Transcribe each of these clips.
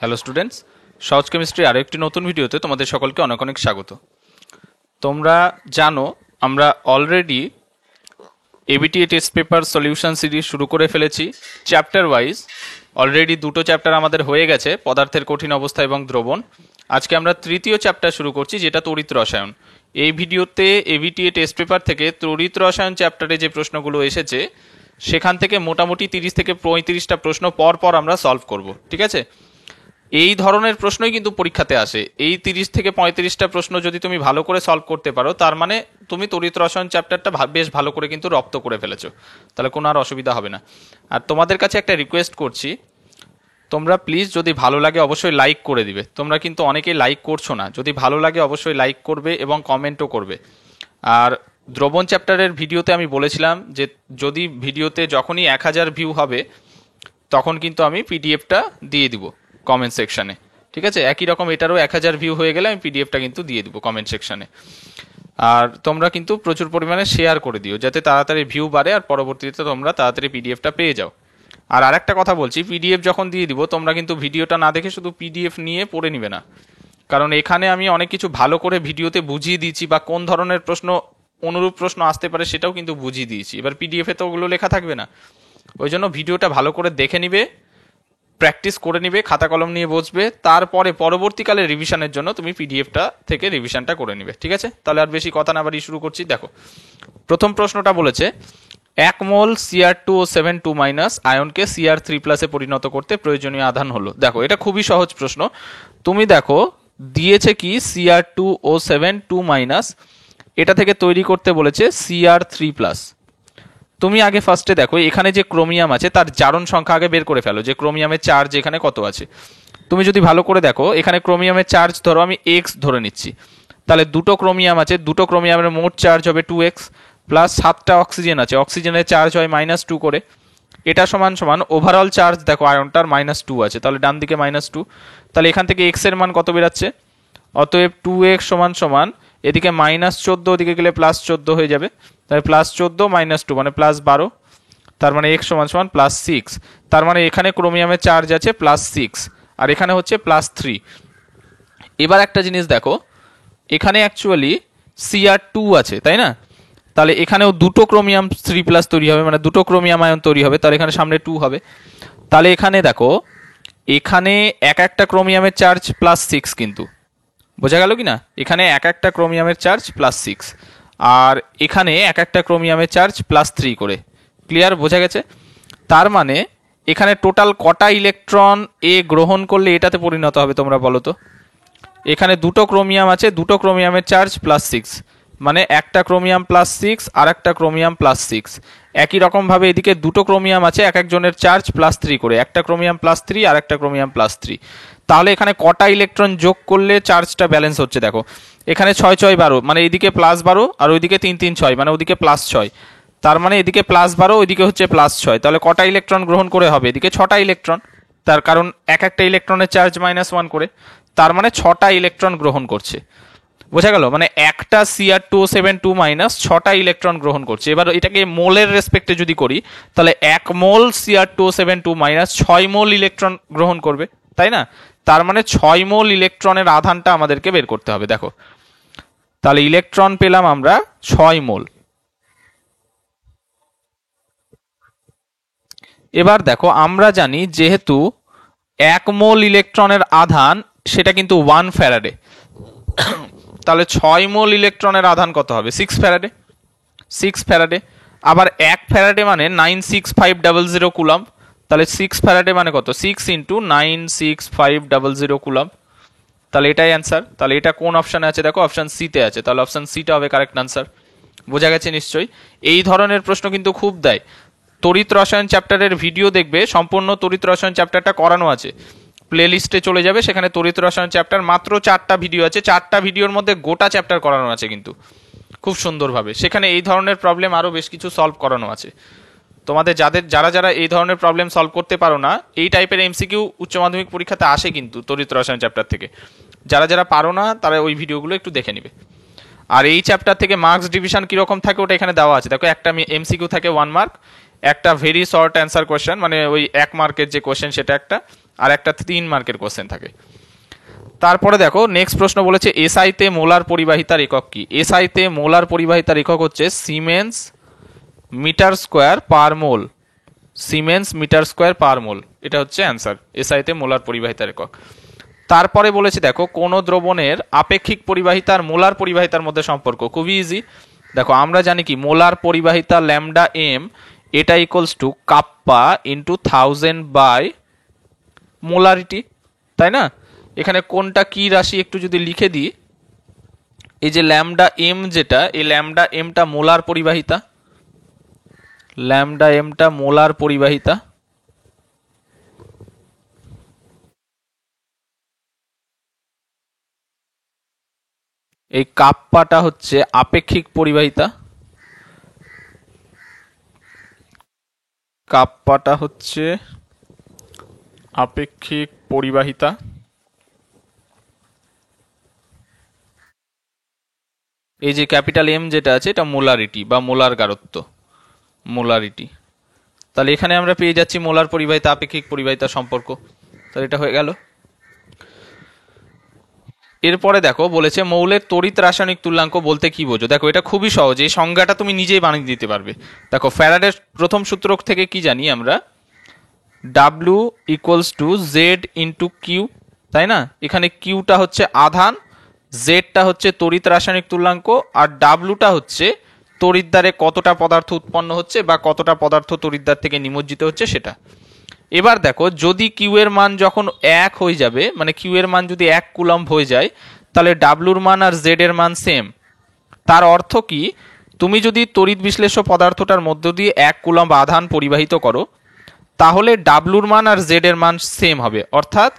Hello students, সহজ chemistry আরও একটি নতুন ভিডিওতে তোমাদের সকলকে অনেক অনেক স্বাগত। তোমরা জানো আমরা already ABTA test paper solution series শুরু করে ফেলেছি। চ্যাপ্টার ওয়াইজ অলরেডি দুটো চ্যাপ্টার আমাদের হয়ে গেছে, পদার্থের কঠিন অবস্থা এবং দ্রবণ। আজকে আমরা তৃতীয় চ্যাপ্টার শুরু করছি, যেটা তড়িৎ রসায়ন। এই ভিডিওতে এবিটিএ টেস্ট পেপার থেকে তড়িৎ রসায়ন চ্যাপ্টারে যে প্রশ্নগুলো এসেছে সেখান থেকে মোটামুটি 30 থেকে 35টা প্রশ্ন পর পর আমরা সলভ করব, ঠিক আছে? এই ধরনের প্রশ্নই কিন্তু পরীক্ষাতে আসে। এই 30 থেকে 35টা প্রশ্ন যদি তুমি ভালো করে সলভ করতে পারো, তার মানে তুমি তড়িৎ রসায়ন চ্যাপ্টারটা বেশ ভালো করে কিন্তু রপ্ত করে ফেলেছো, তাহলে কোনো আর অসুবিধা হবে না। আর তোমাদের কাছে একটা রিকোয়েস্ট করছি, তোমরা প্লিজ যদি ভালো লাগে অবশ্যই লাইক করে দিবে। তোমরা কিন্তু অনেকেই লাইক করছো না, যদি ভালো লাগে অবশ্যই লাইক করবে এবং কমেন্টও করবে। আর দ্রবণ চ্যাপ্টারের ভিডিওতে আমি বলেছিলাম যে যদি ভিডিওতে যখনই 1000 ভিউ হবে তখন কিন্তু আমি পিডিএফটা দিয়ে দিব কমেন্ট সেকশানে, ঠিক আছে? একই রকম এটারও 1000 ভিউ হয়ে গেলে আমি পিডিএফটা কিন্তু দিয়ে দিব কমেন্ট সেকশানে। আর তোমরা কিন্তু প্রচুর পরিমাণে শেয়ার করে দিও, যাতে তাড়াতাড়ি ভিউ বাড়ে আর পরবর্তীতে তোমরা তাড়াতাড়ি পিডিএফটা পেয়ে যাও। আর আরেকটা কথা বলছি, পিডিএফ যখন দিয়ে দিব তোমরা কিন্তু ভিডিওটা না দেখে শুধু পিডিএফ নিয়ে পড়ে নিবে না, কারণ এখানে আমি অনেক কিছু ভালো করে ভিডিওতে বুঝিয়ে দিয়েছি, বা কোন ধরনের প্রশ্ন অনুরূপ প্রশ্ন আসতে পারে সেটাও কিন্তু বুঝিয়ে দিয়েছি। এবার পিডিএফে তো ওগুলো লেখা থাকবে না, ওই জন্য ভিডিওটা ভালো করে দেখে নিবে, প্র্যাকটিস করে নিবে, খাতা কলম নিয়ে বসবে, তারপরে পরবর্তীকালে রিভিশনের জন্য তুমি পিডিএফটা থেকে রিভিশনটা করে নিবে, ঠিক আছে? তাহলে আর বেশি কথা না বাড়িয়ে শুরু করছি। দেখো, প্রথম প্রশ্নটা বলেছে 1 মোল Cr2O7 2- আয়নকে Cr3+ পরিণত করতে প্রয়োজনীয় আধান হলো। দেখো, এটা খুবই সহজ প্রশ্ন। তুমি দেখো দিয়েছে কি Cr2O7 2-, এটা থেকে তৈরি করতে বলেছে Cr3+। তুমি আগে ফার্স্টে দেখো এখানে যে ক্রোমিয়াম আছে তার জারণ সংখ্যা আগে বের করে ফেলো, যে ক্রোমিয়ামের চার্জ এখানে কত আছে। তুমি যদি ভালো করে দেখো এখানে ক্রোমিয়ামের চার্জ ধরো আমি x ধরে নিচ্ছি, তাহলে দুটো ক্রোমিয়াম আছে, দুটো ক্রোমিয়ামের মোট চার্জ হবে 2x, প্লাস 7টা অক্সিজেন আছে, অক্সিজেনের চার্জ হয় -2 করে। এটা সমান সমান ওভারঅল চার্জ দেখো আয়নটার -2 আছে, তাহলে ডান দিকে -2, তাহলে এখান থেকে x এর মান কত বেরাচ্ছে? অতএব 2x সমান সমান এদিকে -14, ওদিকে গেলে +14 হয়ে যাবে, তাহলে +14 -2 মানে +12, তার মানে x সমান সমান +6। তার মানে এখানে ক্রোমিয়ামের চার্জ আছে +6 আর এখানে হচ্ছে +3। এবার একটা জিনিস দেখো, এখানে অ্যাকচুয়ালি Cr2 আছে, তাই না? তাহলে এখানেও দুটো ক্রোমিয়াম 3+ তৈরি হবে, মানে দুটো ক্রোমিয়াম আয়ন তৈরি হবে, তাহলে এখানে সামনে 2 হবে। তাহলে এখানে দেখো এখানে একটা ক্রোমিয়ামের চার্জ +6, কিন্তু বোঝা গেল কি না? এখানে একটা ক্রোমিয়ামের চার্জ +6 আর এখানে একটা ক্রোমিয়ামের চার্জ +3 করে। ক্লিয়ার? বোঝা গেছে? তার মানে এখানে টোটাল কটা ইলেকট্রন এ গ্রহণ করলে এটাতে পরিণত হবে তোমরা বলো তো? এখানে দুটো ক্রোমিয়াম আছে, দুটো ক্রোমিয়ামের চার্জ +6, মানে একটা ক্রোমিয়াম +6 আর একটা ক্রোমিয়াম +6। একই রকমভাবে এদিকে দুটো ক্রোমিয়াম আছে, এক একজনের চার্জ +3 করে, একটা ক্রোমিয়াম +3 আর একটা ক্রোমিয়াম +3। তাহলে এখানে কটা ইলেকট্রন যোগ করলে চার্জটা ব্যালেন্স হচ্ছে? দেখো এখানে 6 6 12, মানে এইদিকে +12 আর ওইদিকে 3 3 6, মানে ওদিকে +6, তার মানে এদিকে +12 ওইদিকে হচ্ছে +6। তাহলে কটা ইলেকট্রন গ্রহণ করে হবে? এদিকে 6টা ইলেকট্রন, তার কারণ একটা ইলেকট্রনের চার্জ -1 করে, তার মানে 6টা ইলেকট্রন গ্রহণ করছে। বোঝা গেল? মানে একটা Cr2O7 2- 6টা ইলেকট্রন গ্রহণ করছে। এবার এটাকে মোলের রেসপেক্টে যদি করি, তাহলে 1 মোল Cr2O7 2- 6 মোল ইলেকট্রন গ্রহণ করবে, তাই না? তার মানে 6 মোল ইলেকট্রনের আধানটা আমাদেরকে বের করতে হবে। দেখো তাহলে ইলেকট্রন পেলাম আমরা 6 মোল। এবার দেখো আমরা জানি যেহেতু 1 মোল ইলেকট্রনের আধান সেটা কিন্তু 1 ফ্যারাডে, তাহলে 6 মোল ইলেকট্রনের আধান কত হবে? 6 ফ্যারাডে। 6 ফ্যারাডে, আবার 1 ফ্যারাডে মানে 96500 কুলম্ব, তাহলে 6 ফ্যারাডে মানে কত? 6 × 96500 কুলম্ব। তাহলে এটাই অ্যান্সার। তাহলে এটা কোন অপশানে আছে? দেখো অপশান সিতে আছে, তাহলে অপশান সিটা হবে কারেক্ট অ্যান্সার। বোঝা গেছে নিশ্চয়ই? এই ধরনের প্রশ্ন কিন্তু খুব দেয়। তড়িৎ রসায়ন চ্যাপ্টারের ভিডিও দেখবে, সম্পূর্ণ তড়িৎ রসায়ন চ্যাপ্টারটা করানো আছে, প্লে লিস্টে চলে যাবে, সেখানে তড়িৎ রসায়ন চ্যাপ্টার মাত্র 4টা ভিডিও আছে, 4টা ভিডিওর মধ্যে গোটা চ্যাপ্টার করানো আছে কিন্তু খুব সুন্দরভাবে। সেখানে এই ধরনের প্রবলেম আরও বেশ কিছু সলভ করানো আছে। তোমাদের যারা এই ধরনের প্রবলেম সলভ করতে পারো না, এই টাইপের এমসিকিউ উচ্চ মাধ্যমিক পরীক্ষাতে আসে কিন্তু তড়িৎ রসায়ন চ্যাপ্টার থেকে। যারা পারো না তারা ওই ভিডিওগুলো একটু দেখে নিবে। আর এই চ্যাপ্টার থেকে মার্কস ডিভিশন কীরকম থাকে ওটা এখানে দেওয়া আছে। দেখো একটা এমসিকিউ থাকে 1 মার্ক, একটা ভেরি শর্ট অ্যান্সার কোয়েশ্চেন, মানে ওই 1 মার্কের যে কোয়েশ্চেন সেটা একটা, আর একটা 3 মার্কের কোশ্চেন থাকে। তারপরে দেখো নেক্সট প্রশ্ন বলেছে এসআইতে মোলার পরিবাহিতার একক কি? এসআইতে মোলার পরিবাহিতার একক হচ্ছে সিমেন্স মিটার স্কোয়ার পার মোল। সিমেন্স মিটার স্কোয়ার পার মোল, এটা হচ্ছে অ্যান্সার এসআইতে মোলার পরিবাহিতার একক। তারপরে বলেছে দেখো কোন দ্রবণের আপেক্ষিক পরিবাহিতা আর মোলার পরিবাহিতার মধ্যে সম্পর্ক, খুবই ইজি। দেখো আমরা জানি কি মোলার পরিবাহিতা ল্যামডা এম, এটা equals to kappa into 1000 by molarity, তাই না? এখানে কোনটা কি রাশি একটু যদি লিখে দিই, এই যে ল্যামডা এম যেটা, এই ল্যামডা এমটা মোলার পরিবাহিতা, ল্যামডা এমটা মোলার পরিবাহিতা, এই কাপ্পাটা হচ্ছে আপেক্ষিক পরিবাহিতা, কাপ্পাটা হচ্ছে আপেক্ষিক পরিবাহিতা। এই যে ক্যাপিটাল এম যেটা আছে এটা মোলারিটি বা মোলার গারত্ব, মোলারিটি। তাহলে এখানে আমরা পেয়ে যাচ্ছি মোলার পরিবাহিতা আপেক্ষিক পরিবাহিতা সম্পর্ক, তাহলে এটা হয়ে গেল। এরপরে দেখো বলেছে মৌলের তড়িৎ রাসায়নিক তুল্যাঙ্ক বলতে কি বোঝো? দেখো এটা খুবই সহজ, এই সংজ্ঞাটা তুমি নিজেই বানিয়ে দিতে পারবে। দেখো ফ্যারাডের প্রথম সূত্র থেকে কি জানি আমরা, W equals to Z into Q, তাই না? এখানে কিউটা হচ্ছে আধান, জেডটা হচ্ছে তড়িৎ রাসায়নিক তুল্যাঙ্ক, আর ডাব্লুটা হচ্ছে তড়িৎদ্বারে কতটা পদার্থ উৎপন্ন হচ্ছে বা কতটা পদার্থ তড়িৎদ্বার থেকে নিমজ্জিত হচ্ছে সেটা। এবার দেখো যদি কিউ এর মান যখন 1 হয়ে যাবে, মানে কিউ এর মান যদি 1 কুলম্ব হয়ে যায়, তাহলে ডাব্লুর মান আর জেড এর মান সেম। তার অর্থ কি, তুমি যদি তড়িৎ বিশ্লেষ্য পদার্থটার মধ্য দিয়ে 1 কুলম্ব আধান পরিবাহিত করো, তাহলে ডাব্লুর মান আর জেড এর মান সেম হবে, অর্থাৎ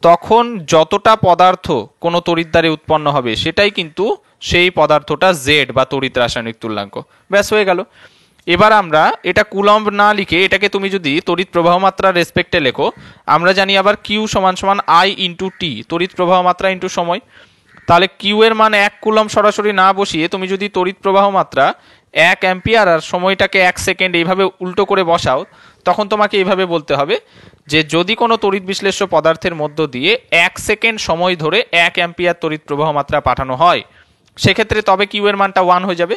তখন যতটা পদার্থ কোনো তড়িৎদ্বারে উৎপন্ন হবে সেটাই কিন্তু সেই পদার্থটা জেড বা তড়িৎ রাসায়নিক তুল্যাঙ্ক। ব্যাস হয়ে গেল। এবার আমরা এটা কুলম্ব না লিখে এটাকে তুমি যদি তড়িৎ প্রবাহ মাত্রার রেসপেক্টে লেখো, আমরা জানি আবার কিউ সমান সমান আই ইন্টু টি, তড়িৎ প্রবাহ মাত্রা ইন্টু সময়। তাহলে কিউ এর মান 1 কুলম্ব সরাসরি না বসিয়ে তুমি যদি তড়িৎ প্রবাহ মাত্রা 1 অ্যাম্পিয়ার আর সময়টাকে 1 সেকেন্ড এইভাবে উল্টো করে বসাও, তখন তোমাকে এইভাবে বলতে হবে যে যদি কোনো তড়িৎ বিশ্লেষ্য পদার্থের মধ্য দিয়ে 1 সেকেন্ড সময় ধরে 1 অ্যাম্পিয়ার তড়িৎ প্রবাহ মাত্রা পাঠানো হয়, সেক্ষেত্রে তবে কিউ এর মানটা 1 হয়ে যাবে।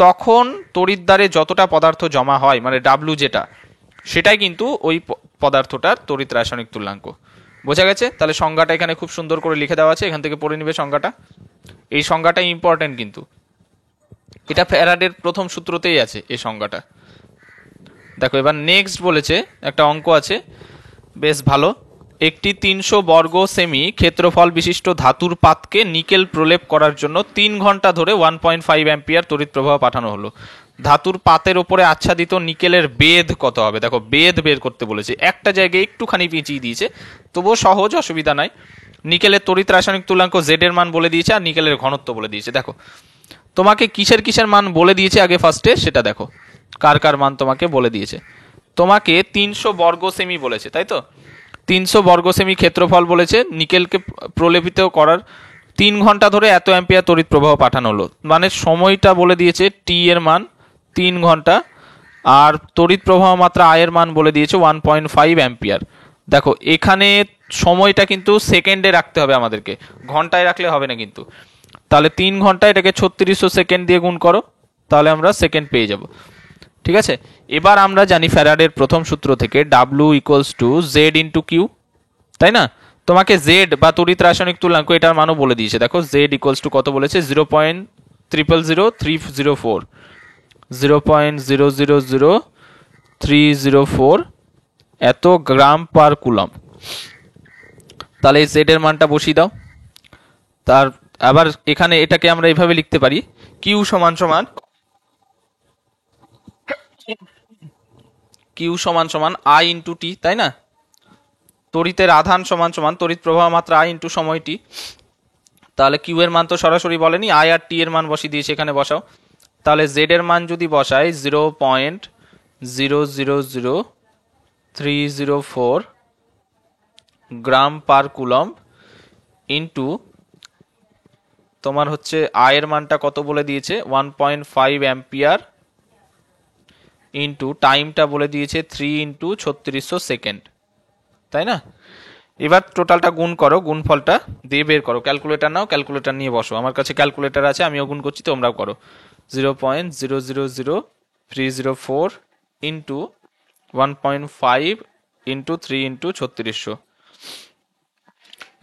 তখন তড়িৎদ্বারে যতটা পদার্থ জমা হয়, মানে ডাব্লু যেটা, সেটাই কিন্তু ওই পদার্থটার তড়িৎ রাসায়নিক তুল্যাঙ্ক। বোঝা গেছে? তাহলে সংজ্ঞাটা এখানে খুব সুন্দর করে লিখে দেওয়া আছে, এখান থেকে পড়ে নিবে সংজ্ঞাটা। এই সংজ্ঞাটা ইম্পর্টেন্ট কিন্তু, এটা ফ্যারাডের প্রথম সূত্রতেই আছে এই সংজ্ঞাটা। দেখো এবার নেক্সট বলেছে একটা অঙ্ক আছে বেশ ভালো, একটি 300 বর্গ সেমি ক্ষেত্রফল বিশিষ্ট ধাতুর পাতকে নিকেল প্রলেপ করার জন্য 3 ঘন্টা ধরে 1.5 অ্যাম্পিয়ার তড়িৎ প্রবাহ পাঠানো হলো। ধাতুর পাতের ওপরে আচ্ছাদিত নিকেলের বেধ কত হবে? দেখো বেধ বের করতে বলেছে, একটা জায়গায় একটুখানি পিছিয়ে দিয়েছে, তবুও সহজ, অসুবিধা নাই। নিকেলের তড়িৎ রাসায়নিক তুল্যাঙ্ক জেড এর মান বলে দিয়েছে আর নিকেলের ঘনত্ব বলে দিয়েছে। দেখো তোমাকে কিসের কিসের মান বলে দিয়েছে আগে ফার্স্টে সেটা দেখো, কার কার মান তোমাকে বলে দিয়েছে। তোমাকে 300 বর্গ সেমি বলেছে, তাই তো? 300 বর্গ সেমি ক্ষেত্রফল বলেছে, নিকেলকে প্রলেপিত করার 3 ঘন্টা ধরে এত অ্যাম্পিয়ার তড়িৎ প্রবাহ পাঠানো হলো, মানে সময়টা বলে দিয়েছে টি এর মান 3 ঘন্টা, আর তড়িৎ প্রবাহ মাত্রা আই এর মান বলে দিয়েছে 1.5 অ্যাম্পিয়ার। দেখো এখানে সময়টা কিন্তু সেকেন্ডে রাখতে হবে আমাদেরকে, ঘন্টায় রাখলে হবে না কিন্তু। তাহলে 3 ঘন্টা, এটাকে 3600 সেকেন্ড দিয়ে গুণ করো, তাহলে আমরা সেকেন্ড পেয়ে যাব। ঠিক আছে, এবার আমরা জানি ফ্যারাডের প্রথম সূত্র থেকে W equals to Z into Q, তাই না? তোমাকে জেড বা তড়িৎ রাসায়নিক তুল্যাঙ্ক এটার মানও বলে দিয়েছে। দেখো জেড ইকুয়ালস টু কত বলেছে, 0.000304, 0.000304 এত গ্রাম পার কুলম। তাহলে এই জেড এর মানটা বসিয়ে দাও। তার আবার এখানে এটাকে আমরা এইভাবে লিখতে পারি, কিউ সমান সমান কিউ সমান সমান আই ইন্টু টি, তাই না? তড়িতের আধান সমান সমান তড়িৎ প্রবাহ মাত্রা আই ইন্টু সময় টি। তাহলে কিউ এর মান তো সরাসরি বলেনি, আই আর টি এর মান বসিয়ে দিয়েছে, এখানে বসাও। তাহলে জেড এর মান যদি বসাই 0.000304 গ্রাম পার কুলম ইন্টু তোমার হচ্ছে আই এর মানটা কত বলে দিয়েছে 1.5 অ্যাম্পিয়ার ইন্টু টাইমটা বলে দিয়েছে 3 × 3600 সেকেন্ড, তাই না? এবার টোটালটা গুণ করো, গুণফলটা দিয়ে বের করো। ক্যালকুলেটর নাও, ক্যালকুলেটর নিয়ে বসো। আমার কাছে ক্যালকুলেটর আছে, আমিও গুণ করছি, তোমরাও করো। 0.000304 ইন্টু 1.5 ইন্টু 3 ইন্টু 3600,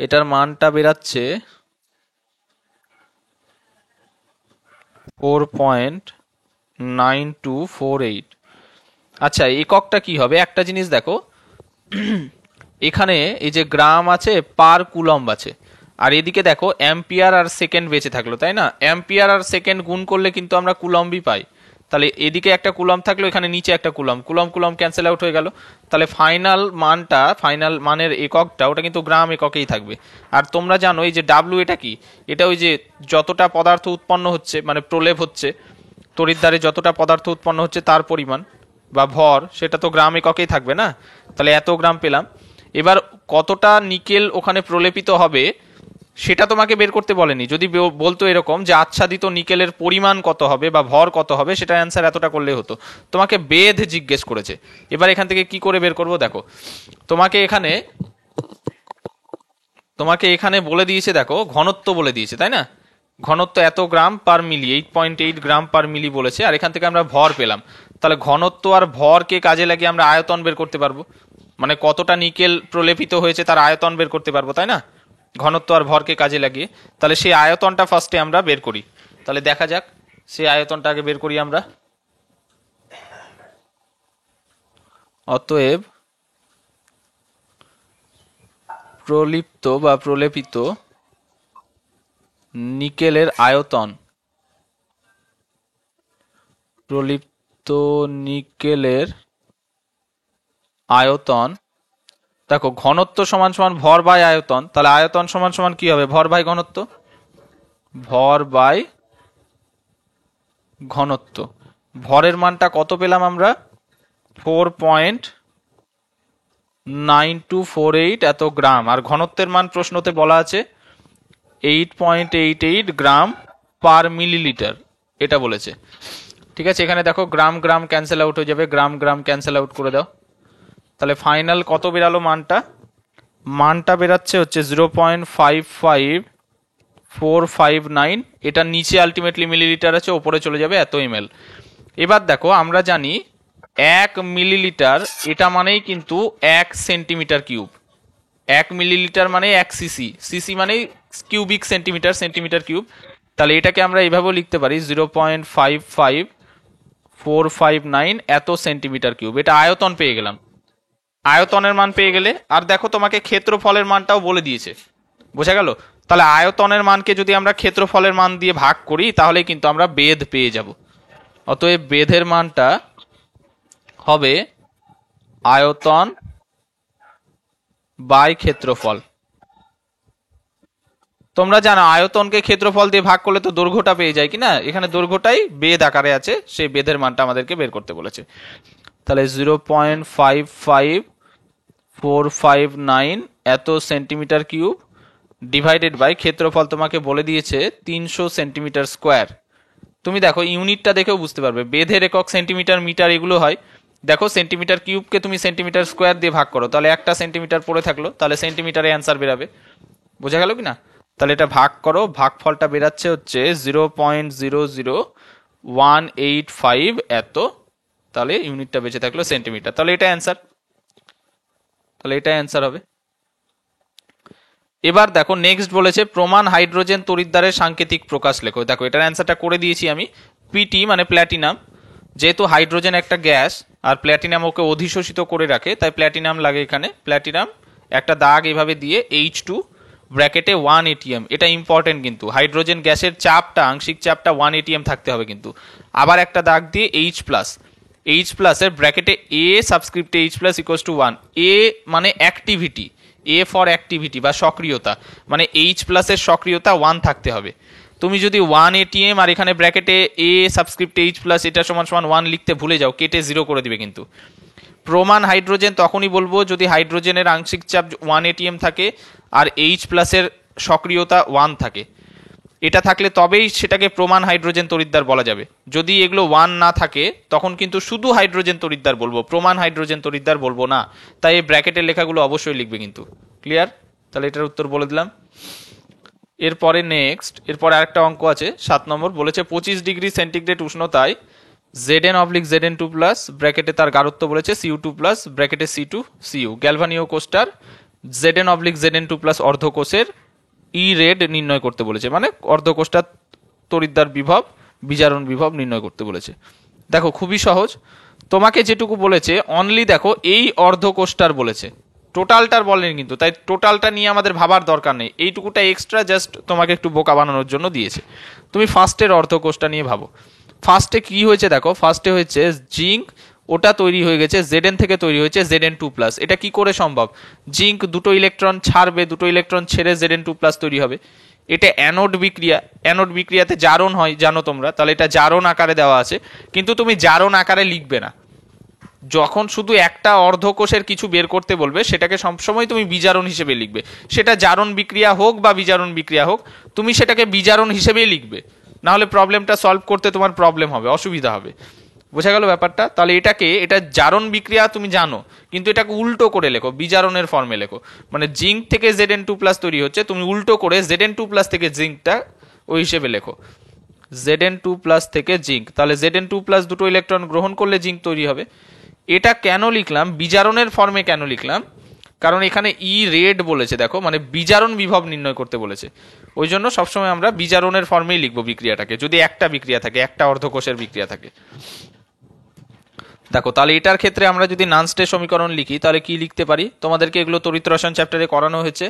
এটার মানটা বেরাচ্ছে 4.9248। আচ্ছা, এককটা কি হবে একটা জিনিস দেখো, এখানে এই যে গ্রাম আছে, পার কুলম্ব আছে, আর এদিকে দেখো অ্যাম্পিয়ার আর সেকেন্ড বেঁচে থাকলো, তাই না? অ্যাম্পিয়ার আর সেকেন্ড গুণ করলে কিন্তু আমরা কুলম্বই পাই। তাহলে এদিকে একটা কুলম্ব থাকলো, এখানে নিচে একটা coulomb, coulomb coulomb cancel out হয়ে গেল। তাহলে ফাইনাল মানটা, ফাইনাল মানের এককটা ওটা কিন্তু গ্রাম এককেই থাকবে। আর তোমরা জানো এই যে ডাব্লু এটা কি, এটা ওই যে যতটা পদার্থ উৎপন্ন হচ্ছে, মানে প্রলেপ হচ্ছে, তড়িৎদ্বারে যতটা পদার্থ উৎপন্ন হচ্ছে তার পরিমাণ বা ভর, সেটা তো গ্রাম এককেই থাকবে না? তাহলে এত গ্রাম পেলাম। এবার কতটা নিকেল ওখানে প্রলেপিত হবে সেটা তোমাকে বের করতে বলেনি। যদি বলতো এরকম যে আচ্ছাদিত নিকেলের পরিমাণ কত হবে বা ভর কত হবে, সেটা অ্যান্সার এতটা করলে হতো। তোমাকে বেধ জিজ্ঞেস করেছে। এবার এখান থেকে কি করে বের করবো দেখো, তোমাকে এখানে বলে দিয়েছে, দেখো ঘনত্ব বলে দিয়েছে, তাই না? ঘনত্ব এত গ্রাম পার মিলি, 8.8 গ্রাম পার মিলি বলেছে, আর এখান থেকে আমরা ভর পেলাম। তাহলে ঘনত্ব আর ভরকে কাজে লাগিয়ে আমরা আয়তন বের করতে পারবো, মানে কতটা নিকেল প্রলেপিত হয়েছে তার আয়তন বের করতে পারবো, তাই না? ঘনত্ব আর ভরকে কাজে লাগিয়ে। তাহলে সেই আয়তনটা ফার্স্টে আমরা বের করি। তাহলে দেখা যাক, সেই আয়তনটা আগে বের করি আমরা। অতএব প্রলিপ্ত বা প্রলেপিত নিকেলের আয়তন, প্রলিপ্ত নিকেলের আয়তন, দেখো ঘনত্ব সমান সমান ভর বাই আয়তন, তাহলে আয়তন সমান সমান কি হবে, ভর বাই ঘনত্ব, ভর বাই ঘনত্ব। ভরের মানটা কত পেলাম আমরা, 4.9248 এত গ্রাম, আর ঘনত্বের মান প্রশ্নতে বলা আছে 8.88 গ্রাম পার মিলিলিটার, এটা বলেছে। ঠিক আছে, এখানে দেখো গ্রাম গ্রাম ক্যান্সেল আউট হয়ে যাবে, গ্রাম গ্রাম ক্যান্সেল আউট করে দাও। তাহলে ফাইনাল কত বেরালো মানটা বেরাচ্ছে হচ্ছে 0.55459। এটা নিচে আলটিমেটলি মিলিলিটার আছে, ওপরে চলে যাবে এত এমএল। এবার দেখো আমরা জানি 1 মিলিলিটার এটা মানেই কিন্তু 1 সেন্টিমিটার কিউব। 1 মিলিলিটার মানে 1 সিসি, সিসি মানে কিউবিক সেন্টিমিটার, সেন্টিমিটার কিউব। তাহলে এটাকে আমরা এইভাবেও লিখতে পারি 0.55459 এত সেন্টিমিটার কিউব। এটা আয়তন পেয়ে গেলাম, আয়তনের মান পেয়ে গেলে। আর দেখো তোমাকে ক্ষেত্রফলের মানটাও বলে দিয়েছে, বোঝা গেল? তাহলে আয়তনের মানকে যদি আমরা ক্ষেত্রফলের মান দিয়ে ভাগ করি তাহলে কিন্তু আমরা বেধ পেয়ে যাব। অতএব বেধের মানটা হবে আয়তন বাই ক্ষেত্রফল। তোমরা জানো আয়তনকে ক্ষেত্রফল দিয়ে ভাগ করলে তো দৈর্ঘ্যটা পেয়ে যায়, কিনা? এখানে দৈর্ঘ্যটাই বেধ আকারে আছে, সেই বেধের মানটা আমাদেরকে বের করতে বলেছে। তাহলে 0.55459 এত সেন্টিমিটার কিউব ডিভাইডেড বাই ক্ষেত্রফল তোমাকে বলে দিয়েছে 300 সেন্টিমিটার স্কোয়ার। তুমি দেখো ইউনিটটা দেখেও বুঝতে পারবে, বেধের একক সেন্টিমিটার, মিটার এগুলো হয়। দেখো সেন্টিমিটার কিউবকে তুমি সেন্টিমিটার স্কোয়ার দিয়ে ভাগ করো, তাহলে একটা সেন্টিমিটার পড়ে থাকলো, তাহলে সেন্টিমিটারে অ্যান্সার বেরাবে। বোঝা গেল কিনা? তাহলে এটা ভাগ করো, ভাগফলটা বেরাচ্ছে হচ্ছে 0.00185 এত, তাহলে ইউনিটটা বেঁচে থাকলো সেন্টিমিটার। তাহলে এটা অ্যান্সার, তাহলে এটা অ্যান্সার হবে। এবার দেখো নেক্সট বলেছে প্রমাণ হাইড্রোজেন তড়িৎদ্বারের সাংকেতিক প্রকাশ লেখো। দেখো এটার অ্যান্সারটা করে দিয়েছি আমি। পিটি মানে প্ল্যাটিনাম, যেহেতু হাইড্রোজেন একটা গ্যাস আর প্ল্যাটিনাম ওকে অধিশোষিত করে রাখে, তাই প্ল্যাটিনাম লাগে এখানে। প্ল্যাটিনাম একটা দাগ এইভাবে দিয়ে H2 ব্র্যাকেটে 1 ATM, এটা ইম্পর্টেন্ট কিন্তু। হাইড্রোজেন গ্যাসের চাপটা, আংশিক চাপটা 1 ATM থাকতে হবে কিন্তু। আবার একটা দাগ দিয়ে H প্লাস এর ব্র্যাকেটে A সাবস্ক্রিপ্টে H plus equals to 1। এ মানে অ্যাক্টিভিটি, এ ফর অ্যাক্টিভিটি বা সক্রিয়তা, মানে H প্লাসের সক্রিয়তা 1 থাকতে হবে। তুমি যদি 1 ATM আর এখানে ব্র্যাকেটে A সাবস্ক্রিপ্ট H প্লাস এটা সমান সমান 1 লিখতে ভুলে যাও, কেটে 0 করে দিবে কিন্তু। প্রমাণ হাইড্রোজেন তখনই বলবো যদি হাইড্রোজেনের আংশিক চাপ 1 ATM থাকে আর H প্লাসের সক্রিয়তা 1 থাকে। এটা থাকলে তবেই সেটাকে প্রমাণ হাইড্রোজেন তড়িৎদ্বার বলা যাবে। যদি এগুলো 1 না থাকে তখন কিন্তু শুধু হাইড্রোজেন তড়িৎদ্বার বলবো, প্রমাণ হাইড্রোজেন তড়িৎদ্বার বলবো না। তাই এই ব্র্যাকেটের লেখাগুলো অবশ্যই লিখবে কিন্তু। ক্লিয়ার? তাহলে এটার উত্তর বলে দিলাম। এরপরে এরপরে আরেকটা অঙ্ক আছে 7 নম্বর, বলেছে 25 ডিগ্রি সেন্টিগ্রেড উষ্ণতায় Zn/Zn2 প্লাস ব্র্যাকেটে তার গারত্ব বলেছে Cu2 প্লাস ব্র্যাকেটে C2Cu গ্যালভানীয় কোষটার Zn/Zn2 প্লাস অর্ধকোষের ই রেড নির্ণয় করতে বলেছে, মানে অর্ধকোষটার তড়িৎদ্বার বিভব বিজারণ বিভব নির্ণয় করতে বলেছে। দেখো খুবই সহজ, তোমাকে যেটুকু বলেছে অনলি দেখো এই অর্ধকোষটার বলেছে, টোটালটার বলেনি কিন্তু, তাই টোটালটা নিয়ে আমাদের ভাবার দরকার নেই, এইটুকুটা এক্সট্রা জাস্ট তোমাকে একটু বোকা বানানোর জন্য দিয়েছে। তুমি ফার্স্টের অর্ধকোষটা নিয়ে ভাবো। ফার্স্টে কি হয়েছে দেখো, ফার্স্টে হয়েছে জিঙ্ক, ওটা তৈরি হয়ে গেছে Zn থেকে তৈরি হয়েছে Zn2 প্লাস। এটা কি করে সম্ভব? জিঙ্ক দুটো ইলেকট্রন ছাড়বে, দুটো ইলেকট্রন ছেড়ে Zn2 প্লাস তৈরি হবে। এটা অ্যানোড বিক্রিয়া, অ্যানোড বিক্রিয়াতে জারণ হয় জানো তোমরা, তাহলে এটা জারণ আকারে দেওয়া আছে, কিন্তু তুমি জারণ আকারে লিখবে না। যখন শুধু একটা অর্ধকোষের কিছু বের করতে বলবে সেটাকে সবসময় তুমি বিজারণ হিসেবে লিখবে, সেটা জারণ বিক্রিয়া হোক বা বিজারণ বিক্রিয়া হোক, তুমি সেটাকে বিজারণ হিসেবেই লিখবে, না হলে প্রবলেমটা সলভ করতে তোমার প্রবলেম হবে, অসুবিধা হবে। বোঝা গেল ব্যাপারটা? তাহলে এটা জারণ বিক্রিয়া তুমি জানো, কিন্তু এটাকে উল্টো করে লেখো, বিজারণের ফর্মে লেখো। মানে জিঙ্ক থেকে Zn2 প্লাস তৈরি হচ্ছে, তুমি উল্টো করে Zn2 প্লাস থেকে জিঙ্কটা ওই হিসেবে লেখো, Zn2 প্লাস থেকে জিঙ্ক। তাহলে Zn2 প্লাস দুটো ইলেকট্রন গ্রহণ করলে জিঙ্ক তৈরি হবে। এটা কেন লিখলাম, বিজারণের ফর্মে কেন লিখলাম, কারণ এখানে ই রেড বলেছে, দেখো মানে বিজারণ বিভব নির্ণয় করতে বলেছে, ওই জন্য সবসময় আমরা বিজারণের ফর্মেই লিখবো বিক্রিয়াটাকে, যদি একটা বিক্রিয়া থাকে, একটা অর্ধকোষের বিক্রিয়া থাকে। দেখো তাহলে এটার ক্ষেত্রে আমরা যদি নানস্টে সমীকরণ লিখি তাহলে কি লিখতে পারি, তোমাদেরকে এগুলো তড়িৎ রসায়ন চ্যাপ্টারে করানো হয়েছে।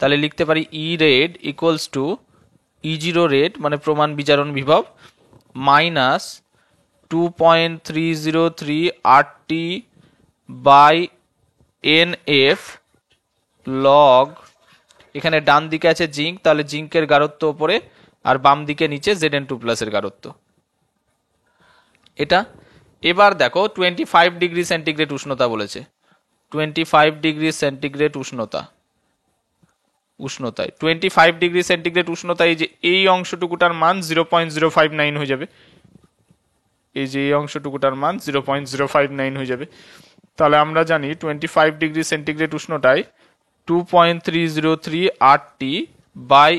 তাহলে লিখতে পারি E red equals to E0 red মানে প্রমাণ বিজারণ বিভব minus 2.303 RT by NF log, এখানে ডান দিকে আছে জিঙ্ক, তাহলে জিঙ্কের গারত্ব উপরে আর বাম দিকে নিচে Zn2 প্লাসের গারত্ব এটা। এবার দেখো 25 ডিগ্রি সেন্টিগ্রেড উষ্ণতা বলেছে, 25 ডিগ্রি সেন্টিগ্রেড উষ্ণতায় 25 ডিগ্রি সেন্টিগ্রেড উষ্ণতায় যে এই অংশটুকুটার মান 0.059 হয়ে যাবে, এই যে এই অংশটুকুটার মান 0.059 হয়ে যাবে। তাহলে আমরা জানি 25 ডিগ্রি সেন্টিগ্রেড উষ্ণতায় 2.303 RT বাই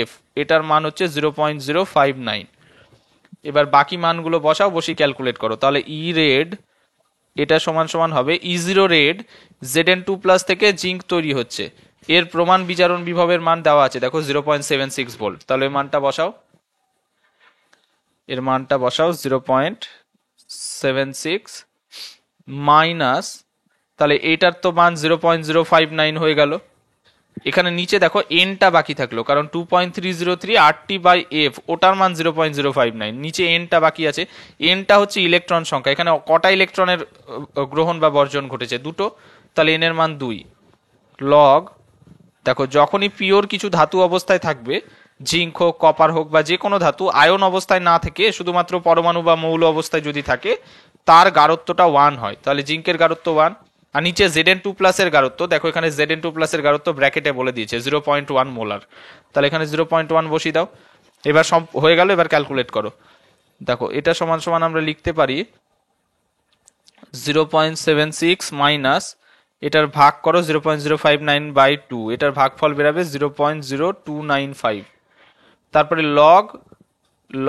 F, এটার মান হচ্ছে 0.059। এবার বাকি মানগুলো বসাও, বসি ক্যালকুলেট করো। তাহলে ই রেড এটা সমান সমান হবে E0 রেড Zn2 প্লাস থেকে জিঙ্ক তৈরি হচ্ছে, এর প্রমাণ বিজারণ বিভবের মান দেওয়া আছে দেখো 0.76 ভোল্ট। তাহলে এর মানটা বসাও 0.76 মাইনাস, তাহলে এটার তো মান 0.059 হয়ে গেল। এখানে নিচে দেখো এনটা বাকি থাকলো, কারণ 2.303 RT বাই F ওটার মান 0.059, নিচে এনটা বাকি আছে। এনটা হচ্ছে ইলেকট্রন সংখ্যা, এখানে কটা ইলেকট্রনের গ্রহণ বা বর্জন ঘটেছে? দুটো, তাহলে এন এর মান 2 লগ। দেখো যখনই পিওর কিছু ধাতু অবস্থায় থাকবে, জিঙ্ক হোক কপার হোক বা যে কোনো ধাতু, আয়ন অবস্থায় না থেকে শুধুমাত্র পরমাণু বা মৌল অবস্থায় যদি থাকে, তার গারত্বটা 1 হয়। তাহলে জিঙ্কের গারত্ব 1, আর নিচে Zn2 প্লাসের গারত্ব, দেখো এখানে Zn2 প্লাসের গারত্ব ব্র্যাকেটে বলে দিয়েছে 0.1 মোলার, তাহলে এখানে 0.1 বসিয়ে দাও। এবার সব হয়ে গেল, এবার ক্যালকুলেট করো। দেখো এটা সমান সমান আমরা লিখতে পারি 0.76 মাইনাস এটার ভাগ করো 0.059 বাই 2, এটার ভাগফল বেরাবে 0.0295। তারপরে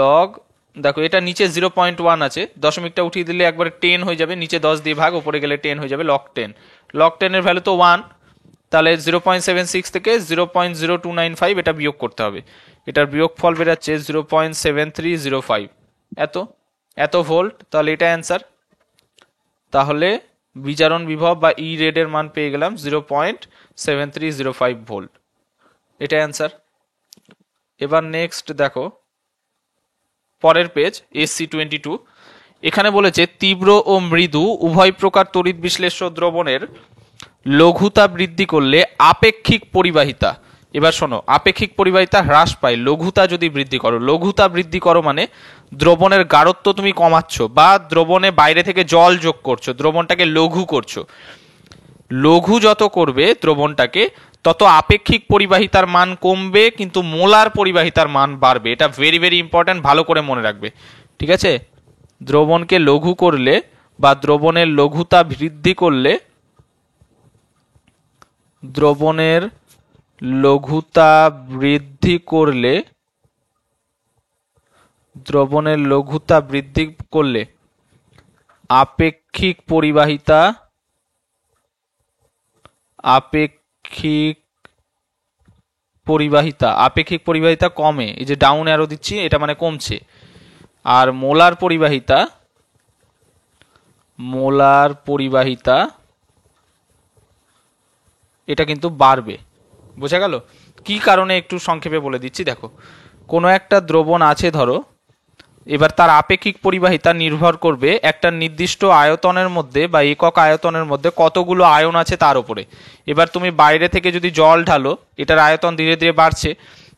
লগ দেখো এটা নিচে 0.1 আছে, দশমিকটা উঠিয়ে দিলে একবারে 10 হয়ে যাবে, নিচে 10 দিয়ে ভাগ, উপরে গেলে 10 হয়ে যাবে, লগ 10 এর ভ্যালু তো 1, তাহলে 0.76 থেকে 0.0295 এটা বিয়োগ করতে হবে, এটার বিয়োগফল বেরাচ্ছে 0.7305, এত ভোল্ট। তাহলে এটা অ্যান্সার। তাহলে বিজারণ বিভব বা ই রেড এর মান পেয়ে গেলাম 0.7305 ভোল্ট, এটা অ্যান্সার। এবার নেক্সট দেখো পরের পেজ SC22, এখানে বলেছে তীব্র ও মৃদু উভয় প্রকার তড়িৎ বিশ্লেষ্য দ্রবণের লঘুতা বৃদ্ধি করলে আপেক্ষিক পরিবাহিতা, এবার শোনো, আপেক্ষিক পরিবাহিতা হ্রাস পায় লঘুতা যদি বৃদ্ধি করো। লঘুতা বৃদ্ধি করো মানে দ্রবণের গাঢ়ত্ব তুমি কমাচ্ছ বা দ্রবণে বাইরে থেকে জল যোগ করছো, দ্রবণটাকে লঘু করছো। লঘু যত করবে দ্রবণটাকে, তত আপেক্ষিক পরিবাহিতার মান কমবে, কিন্তু মোলার পরিবাহিতার মান বাড়বে। এটা ভেরি ভেরি ইম্পর্টেন্ট, ভালো করে মনে রাখবে, ঠিক আছে? দ্রবণকে লঘু করলে বা দ্রবণের লঘুতা বৃদ্ধি করলে দ্রবণের লঘুতা বৃদ্ধি করলে আপেক্ষিক পরিবাহিতা কমে, এই যে ডাউন অ্যারো দিচ্ছি এটা মানে কমছে, আর মোলার পরিবাহিতা এটা কিন্তু বাড়বে। বোঝা গেল? কি কারণে একটু সংক্ষেপে বলে দিচ্ছি। দেখো, কোনো একটা দ্রবণ আছে ধরো, এবার তার আপেক্ষিক পরিবাহিতা নির্ভর করবে একটা নির্দিষ্ট আয়তনের মধ্যে বা একক আয়তনের মধ্যে কতগুলো আয়ন আছে তার উপরে। এবার তুমি বাইরে থেকে যদি জল ঢালো, এটার আয়তন ধীরে ধীরে বাড়ছে,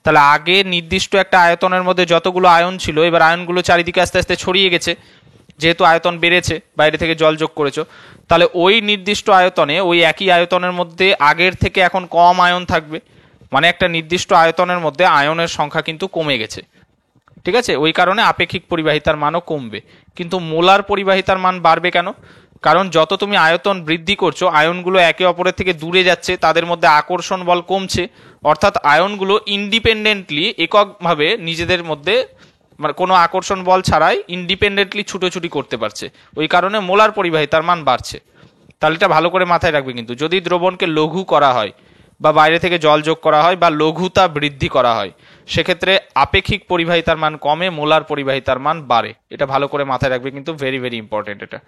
তাহলে আগে নির্দিষ্ট একটা আয়তনের মধ্যে যতগুলো আয়ন ছিল, এবার আয়নগুলো চারিদিকে আস্তে আস্তে ছড়িয়ে গেছে, যেহেতু আয়তন বেড়েছে, বাইরে থেকে জল যোগ করেছো, তাহলে ওই নির্দিষ্ট আয়তনে, ওই একই আয়তনের মধ্যে আগের থেকে এখন কম আয়ন থাকবে, মানে একটা নির্দিষ্ট আয়তনের মধ্যে আয়নের সংখ্যা কিন্তু কমে গেছে। ঠিক আছে? ওই কারণে আপেক্ষিক পরিবাহিতার মানও কমবে। কিন্তু মোলার পরিবাহিতার মান বাড়বে কেন? কারণ যত তুমি আয়তন বৃদ্ধি করছো, আয়নগুলো একে অপরের থেকে দূরে যাচ্ছে, তাদের মধ্যে আকর্ষণ বল কমছে, অর্থাৎ আয়নগুলো ইন্ডিপেন্ডেন্টলি, এককভাবে নিজেদের মধ্যে, মানে কোনো আকর্ষণ বল ছাড়াই ইন্ডিপেন্ডেন্টলি ছুটোছুটি করতে পারছে। ওই কারণে মোলার পরিবাহিতার মান বাড়ছে। তাহলে এটা ভালো করে মাথায় রাখবে কিন্তু, যদি দ্রবণকে লঘু করা হয় বা বাইরে থেকে জল যোগ করা হয় বা লঘুতা বৃদ্ধি করা হয়, সেক্ষেত্রে আপেক্ষিক পরিবাহিতার মান কমে, মোলার পরিবাহিতার মান বাড়ে। এটা ভালো করে মাথায় রাখবে কিন্তু, ভেরি ভেরি ইম্পর্টেন্ট এটা।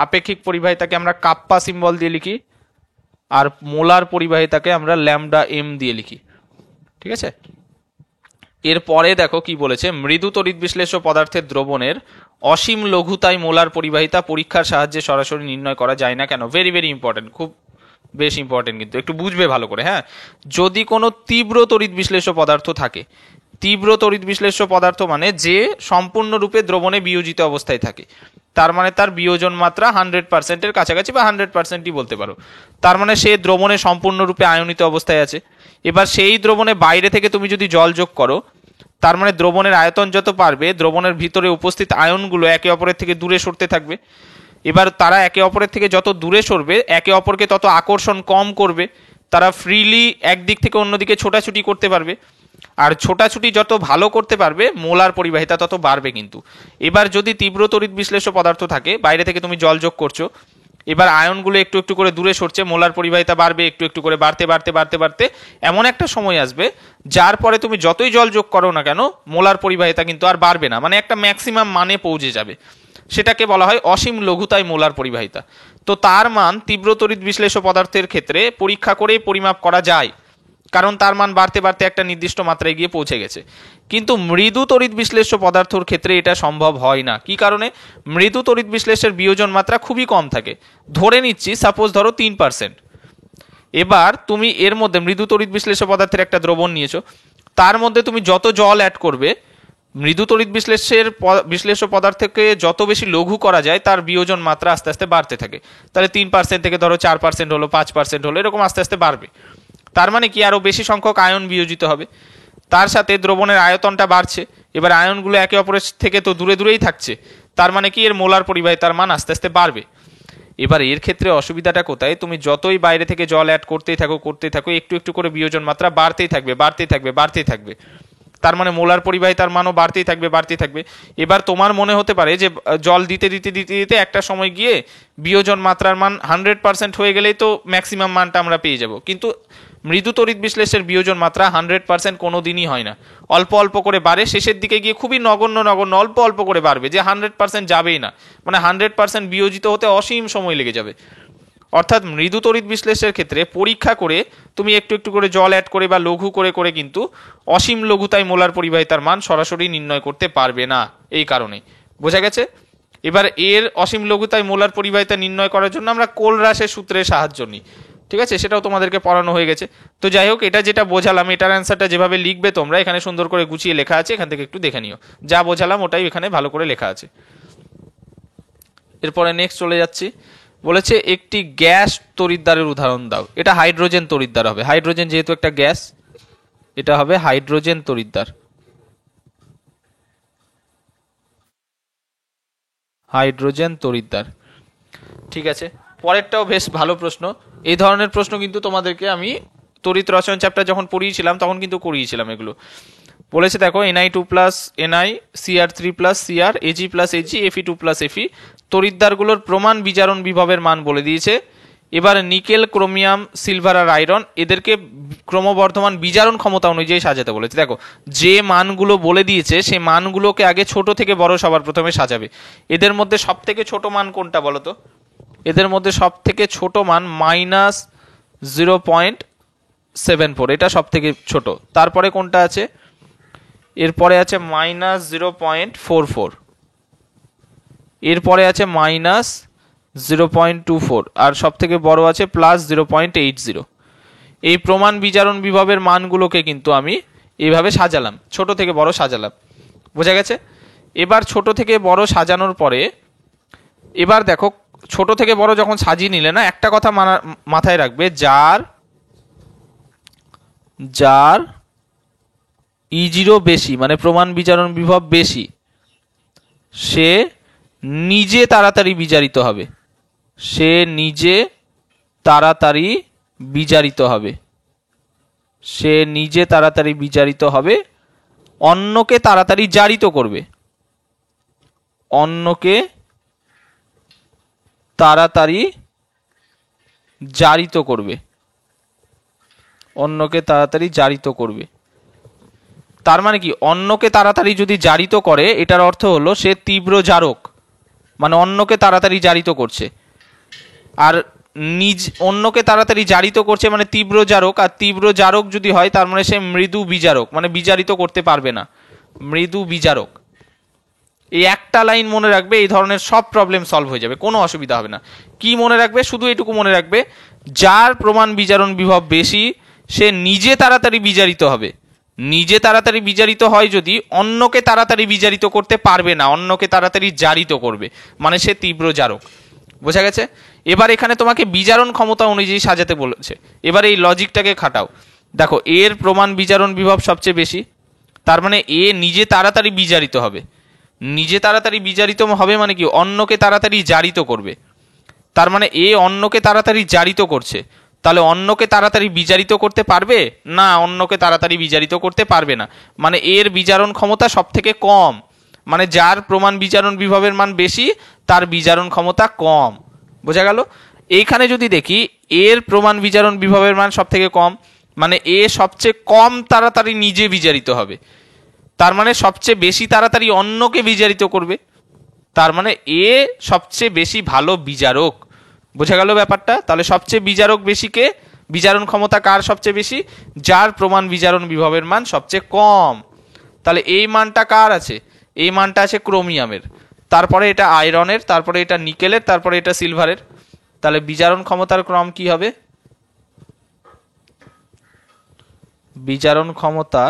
আপেক্ষিক পরিবাহিতাকে আমরা কাপ্পা সিম্বল দিয়ে লিখি, আর মোলার পরিবাহিতাকে আমরা ল্যামডা এম দিয়ে লিখি। ঠিক আছে? এরপরে দেখো কি বলেছে, মৃদু তড়িৎ বিশ্লেষ্য পদার্থের দ্রবণের অসীম লঘুতায় মোলার পরিবাহিতা পরীক্ষার সাহায্যে সরাসরি নির্ণয় করা যায় না কেন? ভেরি ভেরি ইম্পর্টেন্ট, খুব বেশ ইম্পর্টেন্ট কিন্তু, একটু বুঝবে ভালো করে। হ্যাঁ, যদি কোনো তীব্র তড়িৎ বিশ্লেষ্য পদার্থ থাকে, তীব্র তড়িৎ বিশ্লেষ্য পদার্থ মানে যে সম্পূর্ণরূপে দ্রবণে বিয়োজিত অবস্থায় থাকে, তার মানে তার বিয়োজন মাত্রা 100%-এর কাছাকাছি বা 100%ই বলতে পারো, তার মানে সে দ্রবণে সম্পূর্ণরূপে আয়নিত অবস্থায় আছে। এবার সেই দ্রবণে বাইরে থেকে তুমি যদি জল যোগ করো, তার মানে দ্রবণের আয়তন যত পারবে, দ্রবণের ভিতরে উপস্থিত আয়নগুলো একে অপরের থেকে দূরে সরতে থাকবে। এবার তারা একে অপরের থেকে যত দূরে সরবে, একে অপরকে তত আকর্ষণ কম করবে, তারা ফ্রিলি একদিক থেকে অন্যদিকে ছোটাছুটি করতে পারবে, আর ছোটাছুটি যত ভালো করতে পারবে, মোলার পরিবাহিতা তত বাড়বে কিন্তু। এবার যদি তীব্র তড়িৎ বিশ্লেষ্য পদার্থ থাকে, বাইরে থেকে তুমি জল যোগ করছো, এবার আয়নগুলো একটু একটু করে দূরে সরছে, মোলার পরিবাহিতা বাড়বে, একটু একটু করে বাড়তে বাড়তে বাড়তে বাড়তে এমন একটা সময় আসবে যার পরে তুমি যতই জল যোগ করো না কেন, মোলার পরিবাহিতা কিন্তু আর বাড়বে না, মানে একটা ম্যাক্সিমাম মানে পৌঁছে যাবে। সেটাকে বলা হয় অসীম লঘুতায় মোলার পরিবাহিতা। তো তার মান তীব্র তড়িৎ বিশ্লেষ্য পদার্থের ক্ষেত্রে পরীক্ষা করেই পরিমাপ করা যায়, কারণ তার মান বাড়তে বাড়তে একটা নির্দিষ্ট মাত্রায় গিয়ে পৌঁছে গেছে। কিন্তু মৃদু তড়িৎ বিশ্লেষ্য পদার্থর ক্ষেত্রে এটা সম্ভব হয় না। কি কারণে? মৃদু তড়িৎ বিশ্লেষ্যের বিয়োজন মাত্রা খুবই কম থাকে। ধরে নিচ্ছি, সাপোজ ধরো 3%। এবার তুমি এর মধ্যে মৃদু তড়িৎ বিশ্লেষ্য পদার্থের একটা দ্রবণ নিয়েছো, তার মধ্যে তুমি যত জল অ্যাড করবে, মৃদু তড়িৎ বিশ্লেষ্য পদার্থকে যত বেশি লঘু করা যায়, তার বিয়োজন মাত্রা আস্তে আস্তে বাড়তে থাকে। তাহলে 3% থেকে ধরো 4% হলো, 5% হলো, এরকম আস্তে আস্তে বাড়বে। তার মানে কি, আরো বেশি সংখ্যক আয়ন বিয়োজিত হবে, তার সাথে দ্রবণের আয়তনটা বাড়ছে। এবার আয়নগুলো একে অপরের থেকে তো দূরে দূরেই থাকছে, তার মানে কি, এর মোলার পরিবাহিতার মান আস্তে আস্তে বাড়বে। এবার এর ক্ষেত্রে অসুবিধাটা কোথায়? তুমি যতই বাইরে থেকে জল অ্যাড করতেই থাকো, একটু একটু করে বিয়োজন মাত্রা বাড়তেই থাকবে। তার মানে মোলার পরিবাহিতার মানও বাড়তেই থাকবে। এবার তোমার মনে হতে পারে যে জল দিতে দিতে দিতে দিতে একটা সময় গিয়ে বিয়োজন মাত্রার মান 100% হয়ে গেলেই তো ম্যাক্সিমাম মানটা আমরা পেয়ে যাব, কিন্তু মৃদু তড়িৎ বিশ্লেষের বিয়োজন মাত্রা 100% কোনো দিনই হয় না। অল্প অল্প করে বাড়ে, শেষের দিকে গিয়ে খুবই নগণ্য অল্প অল্প করে বাড়বে, যে 100% যাবেই না, মানে 100% বিয়োজিত হতে অসীম সময় লেগে যাবে। অর্থাৎ মৃদু তড়িৎ বিশ্লেষের ক্ষেত্রে পরীক্ষা করে তুমি একটু একটু করে জল অ্যাড করে বা লঘু করে করে কিন্তু অসীম লঘুতায় মোলার পরিবাহিতার মান সরাসরি নির্ণয় করতে পারবে না। এই কারণে, বোঝা গেছে? এবার এর অসীম লঘুতায় মোলার পরিবাহিতা নির্ণয় করার জন্য আমরা কোলরাসের সূত্রের সাহায্য নিই। ঠিক আছে, সেটাও তোমাদেরকে পড়ানো হয়ে গেছে। তো যাই হোক, এটা যেটা বোঝালাম, এটার অ্যান্সারটা যেভাবে লিখবে তোমরা, এখানে সুন্দর করে গুছিয়ে লেখা আছে, এখান থেকে একটু দেখে নিও। যা বোঝালাম ওটাই এখানে ভালো করে লেখা আছে। এরপরে নেক্সট চলে যাচ্ছি। বলেছে একটি গ্যাস তড়িৎদ্বারের উদাহরণ দাও। এটা হাইড্রোজেন তড়িৎদ্বার হবে, হাইড্রোজেন যেহেতু একটা গ্যাস, এটা হবে হাইড্রোজেন তড়িৎদ্বার। হাইড্রোজেন তড়িৎদ্বার, ঠিক আছে। পরেরটাও বেশ ভালো প্রশ্ন। এই ধরনের প্রশ্ন কিন্তু তোমাদেরকে আমি তড়িৎ রসায়ন চ্যাপ্টার যখন পড়িয়েছিলাম তখন কিন্তু করিয়েছিলাম এগুলো। বলেছে দেখো Ni2 plus Ni, Cr3 plus Cr, Ag plus Ag, Fe2 plus Fe, তড়িৎদ্বারগুলোর প্রমাণ বিজারণ বিভবের মান বলে দিয়েছে। এবার নিকেল, ক্রোমিয়াম, সিলভার আর আয়রন এদেরকে ক্রমবর্ধমান বিজারণ ক্ষমতা অনুযায়ী সাজাতে বলেছে। দেখো যে মানগুলো বলে দিয়েছে সেই মানগুলোকে আগে ছোট থেকে বড় সবার প্রথমে সাজাবে। এদের মধ্যে সব থেকে ছোট মান কোনটা বলো তো? এদের মধ্যে সব থেকে ছোট মান -0.74, এটা সব থেকে ছোট। তারপরে কোনটা আছে? এরপরে আছে -0.44, এরপরে আছে -0.24, আর সব থেকে বড় আছে +0.80। এই প্রমাণ বিজারণ বিভবের মানগুলোকে কিন্তু আমি এইভাবে সাজালাম, ছোট থেকে বড় সাজালাম। বোঝা গেছে? এবার ছোট থেকে বড় সাজানোর পরে এবার দেখো ছোট থেকে বড় যখন সাজিয়ে নিলে না, একটা কথা মাথায় রাখবে, যার E0 বেশি মানে প্রমাণ বিজারণ বিভব বেশি, সে নিজে তাড়াতাড়ি বিজারিত হবে, সে নিজে তাড়াতাড়ি বিজারিত হবে, সে নিজে তাড়াতাড়ি বিজারিত হবে, অন্যকে তাড়াতাড়ি জারিত করবে, অন্যকে তাড়াতাড়ি জারিত করবে, অন্যকে তাড়াতাড়ি জারিত করবে। তার মানে কি? অন্যকে তাড়াতাড়ি যদি জারিত করে এটার অর্থ হলো সে তীব্র জারক, মানে অন্যকে তাড়াতাড়ি জারিত করছে। আর অন্যকে তাড়াতাড়ি জারিত করছে মানে তীব্র জারক, আর তীব্র জারক যদি হয় তার মানে সে মৃদু বিজারক, মানে বিজারিত করতে পারবে না, মৃদু বিজারক। এই একটা লাইন মনে রাখবে, এই ধরনের সব প্রবলেম সলভ হয়ে যাবে, কোনো অসুবিধা হবে না। কি মনে রাখবে? শুধু এটুকু মনে রাখবে, যার প্রমাণ বিজারণ বিভব বেশি সে নিজে তাড়াতাড়ি বিজারিত হবে। নিজে তাড়াতাড়ি বিজারিত হয় যদি, অন্যকে তাড়াতাড়ি বিজারিত করতে পারবে না, অন্যকে তাড়াতাড়ি জারিত করবে, মানে সে তীব্র জারক। বোঝা গেছে? এবার এখানে তোমাকে বিজারণ ক্ষমতা অনুযায়ী সাজাতে বলেছে। এবার এই লজিকটাকে খাটাও। দেখো এর প্রমাণ বিজারণ বিভব সবচেয়ে বেশি, তার মানে এ নিজে তাড়াতাড়ি বিজারিত হবে। নিজে তাড়াতাড়ি বিজারিত হবে মানে কি? অন্যকে তাড়াতাড়ি জারিত করবে। তার মানে এ অন্যকে তাড়াতাড়ি জারিত করছে, তাহলে অন্যকে তাড়াতাড়ি বিজারিত করতে পারবে না, অন্যকে তাড়াতাড়ি বিজারিত করতে পারবে না, মানে এর বিজারণ ক্ষমতা সব থেকে কম। মানে যার প্রমাণ বিজারণ বিভবের মান বেশি তার বিজারণ ক্ষমতা কম। বোঝা গেল? এইখানে যদি দেখি এর প্রমাণ বিজারণ বিভবের মান সব থেকে কম, মানে এ সবচেয়ে কম তাড়াতাড়ি নিজে বিজারিত হবে, তার মানে সবচেয়ে বেশি তাড়াতাড়ি অন্যকে বিজারিত করবে, তার মানে এ সবচেয়ে বেশি ভালো বিজারক। বোঝা গেল ব্যাপারটা? তাহলে সবচেয়ে বিজারক বেশিকে, বিজারণ ক্ষমতা কার সবচেয়ে বেশি? যার প্রমাণ বিজারণ বিভবের মান সবচেয়ে কম। তাহলে এই মানটা কার আছে? এই মানটা আছে ক্রোমিয়ামের, তারপরে এটা আয়রনের, তারপরে এটা নিকেলের, তারপরে এটা সিলভারের। তাহলে বিজারণ ক্ষমতার ক্রম কি হবে? বিজারণ ক্ষমতা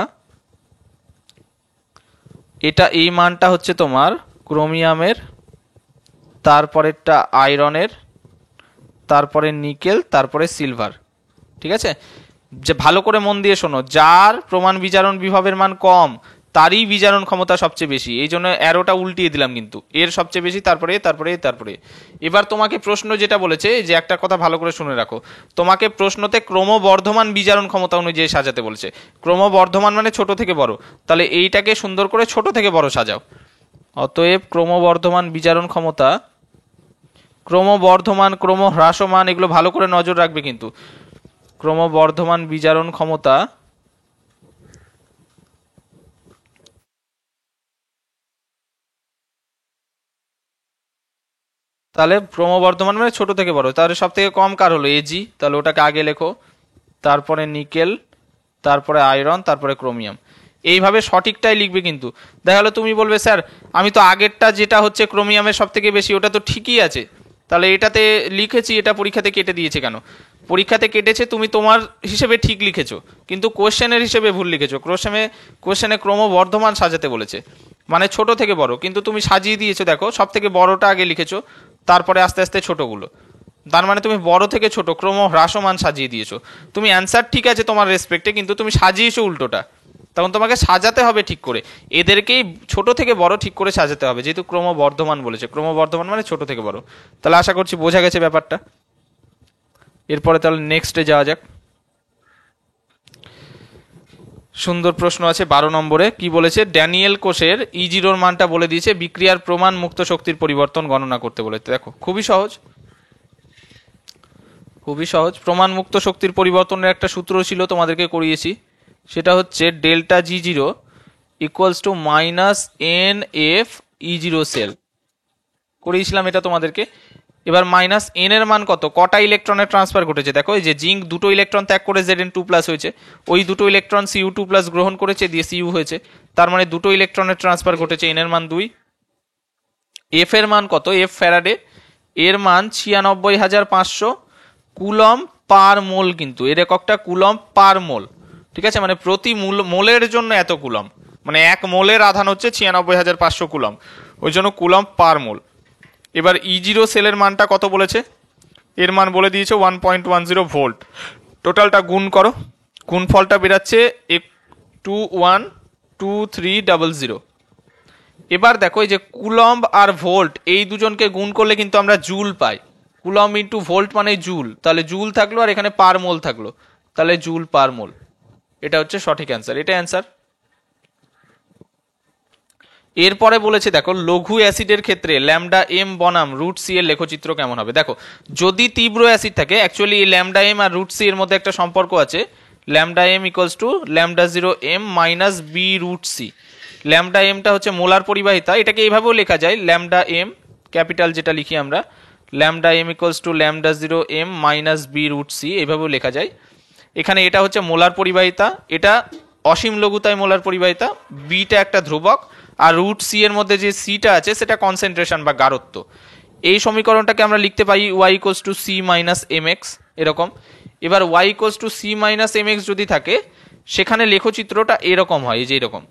এটা, এই মানটা হচ্ছে তোমার ক্রোমিয়ামের, তারপরেরটা আয়রনের, তারপরে নিকেল, তারপরে সিলভার। ঠিক আছে? যে ভালো করে মন দিয়ে শোনো, যার প্রমাণ বিজারণ বিভবের মান কম তারই বিজারণ ক্ষমতা সবচেয়ে বেশি, এই জন্য অ্যারোটা উল্টিয়ে দিলাম কিন্তু, এর সবচেয়ে বেশি, তারপরে তারপরে তারপরে। এবার তোমাকে প্রশ্ন যেটা বলেছে, যে একটা কথা ভালো করে শুনে রাখো, তোমাকে প্রশ্নতে ক্রমবর্ধমান বিজারণ ক্ষমতা অনুযায়ী সাজাতে বলেছে। ক্রমবর্ধমান মানে ছোট থেকে বড়, তাহলে এইটাকে সুন্দর করে ছোট থেকে বড় সাজাও। অতএব ক্রমবর্ধমান বিজারণ ক্ষমতা, ক্রমবর্ধমান, ক্রম হ্রাসমান, এগুলো ভালো করে নজর রাখবে কিন্তু। ক্রমবর্ধমান বিজারণ ক্ষমতা তাহলে ক্রমবর্ধমান মানে ছোট থেকে বড়, তাহলে সব থেকে কম কার হলো? এজি, তাহলে ওটাকে আগে লেখো, তারপরে নিকেল, তারপরে আয়রন, তারপরে ক্রোমিয়াম। এইভাবে সঠিকটাই লিখবে কিন্তু। দেখা গেলো তুমি বলবে স্যার আমি তো আগেরটা যেটা হচ্ছে ক্রোমিয়ামের সব থেকে বেশি ওটা তো ঠিকই আছে, তাহলে এটাতে লিখেছি, এটা পরীক্ষাতে কেটে দিয়েছে কেন? পরীক্ষাতে কেটেছে, তুমি তোমার হিসেবে ঠিক লিখেছো কিন্তু কোশ্চেনের হিসেবে ভুল লিখেছো। কোশ্চেনে ক্রমবর্ধমান সাজাতে বলেছে মানে ছোট থেকে বড়, কিন্তু তুমি সাজিয়ে দিয়েছো, দেখো সব থেকে বড়টা আগে লিখেছো, তারপরে আস্তে আস্তে ছোটগুলো, তার মানে তুমি বড় থেকে ছোট ক্রম হ্রাসমান সাজিয়ে দিয়েছো। তুমি অ্যান্সার ঠিক আছে তোমার রেসপেক্টে, কিন্তু তুমি সাজিয়েছো উল্টোটা। তখন তোমাকে সাজাতে হবে ঠিক করে, এদেরকেই ছোট থেকে বড় ঠিক করে সাজাতে হবে, যেহেতু ক্রমবর্ধমান বলেছে। ক্রমবর্ধমান মানে ছোট থেকে বড়। তাহলে আশা করছি বোঝা গেছে ব্যাপারটা। এরপরে তাহলে নেক্সটে যাওয়া যাক। সুন্দর প্রশ্ন আছে 12 নম্বরে। কি বলেছে? ড্যানিয়েল কোষের E0 মানটা বলে দিয়েছে, বিক্রিয়ার প্রমাণ মুক্ত শক্তির পরিবর্তন গণনা করতে বলেছে। দেখো খুবই সহজ, খুবই সহজ। প্রমাণ মুক্ত শক্তির পরিবর্তনের একটা সূত্র ছিল, তোমাদেরকে করিয়েছি। সেটা হচ্ছে delta G0 equals to minus n F E0 cell, করিয়েছিলাম এটা তোমাদেরকে। এবার মাইনাস এন এর মান কত? কটা ইলেকট্রনের ট্রান্সফার ঘটেছে দেখো। এই যে জিঙ্ক দুটো ইলেকট্রন ত্যাগ করে Zn2+ হয়েছে, ওই দুটো ইলেকট্রন Cu2+ গ্রহণ করেছে, দিয়ে Cu হয়েছে। তার মানে দুটো ইলেকট্রনের ট্রান্সফার ঘটেছে। এন এর মান 2। এফ এর মান কত? এফ ফ্যারাডে, এর মান 96,500 কুলম পার মোল, কিন্তু এর এককটা কুলম পার মোল। ঠিক আছে, মানে প্রতি মোলের জন্য এত কুলম, মানে এক মোলের আধান হচ্ছে 96,500 কুলম, ওই জন্য কুলম পার মোল। এবার E0 সেলের মানটা কত বলেছে? এর মান বলে দিয়েছে 1.10 ভোল্ট। টোটালটা গুণ করো, গুণফলটা বেরাচ্ছে 212300। এবার দেখো এই যে কুলম্ব আর ভোল্ট, এই দুজনকে গুণ করলে কিন্তু আমরা জুল পাই। কুলম্ব ইন্টু ভোল্ট মানে জুল, তাহলে জুল থাকলো আর এখানে পার মোল থাকলো, তাহলে জুল পার মোল। এটা হচ্ছে সঠিক অ্যান্সার, এটা অ্যান্সার। এরপরে বলেছে দেখো লঘু অ্যাসিডের ক্ষেত্রে ল্যামডা এম বনাম রুট সি এর লেখচিত্র কেমন হবে। দেখো যদি তীব্র অ্যাসিড থাকে, অ্যাকচুয়ালি এই ল্যামডা এম আর রুট সি এর মধ্যে একটা সম্পর্ক আছে, lambda M equals to lambda 0 M minus B root c. Lambda এমটা হচ্ছে মোলার পরিবাহিতা, এটাকে এইভাবেও লেখা যায়, ল্যামডা এম ক্যাপিটাল যেটা লিখি আমরা, lambda M equals to lambda 0 M minus B root C, এইভাবেও লেখা যায়। এখানে এটা হচ্ছে মোলার পরিবাহিতা, এটা অসীম লঘুতায় মোলার পরিবাহিতা, বিটা একটা ধ্রুবক, আর রুট সি এর মধ্যে যে সিটা আছে সেটা কনসেন্ট্রেশন বা গাঢ়ত্ব। এই সমীকরণটাকে আমরা লিখতে পারি y equals to C minus M x, এরকম। এবার y equals to C minus M x যদি থাকে, সেখানে লেখচিত্রটা এরকম হয়, এই যে এরকম।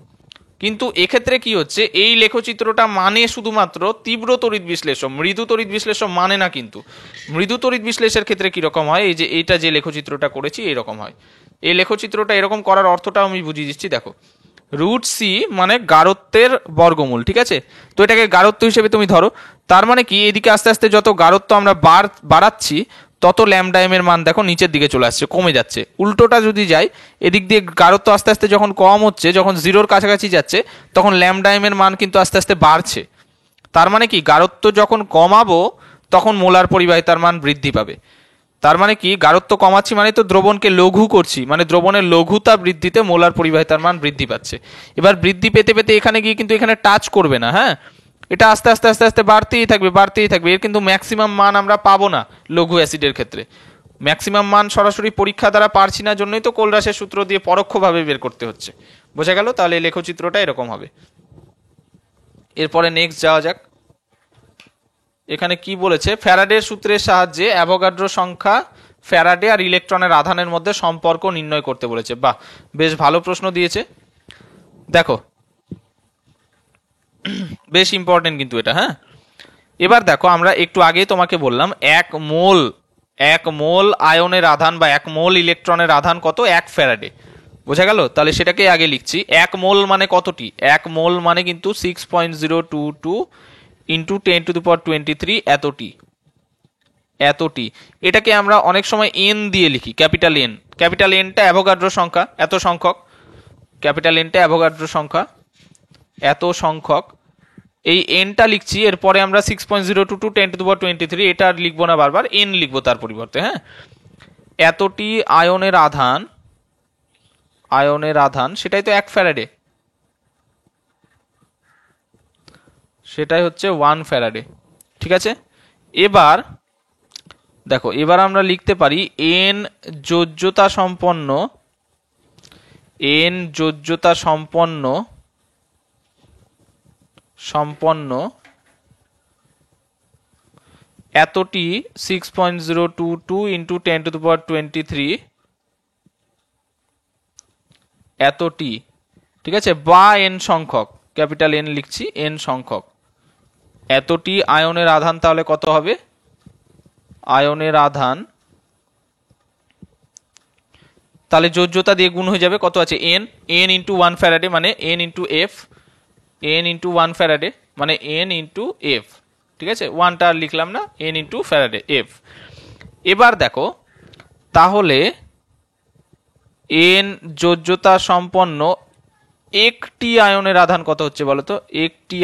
কিন্তু এক্ষেত্রে কি হচ্ছে, এই লেখচিত্রটা মানে শুধুমাত্র তীব্র তড়িৎ বিশ্লেষণ, মৃদু তড়িৎ বিশ্লেষণ মানে না। কিন্তু মৃদু তড়িৎ বিশ্লেষণের ক্ষেত্রে কিরকম হয়, এই যে এইটা যে লেখচিত্রটা করেছি এরকম হয়। এই লেখচিত্রটা এরকম করার অর্থটাও আমি বুঝিয়ে দিচ্ছি। দেখো রুট সি মানে গাঢ়ত্বের বর্গমূল, ঠিক আছে? তো এটাকে গাঢ়ত্ব হিসেবে তুমি ধরো, তার মানে কি এদিকে আস্তে আস্তে যত গাঢ়ত্ব আমরা বাড়াচ্ছি, তত ল্যামডা এম এর মান দেখো নিচের দিকে চলে আসছে, কমে যাচ্ছে। উল্টোটা যদি যায়, এদিক দিয়ে গাঢ়ত্ব আস্তে আস্তে যখন কম হচ্ছে, যখন জিরোর কাছাকাছি যাচ্ছে, তখন ল্যামডা এম এর মান কিন্তু আস্তে আস্তে বাড়ছে। তার মানে কি গাঢ়ত্ব যখন কমাবো, তখন মোলার পরিবাহিতার মান বৃদ্ধি পাবে। তার মানে কি গাঢ়ত্ব কমাচ্ছি মানে তো দ্রবণকে লঘু করছি, মানে দ্রবণের লঘুতা বৃদ্ধিতে মোলার পরিবাহিতার মান বৃদ্ধি পাচ্ছে। এবার বৃদ্ধি পেতে পেতে এখানে গিয়ে কিন্তু এখানে টাচ করবে না, হ্যাঁ, এটা আস্তে আস্তে আস্তে আস্তে বাড়তেই থাকবে, বাড়তেই থাকবে। এর কিন্তু ম্যাক্সিমাম মান আমরা পাবো না লঘু অ্যাসিডের ক্ষেত্রে। ম্যাক্সিমাম মান সরাসরি পরীক্ষা দ্বারা পারছি না, জন্যই তো কোলরাসের সূত্র দিয়ে পরোক্ষভাবে বের করতে হচ্ছে। বোঝা গেল? তাহলে এই লেখচিত্রটা এরকম হবে। এরপরে নেক্সট যাওয়া যাক। এখানে কি বলেছে? ফ্যারাডের সূত্রের সাহায্যে অ্যাভোগাড্রো সংখ্যা, ফ্যারাডে আর ইলেকট্রনের আধানের মধ্যে সম্পর্ক নির্ণয় করতে বলেছে। বাহ, বেশ ভালো প্রশ্ন দিয়েছে। দেখো বেশ ইম্পর্টেন্ট কিন্তু এটা, হ্যাঁ। এবার দেখো আমরা একটু আগে তোমাকে বললাম এক মোল আয়নের আধান বা এক মোল ইলেকট্রনের আধান কত? 1 ফ্যারাডে। বোঝা গেল? তাহলে সেটাকে আগে লিখছি। 1 মোল মানে কতটি? 1 মোল মানে কিন্তু 6.022 ইন্টু 10⁻23 এতটি, এতটি। এটাকে আমরা অনেক সময় এন দিয়ে লিখি, ক্যাপিটাল এন। ক্যাপিটাল এনটা অ্যাভোগাড্রো সংখ্যা, এত সংখ্যক। ক্যাপিটাল এনটা অ্যাভোগাড্রো সংখ্যা, এত সংখ্যক। এই এনটা লিখছি, এরপরে আমরা 6.022 10⁻23 এটা আর লিখবো না বারবার, এন লিখবো তার পরিবর্তে, হ্যাঁ। এতটি আয়নের আধান, আয়নের আধান সেটাই তো 1 ফ্যারাডে, সেটাই হচ্ছে 1 ফ্যারাডে, ঠিক আছে? এবার দেখো, এবার আমরা লিখতে পারি এন যোজ্যতা সম্পন্ন, এন যোজ্যতা সম্পন্ন এতটি 6.022 ইন্টু 10⁻23 এতটি, ঠিক আছে? বা এন সংখ্যক, ক্যাপিটাল এন লিখছি, এন সংখ্যক। এতটি আয়নের আধান তাহলে কত হবে? আয়নের আধান তাহলে যোজ্যতা দিয়ে গুণ হয়ে যাবে, কত আছে? এন, এন ইন্টু 1 ফ্যারাডে মানে N into F, N into 1 Faraday মানে এন ইন্টু এফ, ঠিক আছে? 1টা লিখলাম না, এন ইন্টু ফ্যারাডে এফ। এবার দেখো তাহলে n যোজ্যতা সম্পন্ন একটি আয়নের আধান কত হচ্ছে বলতো? একটি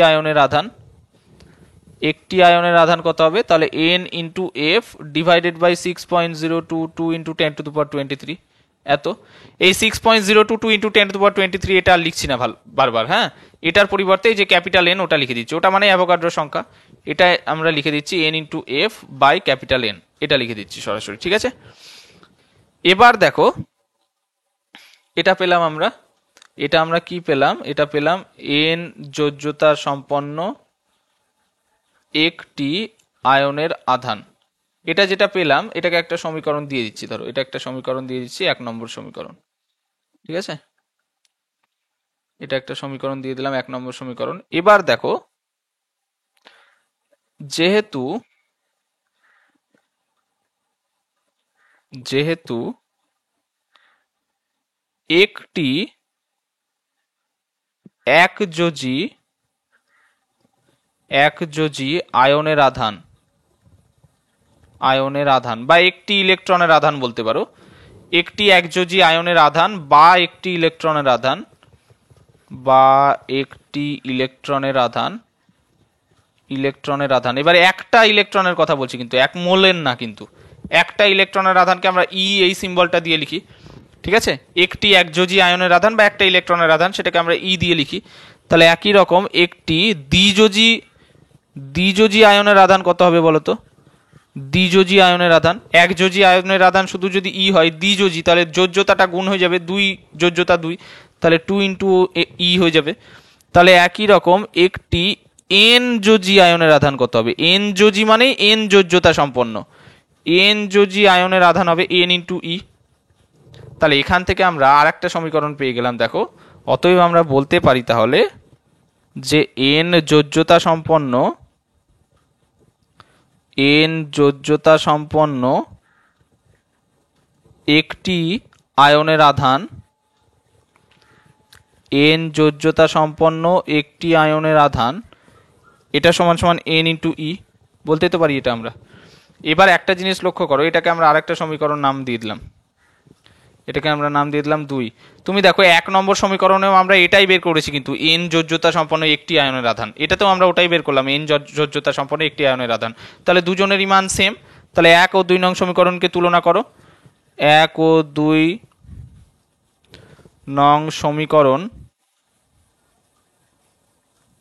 আয়নের আধান কত হবে? তাহলে n into F divided by 6.022 into 10⁻23 এত। এই 6.022 ইন্টু 10⁻23 এটা আর লিখছি না বারবার, হ্যাঁ, এটার পরিবর্তে এই যে ক্যাপিটাল এন ওটা লিখে দিচ্ছি, ওটা মানে অ্যাভোগাড্রো সংখ্যা, এটা আমরা লিখে দিচ্ছি n into F by capital N, এটা লিখে দিচ্ছি সরাসরি, ঠিক আছে? এবার দেখো এটা পেলাম আমরা, এটা আমরা কি পেলাম? এটা পেলাম n যোজ্যতা সম্পন্ন একটি আয়নের আধান। এটা যেটা পেলাম এটাকে একটা সমীকরণ দিয়ে দিচ্ছি, ধরো এটা একটা সমীকরণ দিয়ে দিচ্ছি, 1 নম্বর সমীকরণ, ঠিক আছে? এটা একটা সমীকরণ দিয়ে দিলাম, 1 নম্বর সমীকরণ। এবার দেখো যেহেতু একটি একযোজী আয়নের আধান বা একটি ইলেকট্রনের আধান বলতে পারো, একটি একযোজী আয়নের আধান বা একটি ইলেকট্রনের আধান এবার একটা ইলেকট্রনের কথা বলছি, কিন্তু এক মোলের না, কিন্তু একটা ইলেকট্রনের আধানকে আমরা ই এই সিম্বলটা দিয়ে লিখি, ঠিক আছে? একটি একযোজী আয়নের আধান বা একটা ইলেকট্রনের আধান সেটাকে আমরা ই দিয়ে লিখি। তাহলে একই রকম একটি দ্বিযোজী আয়নের আধান কত হবে বলতো? দ্বিযোজী আয়নের আধান, একযোজী আয়নের আধান শুধু যদি ই হয়, দ্বিযোজী তাহলে যোজ্যতাটা গুণ হয়ে যাবে, 2 যোজ্যতা 2, তাহলে 2 ইন্টু ই হয়ে যাবে। তাহলে একই রকম একটি এন যোজী আয়নের আধান কত হবে? এন যোজী মানে এন যোজ্যতা সম্পন্ন, এন যোজী আয়নের আধান হবে এন ইন্টু ই। তাহলে এখান থেকে আমরা আর একটা সমীকরণ পেয়ে গেলাম, দেখো। অতএব আমরা বলতে পারি তাহলে যে এন যোজ্যতা সম্পন্ন একটি আয়নের আধান, এটা সমান সমান এন ইন্টু ই, বলতে তো পারি এটা আমরা। এবার একটা জিনিস লক্ষ্য করো, এটাকে আমরা আরেকটা সমীকরণ নাম দিয়ে দিলাম, এটাকে আমরা নাম দিয়ে দিলাম 2। তুমি দেখো 1 নম্বর সমীকরণেও আমরা এটাই বের করেছি, কিন্তু এন যোজ্যতা সম্পন্ন একটি আয়নের আধান, এটাতেও আমরা ওটাই বের করলাম, এন যোজ্যতা সম্পন্ন একটি আয়নের আধান। তাহলে দুজনেরই মান সেম। তাহলে 1 ও 2 নং সমীকরণকে তুলনা করো, 1 ও 2 নং সমীকরণ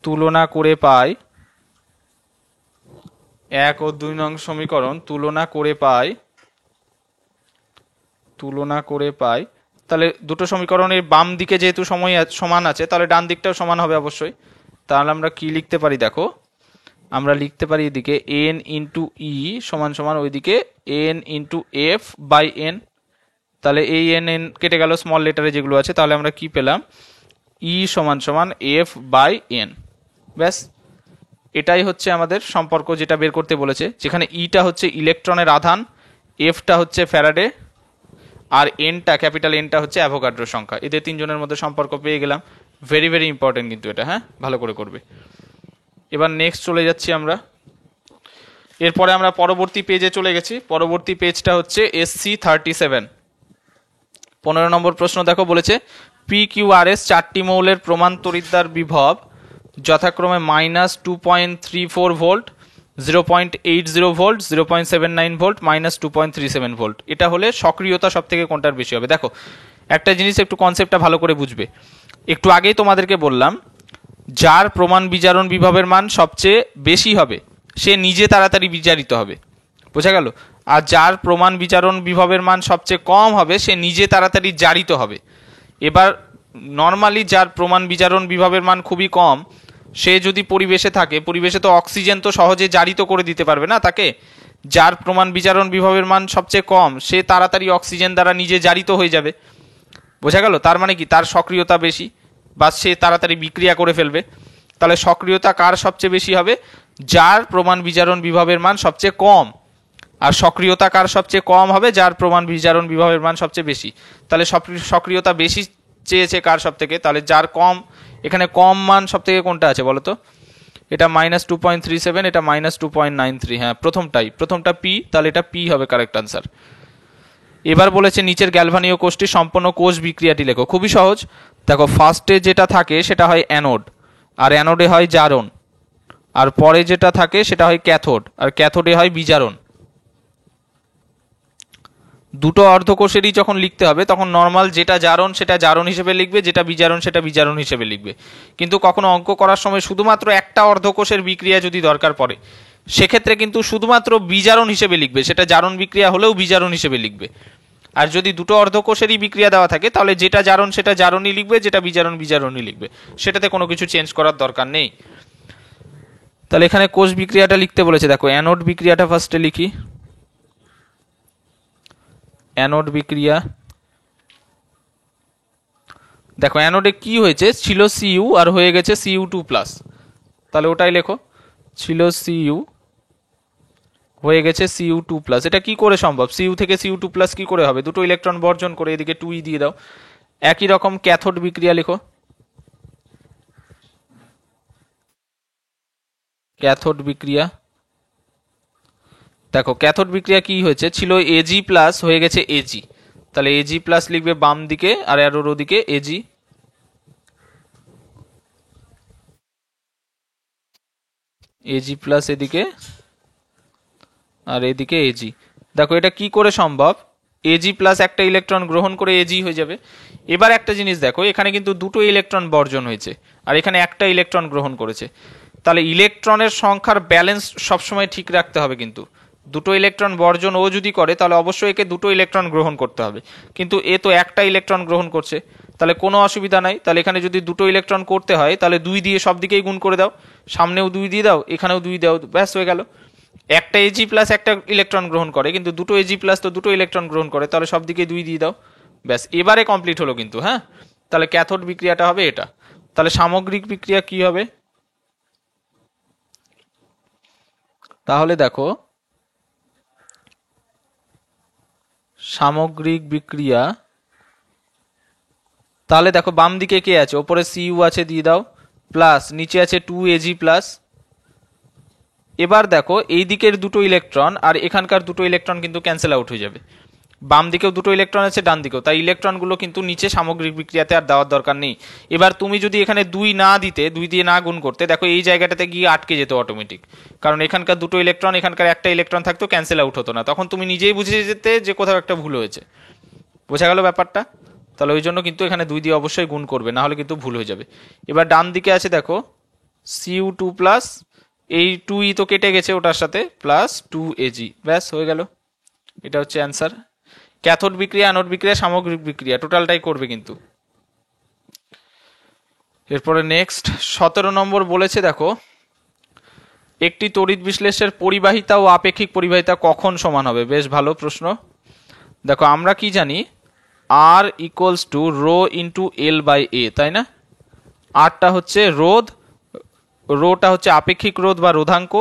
তুলনা করে পাই, 1 ও 2 নং সমীকরণ তুলনা করে পাই। তাহলে দুটো সমীকরণের বাম দিকে যেহেতু সমান আছে, তাহলে ডান দিকটাও সমান হবে অবশ্যই। তাহলে আমরা কি লিখতে পারি দেখো, আমরা লিখতে পারি এদিকে এন ইন্টু ই সমান সমান ওইদিকে N into F by N. তাহলে এই এন এন কেটে গেল স্মল লেটারে যেগুলো আছে, তাহলে আমরা কি পেলাম? ই সমান সমান এফ বাই এন। ব্যাস, এটাই হচ্ছে আমাদের সম্পর্ক যেটা বের করতে বলেছে, যেখানে ইটা হচ্ছে ইলেকট্রনের আধান, এফটা হচ্ছে ফ্যারাডে, আর এনটা ক্যাপিটাল এনটা হচ্ছে অ্যাভোগাড্রো সংখ্যা। এদের তিনজনের মধ্যে সম্পর্ক পেয়ে গেলাম। ভেরি ভেরি ইম্পর্টেন্ট কিন্তু এটা, হ্যাঁ, ভালো করে করবে। এবার নেক্সট চলে যাচ্ছি আমরা, এরপরে আমরা পরবর্তী পেজে চলে গেছি। পরবর্তী পেজটা হচ্ছে SC37। 15 নম্বর প্রশ্ন দেখো, বলেছে PQRS 4টি মৌলের প্রমাণ তড়িৎদ্বার বিভব যথাক্রমে -2.34 ভোল্ট, 0.80 ভোল্ট, 0.79 ভোল্ট, -2.37 ভোল্ট। এটা হলে সক্রিয়তা সব থেকে কোনটার বেশি হবে? দেখো একটা জিনিস একটু কনসেপ্টটা ভালো করে বুঝবে। একটু আগেই তোমাদেরকে বললাম, যার প্রমাণ বিজারণ বিভবের মান সবচেয়ে বেশি হবে সে নিজে তাড়াতাড়ি বিজারিত হবে, বোঝা গেল? আর যার প্রমাণ বিজারণ বিভবের মান সবচেয়ে কম হবে সে নিজে তাড়াতাড়ি জারিত হবে। এবার নর্মালি যার প্রমাণ বিজারণ বিভবের মান খুবই কম, সে যদি পরিবেশে থাকে, পরিবেশে তো অক্সিজেন তো সহজে জারিত করে দিতে পারবে না তাকে। যার প্রমাণ বিজারণ বিভবের মান সবচেয়ে কম সে তাড়াতাড়ি অক্সিজেন দ্বারা নিজে জারিত হয়ে যাবে, বোঝা গেল? তার মানে কি, তার সক্রিয়তা বেশি বা সে তাড়াতাড়ি বিক্রিয়া করে ফেলবে। তাহলে সক্রিয়তা কার সবচেয়ে বেশি হবে? যার প্রমাণ বিজারণ বিভবের মান সবচেয়ে কম। আর সক্রিয়তা কার সবচেয়ে কম হবে? যার প্রমাণ বিজারণ বিভবের মান সবচেয়ে বেশি। তাহলে সক্রিয়তা বেশি চেয়েছে কার সব থেকে? তাহলে যার কম। এখানে কম মান সব থেকে কোনটা আছে বলো তো? এটা -2.37, এটা -2.93। হ্যাঁ, প্রথমটা পি, তাহলে এটা পি হবে কারেক্ট আনসার। এবার বলেছে নিচের গ্যালভানীয় কোষটি সম্পন্ন কোষ বিক্রিয়াটি লেখো। খুবই সহজ, দেখো ফার্স্টে যেটা থাকে সেটা হয় অ্যানোড, আর অ্যানোডে হয় জারণ, আর পরে যেটা থাকে সেটা হয় ক্যাথোড, আর ক্যাথোডে হয় বিজারণ। দুটো অর্ধকোষেরই যখন লিখতে হবে তখন নর্মাল যেটা জারণ সেটা জারণ হিসেবে লিখবে, যেটা বিজারণ সেটা বিজারণ হিসেবে লিখবে। কিন্তু কখনো অঙ্ক করার সময় শুধুমাত্র একটা অর্ধকোষের বিক্রিয়া যদি দরকার পড়ে সেক্ষেত্রে কিন্তু শুধুমাত্র বিজারণ হিসেবে লিখবে, সেটা জারণ বিক্রিয়া হলেও বিজারণ হিসেবে লিখবে। আর যদি দুটো অর্ধকোষেরই বিক্রিয়া দেওয়া থাকে তাহলে যেটা জারণ সেটা জারণই লিখবে, যেটা বিজারণ বিজারণই লিখবে, সেটাতে কোনো কিছু চেঞ্জ করার দরকার নেই। তাহলে এখানে কোষ বিক্রিয়াটা লিখতে বলেছে, দেখো অ্যানোড বিক্রিয়াটা ফার্স্টে লিখি। অ্যানোড বিক্রিয়া, দেখো অ্যানোডে কি হয়েছে, ছিল সিইউ আর হয়ে গেছে Cu2+, তাহলে ওটাই লেখো, ছিল সিইউ হয়ে গেছে Cu2+। এটা কি করে সম্ভব, সিইউ থেকে Cu2+ কি করে হবে, দুটো ইলেকট্রন বর্জন করে এদিকে 2e দিয়ে দাও। একই রকম ক্যাথোড বিক্রিয়া লেখো, ক্যাথোড বিক্রিয়া, দেখো ক্যাথোড বিক্রিয়া কি হয়েছে, ছিল Ag+ হয়ে গেছে Ag, তাহলে Ag+ লিখবে বাম দিকে আর অ্যারোর ওদিকে Ag, Ag+ এদিকে আর এদিকে Ag। দেখো এটা কি করে সম্ভব, Ag+ একটা ইলেকট্রন গ্রহণ করে Ag হয়ে যাবে। এবার একটা জিনিস দেখো, এখানে কিন্তু দুটো ইলেকট্রন বর্জন হয়েছে আর এখানে একটা ইলেকট্রন গ্রহণ করেছে, তাহলে ইলেকট্রনের সংখ্যার ব্যালেন্স সবসময় ঠিক রাখতে হবে। কিন্তু দুটো ইলেকট্রন বর্জন ও যদি করে তাহলে অবশ্যই একে দুটো ইলেকট্রন গ্রহণ করতে হবে, কিন্তু এ তো একটা ইলেকট্রন গ্রহণ করছে, তাহলে কোনো অসুবিধা নাই। তাহলে এখানে যদি দুটো ইলেকট্রন করতে হয় তাহলে 2 দিয়ে সব দিকেই গুণ করে দাও, সামনেও 2 দিয়ে দাও, এখানেও 2 দাও, ব্যাস হয়ে গেল। একটা Ag+ একটা ইলেকট্রন গ্রহণ করে, কিন্তু দুটো Ag+ তো দুটো ইলেকট্রন গ্রহণ করে, তাহলে সব দিকে 2 দিয়ে দাও, ব্যাস এবারে কমপ্লিট হলো কিন্তু। হ্যাঁ, তাহলে ক্যাথোড বিক্রিয়াটা হবে এটা। তাহলে সামগ্রিক বিক্রিয়া কি হবে, তাহলে দেখো সামগ্রিক বিক্রিয়া, তাহলে দেখো বাম দিকে কে আছে, ওপরে Cu আছে দিয়ে দাও, প্লাস নিচে আছে 2Ag+। এবার দেখো এই দিকের দুটো ইলেকট্রন আর এখানকার দুটো ইলেকট্রন কিন্তু ক্যান্সেল আউট হয়ে যাবে, বাম দিকেও দুটো ইলেকট্রন আছে ডান দিকেও, তাই ইলেকট্রনগুলো কিন্তু নিচে সামগ্রিক বিক্রিয়াতে আর দেওয়ার দরকার নেই। এবার তুমি যদি এখানে 2 না দিতে, 2 দিয়ে না গুণ করতে, দেখো এই জায়গাটাতে গিয়ে আটকে যেত অটোমেটিক, কারণ এখানকার দুটো ইলেকট্রন এখানকার একটা ইলেকট্রন থাকতো, ক্যান্সেল আউট হতো না, তখন তুমি নিজেই বুঝে যেতে যে কোথাও একটা ভুল হয়েছে। বোঝা গেল ব্যাপারটা? তাহলে ওই জন্য কিন্তু এখানে 2 দিয়ে অবশ্যই গুণ করবে, না হলে কিন্তু ভুল হয়ে যাবে। এবার ডান দিকে আছে দেখো Cu2+, এই 2e তো কেটে গেছে ওটার সাথে, প্লাস 2Ag, ব্যাস হয়ে গেল। এটা হচ্ছে অ্যান্সার। ক্যাথোড বিক্রিয়া, অ্যানোড বিক্রিয়া, সামগ্রিক বিক্রিয়া টোটালটাই করবে কিন্তু। এরপরে নেক্সট 17 নম্বর বলেছে, দেখো একটি তড়িৎ বিশ্লেষের পরিবাহিতা ও আপেক্ষিক পরিবাহিতা কখন সমান হবে। বেশ ভালো প্রশ্ন। দেখো আমরা কি জানি, R = ρ×L/A, তাই না? আরটা হচ্ছে রোধ, রোটা হচ্ছে আপেক্ষিক রোধ বা রোধাঙ্ক,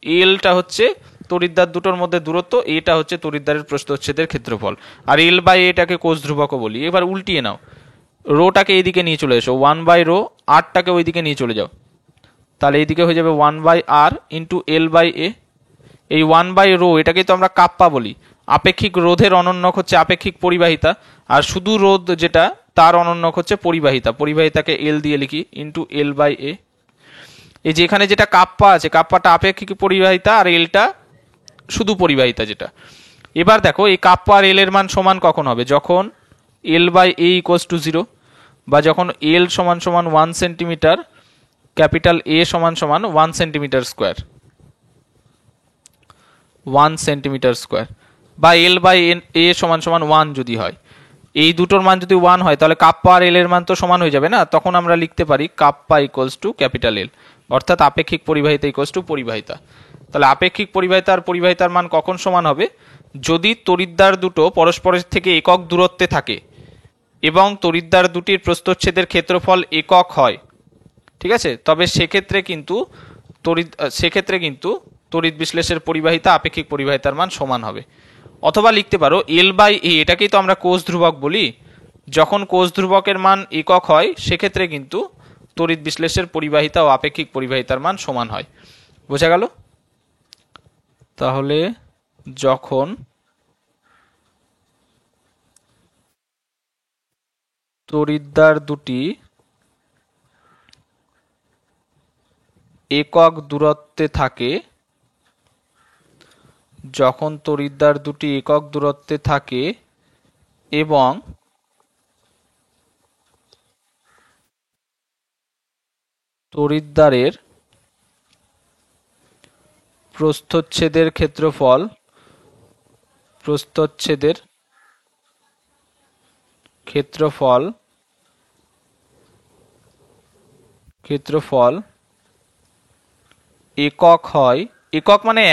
এলটা হচ্ছে তড়িৎদ্বার দুটোর মধ্যে দূরত্ব, এটা হচ্ছে তড়িৎদ্বারের প্রস্থচ্ছেদের ক্ষেত্রফল, আর L/Aটাকে কোষ ধ্রুবকও বলি। এবার উল্টিয়ে নাও, রোটাকে এইদিকে নিয়ে চলে এসো 1/ρ, আরটাকে ওইদিকে নিয়ে চলে যাও, তাহলে এইদিকে হয়ে যাবে 1/r × L/A। এই 1/ρ এটাকেই তো আমরা কাপ্পা বলি। আপেক্ষিক রোধের অনন্যক হচ্ছে আপেক্ষিক পরিবাহিতা, আর শুধু রোধ যেটা তার অনন্যক হচ্ছে পরিবাহিতা, পরিবাহিতাকে L দিয়ে লিখি × L/A। এই যে এখানে যেটা কাপ্পা আছে, কাপ্পাটা আপেক্ষিক পরিবাহিতা আর এলটা শুধু পরিবাহিতা যেটা। এবার দেখো এই কাপ্পা আর এল এর মান সমান কখন হবে, যখন L/A = 0, বা যখন L = 1 centimetre, capital A = 1 centimetre square, 1 centimetre square, বা L/A = 1 যদি হয়। এই দুটোর মান যদি 1 হয় তাহলে কাপ্পা আর এল এর মান তো সমান হয়ে যাবে না, তখন আমরা লিখতে পারি কাপ্পা = L, অর্থাৎ আপেক্ষিক পরিবাহিতা = পরিবাহিতা। তাহলে আপেক্ষিক পরিবাহিতা আর পরিবাহিতার মান কখন সমান হবে, যদি তড়িৎদ্বার দুটো পরস্পরের থেকে একক দূরত্বে থাকে এবং তড়িৎদ্বার দুটির প্রস্থচ্ছেদের ক্ষেত্রফল একক হয়, ঠিক আছে, তবে সেক্ষেত্রে কিন্তু তড়িৎ বিশ্লেষের পরিবাহিতা আপেক্ষিক পরিবাহিতার মান সমান হবে। অথবা লিখতে পারো L/A, এটাকেই তো আমরা কোষ ধ্রুবক বলি, যখন কোষ ধ্রুবকের মান একক হয় সেক্ষেত্রে কিন্তু তড়িৎ বিশ্লেষের পরিবাহিতা ও আপেক্ষিক পরিবাহিতার মান সমান হয়। বোঝা গেল? তাহলে যখন তড়িৎদ্বার দুটি একক দূরত্বে থাকে, যখন তড়িৎদ্বার দুটি একক দূরত্বে থাকে এবং তড়িৎদ্বারের প্রস্থচ্ছেদের ক্ষেত্রফল একক হয়, একক মানে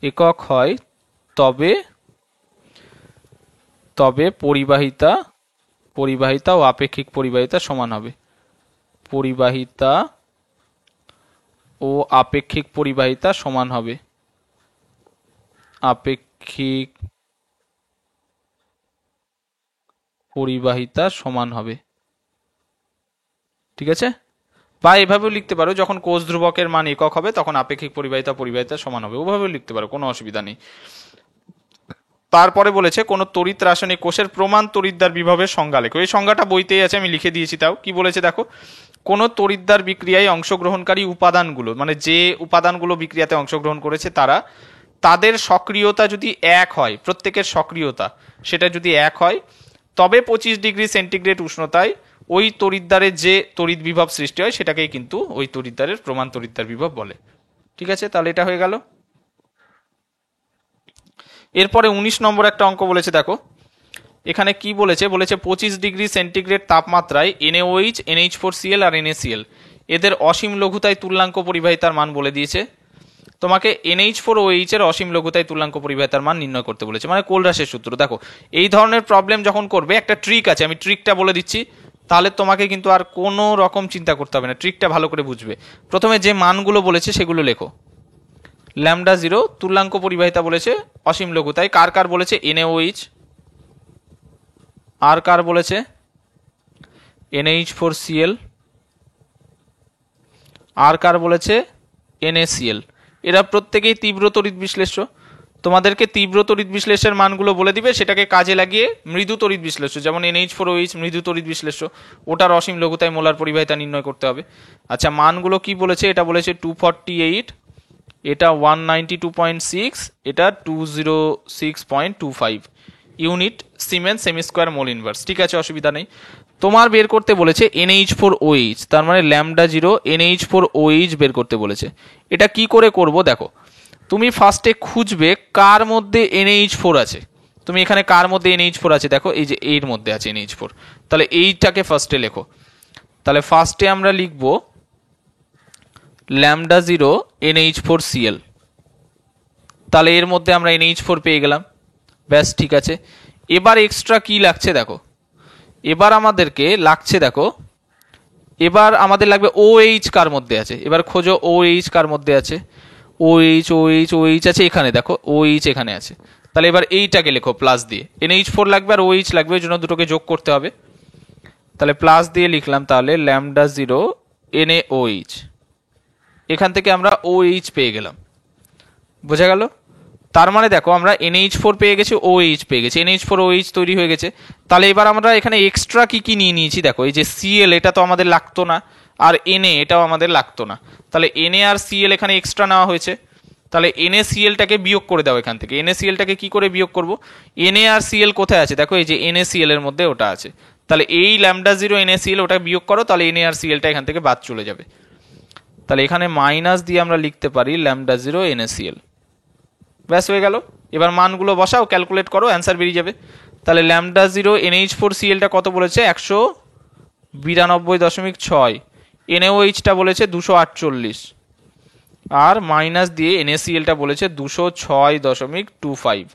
একক হয়, তবে পরিবাহিতা ও আপেক্ষিক পরিবাহিতা সমান হবে। পরিবাহিতা ও আপেক্ষিক পরিবাহিতা সমান হবে। আপেক্ষিক পরিবাহিতা সমান হবে। ঠিক আছে, বা এভাবেও লিখতে পারো, যখন কোষ ধ্রুবকের মান একক হবে তখন আপেক্ষিক পরিবাহিতা সমান হবে, ওভাবেও লিখতে পারো, কোনো অসুবিধা নেই। তারপরে বলেছে কোন তড়িৎ রাসায়নিক কোষের প্রমাণ তড়িৎদ্বার বিভবের সংজ্ঞা লেখো। এই সংজ্ঞাটা বইতেই আছে, আমি লিখে দিয়েছি। তাও কি বলেছে দেখো, কোন তড়িৎদ্বার বিক্রিয়ায় অংশগ্রহণকারী উপাদানগুলো, মানে যে উপাদানগুলো বিক্রিয়াতে অংশগ্রহণ করেছে তাদের সক্রিয়তা যদি এক হয়, প্রত্যেকের সক্রিয়তা সেটা যদি এক হয়, তবে 25 ডিগ্রি সেন্টিগ্রেড উষ্ণতায় ওই তড়িৎদ্বারের যে তড়িৎ বিভব সৃষ্টি হয় সেটাকেই কিন্তু ওই তড়িৎদ্বারের প্রমাণ তড়িৎদ্বার বিভব বলে। ঠিক আছে, তাহলে এটা হয়ে গেল। এরপরে 19 নম্বর একটা অঙ্ক বলেছে, দেখো এখানে কি বলেছে, 25 ডিগ্রি সেন্টিগ্রেড তাপমাত্রায় NaOH, NH4Cl আর NaCl এদের অসীম লঘুতায় তুল্যাঙ্ক পরিবাহিতার মান বলে দিয়েছে। তোমাকে NH4OH এর অসীম লঘুতায় তুল্যাঙ্ক পরিবাহিতার মান নির্ণয় করতে বলেছে, মানে কোলরাসের সূত্র। দেখো এই ধরনের প্রবলেম যখন করবে, একটা ট্রিক আছে, আমি ট্রিকটা বলে দিচ্ছি, তাহলে তোমাকে কিন্তু আর কোনো রকম চিন্তা করতে হবে না, ট্রিকটা ভালো করে বুঝবে। প্রথমে যে মানগুলো বলেছে সেগুলো লেখো। λ0 তুল্যাঙ্ক পরিবাহিতা বলেছে অসীম লঘুতায়, কার বলেছে NaOH, আর কার বলেছে NH4Cl, আর কার বলেছে NaCl। এরা প্রত্যেকেই তীব্র তড়িৎ বিশ্লেষ্য। তোমাদেরকে তীব্র তড়িৎ বিশ্লেষের মানগুলো বলে দিবে, সেটাকে কাজে লাগিয়ে মৃদু তড়িৎ বিশ্লেষ্য, যেমন NH4OH মৃদু তড়িৎ বিশ্লেষ্য, ওটার অসীম লঘুতায় মোলার পরিবাহিতা নির্ণয় করতে হবে। আচ্ছা, মানগুলো কি বলেছে, এটা বলেছে 248, এটা 192.6, এটা 206.25 unit siemens semi square mole inverse. ঠিক আছে, অসুবিধা নেই। তোমার বের করতে বলেছে NH4OH, তার মানে λ0 NH4OH বের করতে বলেছে। এটা কি করে করব দেখো, তুমি ফার্স্টে খুঁজবে কার মধ্যে NH4 আছে। তুমি এখানে কার মধ্যে NH4 আছে দেখো, এই যে এর মধ্যে আছে NH4, তাহলে এইটাকে ফার্স্টে লেখো। তাহলে ফার্স্টে আমরা লিখব λ0 NH4Cl, তাহলে এর মধ্যে আমরা NH4 পেয়ে গেলাম, ব্যাস ঠিক আছে। এবার এক্সট্রা কি লাগছে দেখো, এবার আমাদেরকে লাগছে দেখো, এবার আমাদের লাগবে OH কার মধ্যে আছে, এবার খোঁজো OH কার মধ্যে আছে। OH আছে এখানে, দেখো OH এখানে আছে। তাহলে এবার এইটাকে লেখো প্লাস দিয়ে, NH4 লাগবে আর OH লাগবে, ওই জন্য দুটোকে যোগ করতে হবে। তাহলে প্লাস দিয়ে লিখলাম, তাহলে λ0 NaOH, এখান থেকে আমরা OH পেয়ে গেলাম, বোঝা গেল? তার মানে দেখো আমরা NH4 পেয়ে গেছি, OH পেয়ে গেছি, NH4OH তৈরি হয়ে গেছে। তাহলে এবার আমরা এখানে এক্সট্রা কি নিয়ে নিয়েছি দেখো, এই যে Cl এটা তো আমাদের লাগতো না, আর Na এটাও আমাদের লাগতো না, তাহলে Na আর Cl এখানে এক্সট্রা নেওয়া হয়েছে। তাহলে NaClটাকে বিয়োগ করে দাও এখান থেকে। NaClটাকে কি করে বিয়োগ করব, Na আর Cl কোথায় আছে দেখো, এই যে NaCl এর মধ্যে ওটা আছে। তাহলে এই λ0 NaCl ওটা বিয়োগ করো, তাহলে Na আর Clটা এখান থেকে বাদ চলে যাবে। তাহলে এখানে মাইনাস দিয়ে আমরা লিখতে পারি λ0 NaCl, ব্যাস হয়ে গেল। এবার মানগুলো বসাও, ক্যালকুলেট করো, অ্যান্সার বেরিয়ে যাবে। তাহলে λ0 NH4Clটা কত বলেছে, 192.6, NaOHটা বলেছে 248, আর মাইনাস দিয়ে NaClটা বলেছে 206.25।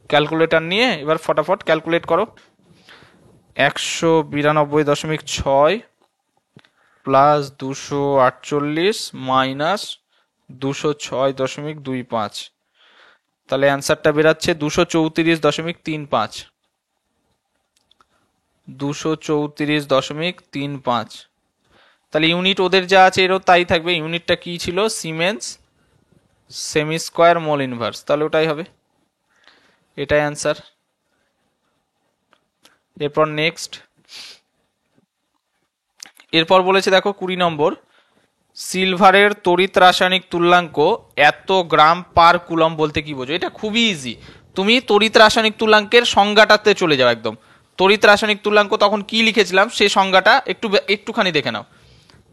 ক্যালকুলেটর নিয়ে এবার ফটাফট ক্যালকুলেট করো, 192.6 প্লাস 248 মাইনাস 206.25, তাহলে অ্যান্সারটা বেরাচ্ছে 234.35, 234.35। তাহলে ইউনিট ওদের যা আছে এরও তাই থাকবে, ইউনিটটা কি ছিল, siemens semi square mole inverse, তাহলে ওটাই হবে, এটাই অ্যান্সার। এরপর নেক্সট এরপর বলেছে দেখো 20 নম্বর, সিলভারের তড়িৎ রাসায়নিক তুল্যাঙ্ক এত গ্রাম পার কুলম বলতে কি বোঝো? এটা খুবই ইজি। তুমি তড়িৎ রাসায়নিক তুল্যাঙ্কের সংজ্ঞাটাতে চলে যাও একদম। তড়িৎ রাসায়নিক তুল্যাঙ্ক তখন কি লিখেছিলাম সেই সংজ্ঞাটা একটুখানি দেখে নাও।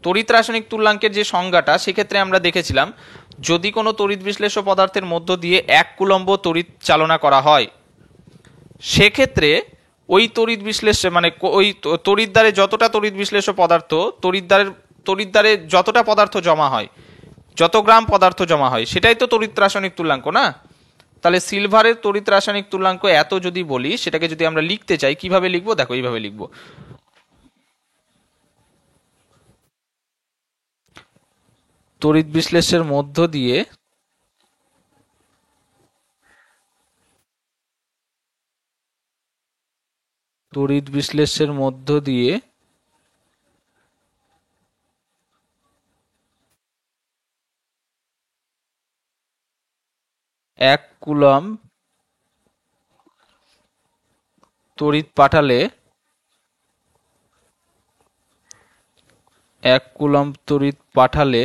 তড়িৎ রাসায়নিক তুল্যাঙ্কের যে সংজ্ঞাটা, সেক্ষেত্রে আমরা দেখেছিলাম যদি কোনো তড়িৎ বিশ্লেষ্য পদার্থের মধ্য দিয়ে 1 কুলম্ব তড়িৎ চালনা করা হয়, সেক্ষেত্রে ওই তড়িৎ বিশ্লেষ্য মানে ওই তড়িৎদ্বারে যতটা তড়িৎ বিশ্লেষ্য পদার্থ, তড়িৎদ্বারে যতটা পদার্থ জমা হয়, যত গ্রাম পদার্থ জমা হয়, সেটাই তো তড়িৎ রাসায়নিক তুল্যাঙ্ক না? তাহলে সিলভারের তড়িৎ রাসায়নিক তুল্যাঙ্ক এত যদি বলি, সেটাকে যদি আমরা লিখতে চাই কিভাবে লিখবো? দেখো এইভাবে লিখবো, তড়িৎ বিশ্লেষের মধ্য দিয়ে তড়িৎ বিশ্লেষের মধ্য দিয়ে 1 কুলম তড়িৎ পাঠালে 1 কুলম তড়িৎ পাঠালে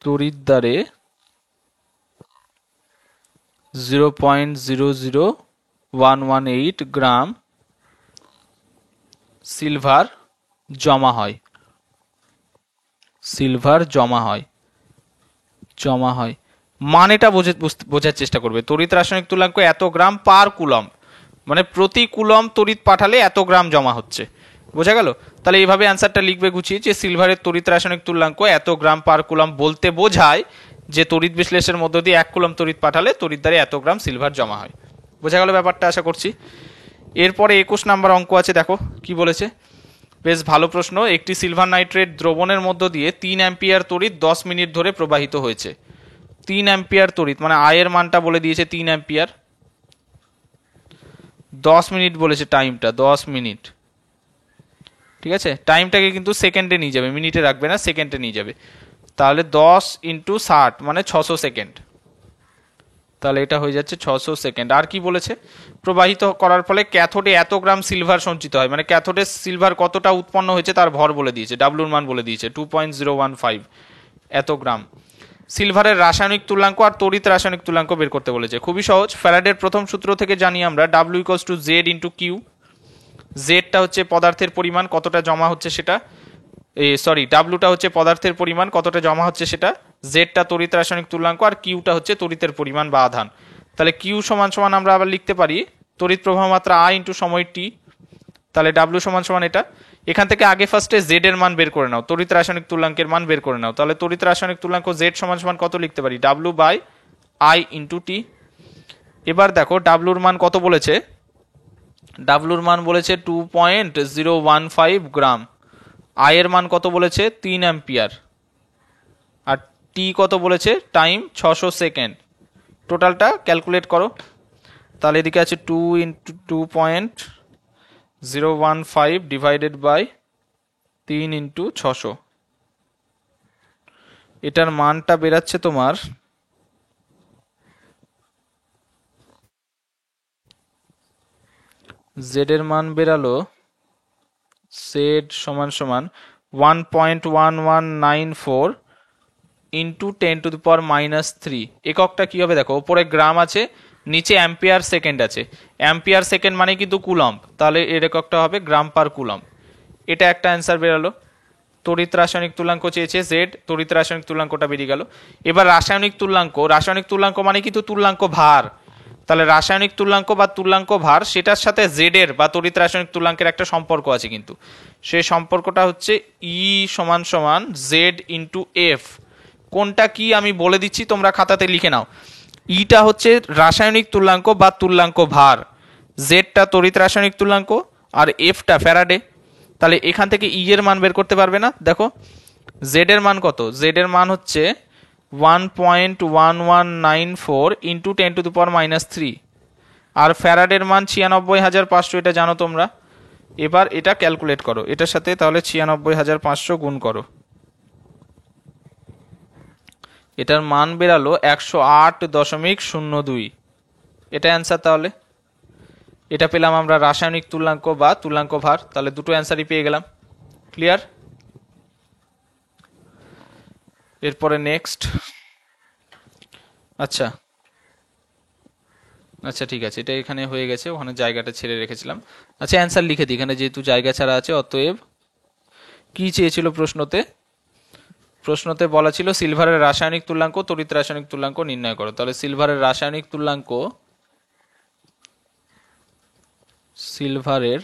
তড়িৎদ্বারে 0.00118 গ্রাম সিলভার জমা হয়। সিলভার জমা হয় মানেটা বোঝার চেষ্টা করবে। তড়িৎ রাসায়নিক তুল্যাঙ্ক এত গ্রাম পার কুলম, মানে প্রতি কুলম তড়িৎ পাঠালে এত গ্রাম জমা হচ্ছে। বোঝা গেল? তাহলে এইভাবে অ্যান্সারটা লিখবে গুছিয়ে, যে সিলভারের তড়িৎ রাসায়নিক তুল্যাঙ্ক এত গ্রাম পার কুলম বলতে বোঝায় যে তড়িৎ বিশ্লেষের মধ্য দিয়ে 1 কুলম তড়িৎ পাঠালে তড়িৎদ্বারে এত গ্রাম সিলভার জমা হয়। বোঝা গেল ব্যাপারটা আশা করছি। এরপরে 21 নম্বর অঙ্ক আছে, দেখো কি বলেছে। বেশ ভালো প্রশ্ন। একটি সিলভার নাইট্রেট দ্রবণের মধ্য দিয়ে 3 অ্যাম্পিয়ার তড়িৎ 10 মিনিট ধরে প্রবাহিত হয়েছে। 3 অ্যাম্পিয়ার তড়িৎ মানে আয়ের মানটা বলে দিয়েছে 3 অ্যাম্পিয়ার, 10 মিনিট বলেছে টাইমটা, 10 মিনিট। ঠিক আছে, টাইমটাকে কিন্তু সেকেন্ডে নিয়ে যাবে, মিনিটে রাখবে না, সেকেন্ডে নিয়ে যাবে। তাহলে 10 × 60 মানে 600 সেকেন্ড। তাহলে এটা হয়ে যাচ্ছে 600 সেকেন্ড। আর কি বলেছে? প্রবাহিত করার ফলে ক্যাথোডে এত গ্রাম সিলভার সঞ্চিত হয়, মানে ক্যাথোডে সিলভার কতটা উৎপন্ন হয়েছে তার ভর বলে দিয়েছে, ডাব্লুর মান বলে দিয়েছে 2.015 এত গ্রাম। সিলভারের রাসায়নিক তুল্যাঙ্ক আর তড়িৎ রাসায়নিক তুল্যাঙ্ক বের করতে বলেছে। খুবই সহজ, ফ্যারাডের প্রথম সূত্র থেকে জানি আমরা W = Z × Q। জেডটা হচ্ছে পদার্থের পরিমাণ কতটা জমা হচ্ছে সেটা, ডাব্লুটা হচ্ছে পদার্থের পরিমাণ কতটা জমা হচ্ছে সেটা, জেডটা তড়িৎ রাসায়নিক তুল্যাঙ্ক, আর কিউটা হচ্ছে তড়িতের পরিমাণ বা আধান। তাহলে কিউ সমান সমান আমরা আবার লিখতে পারি তড়িৎ প্রবাহ মাত্রা I × সময় T। তাহলে ডাব্লু সমান সমান এটা। এখান থেকে আগে ফার্স্টে জেড এর মান বের করে নাও, তড়িৎ রাসায়নিক তুল্যাঙ্কের মান বের করে নাও। তাহলে তড়িৎ রাসায়নিক তুল্যাঙ্ক জেড সমান সমান কত লিখতে পারি? W/I × T। এবার দেখো ডাব্লুর মান কত বলেছে, ডাব্লুর মান বলেছে 2.015 গ্রাম, আয়ের মান কত বলেছে 3 অ্যাম্পিয়ার, আর টি কত বলেছে টাইম 600 সেকেন্ড। টোটালটা ক্যালকুলেট করো। তাহলে এদিকে আছে 2 × 2.015 ডিভাইডেড বাই 3 × 600। এটার মানটা বেরাচ্ছে তোমার জেড এর মান বেরালো, জেড সমান সমান 1.1194 ইন্টু 10⁻³ এককটা কি হবে দেখো, ওপরে গ্রাম আছে, নিচে অ্যাম্পিয়ার সেকেন্ড আছে। অ্যাম্পিয়ার সেকেন্ড মানে কিন্তু কুলম্ব, তাহলে এর এককটা হবে গ্রাম পার কুলম্ব। এটা একটা অ্যান্সার বেরালো। তড়িৎ রাসায়নিক তুল্যাঙ্ক চেয়েছে জেড, তড়িৎ রাসায়নিক তুল্যাঙ্কটা বেরিয়ে গেল। এবার রাসায়নিক তুল্যাঙ্ক মানে কিন্তু তুল্যাঙ্ক ভার। তাহলে রাসায়নিক তুল্যাঙ্ক বা তুল্যাঙ্ক ভার, সেটার সাথে জেড এর বা তড়িৎ রাসায়নিক তুল্যাঙ্কের একটা সম্পর্ক আছে, কিন্তু সেই সম্পর্কটা হচ্ছে E = Z × F। কোনটা কি আমি বলে দিচ্ছি, তোমরা খাতাতে লিখে নাও। ইটা হচ্ছে রাসায়নিক তুল্যাঙ্ক বা তুল্যাঙ্ক ভার, জেডটা তড়িৎ রাসায়নিক তুল্যাঙ্ক, আর এফটা ফ্যারাডে। তাহলে এখান থেকে ই এর মান বের করতে পারবে না। দেখো জেড এর মান কত, জেড এর মান হচ্ছে 1.1194 ইন্টু 10⁻³ আর ফ্যারাডের মান 96,500, এটা জানো তোমরা। এবার এটা ক্যালকুলেট করো এটার সাথে, তাহলে 96,500 গুণ করো, এটার মান বেরালো 108.02। এটা অ্যান্সার। তাহলে এটা পেলাম আমরা রাসায়নিক তুল্যাঙ্ক বা তুল্যাঙ্ক ভার। তাহলে দুটো অ্যান্সারই পেয়ে গেলাম। ক্লিয়ার? এরপরে নেক্সট। আচ্ছা আচ্ছা ঠিক আছে, এটা এখানে হয়ে গেছে, ওখানে জায়গাটা ছেড়ে রেখেছিলাম। আচ্ছা অ্যান্সার লিখে দিই এখানে, যেহেতু জায়গা ছাড়া আছে। অতএব কি চেয়েছিল প্রশ্নতে? প্রশ্নতে বলা ছিল সিলভারের রাসায়নিক তুল্যাঙ্ক, তড়িৎ রাসায়নিক তুল্যাঙ্ক নির্ণয় করো। তাহলে সিলভারের রাসায়নিক তুল্যাঙ্ক, সিলভারের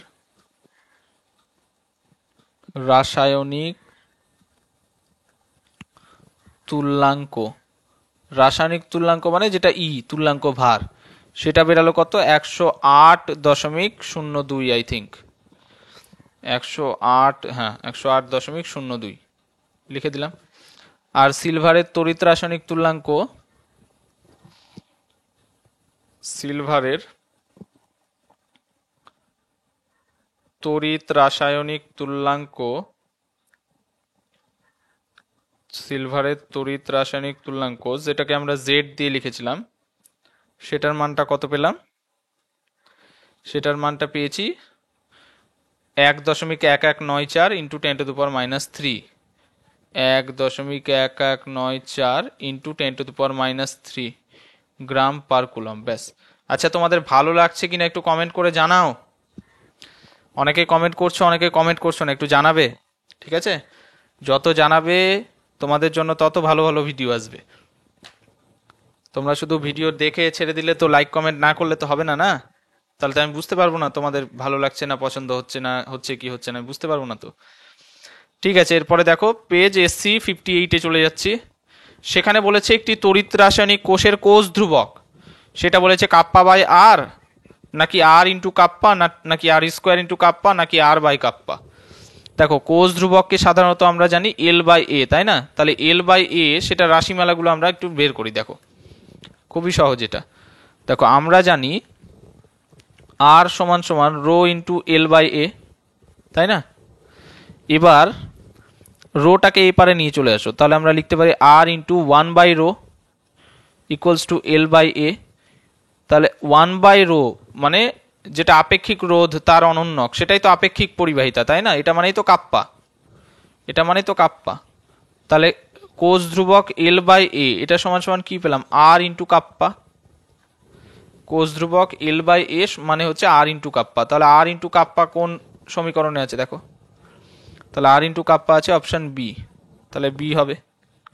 রাসায়নিক তুল্যাঙ্ক, রাসায়নিক তুল্যাঙ্ক মানে যেটা তুল্যাঙ্ক ভার, সেটা বেরালো কত? 108.02 আই থিঙ্ক, 108, হ্যাঁ 108.02 লিখে দিলাম। আর সিলভারের তড়িৎ রাসায়নিক তুল্যাঙ্ক, সিলভারের তড়িৎ রাসায়নিক তুল্যাঙ্ক, সিলভারের তড়িৎ রাসায়নিক তুল্যাঙ্ক যেটাকে আমরা জেড দিয়ে লিখেছিলাম, সেটার মানটা কত পেলাম? সেটার মানটা পেয়েছি 1.1194 ইন্টু 10⁻³ 1.1194 ইন্টু 10⁻³ গ্রাম পার কুলম। ব্যাস। আচ্ছা তোমাদের ভালো লাগছে কিনা একটু কমেন্ট করে জানাও। অনেকে কমেন্ট করছো, অনেকে কমেন্ট করছো না, একটু জানাবে। ঠিক আছে, যত জানাবে তোমাদের জন্য তত ভালো ভালো ভিডিও আসবে। তোমরা শুধু ভিডিও দেখে ছেড়ে দিলে তো, লাইক কমেন্ট না করলে তো হবে না, না? তাহলে তো আমি বুঝতে পারবো না তোমাদের ভালো লাগছে না, পছন্দ হচ্ছে না, হচ্ছে কি হচ্ছে না, বুঝতে পারবো না তো। ঠিক আছে, এরপরে দেখো পেজ SC 58-এ চলে যাচ্ছি। সেখানে বলেছে একটি তড়িৎ রাসায়নিক কোষের কোষ ধ্রুবক, সেটা বলেছে কাপ্পা বাই আর, নাকি আর ইন্টু কাপ্পা, নাকি আর স্কোয়ার ইন্টু কাপ্পা, নাকি আর বাই কাপ্পা। দেখো কোষ ধ্রুবককে সাধারণত আমরা জানি L/A, তাই না? তাহলে L/A সেটা রাশিমালাগুলো আমরা একটু বের করি। দেখো খুবই সহজ এটা। দেখো আমরা জানি আর সমান সমান রো ইন্টু L/A, তাই না? এবার রোটাকে এ পারে নিয়ে চলে আসো, তাহলে আমরা লিখতে পারি আর ইন্টু 1/ρ ইকুয়ালস টু L/A। তাহলে 1/ρ মানে যেটা আপেক্ষিক রোধ তার অনন্যক, সেটাই তো আপেক্ষিক পরিবাহিতা, তাই না? এটা মানেই তো কাপ্পা, এটা মানেই তো কাপ্পা। তাহলে কোষ ধ্রুবক L/A এটা সমান সমান কি পেলাম? আর ইন্টু কাপ্পা। কোষ ধ্রুবক L/A মানে হচ্ছে আর ইন্টু কাপ্পা। তাহলে আর ইন্টু কাপ্পা কোন সমীকরণে আছে দেখো? তাহলে আর ইন্টু কাপ্পা আছে অপশন বি। তাহলে বি হবে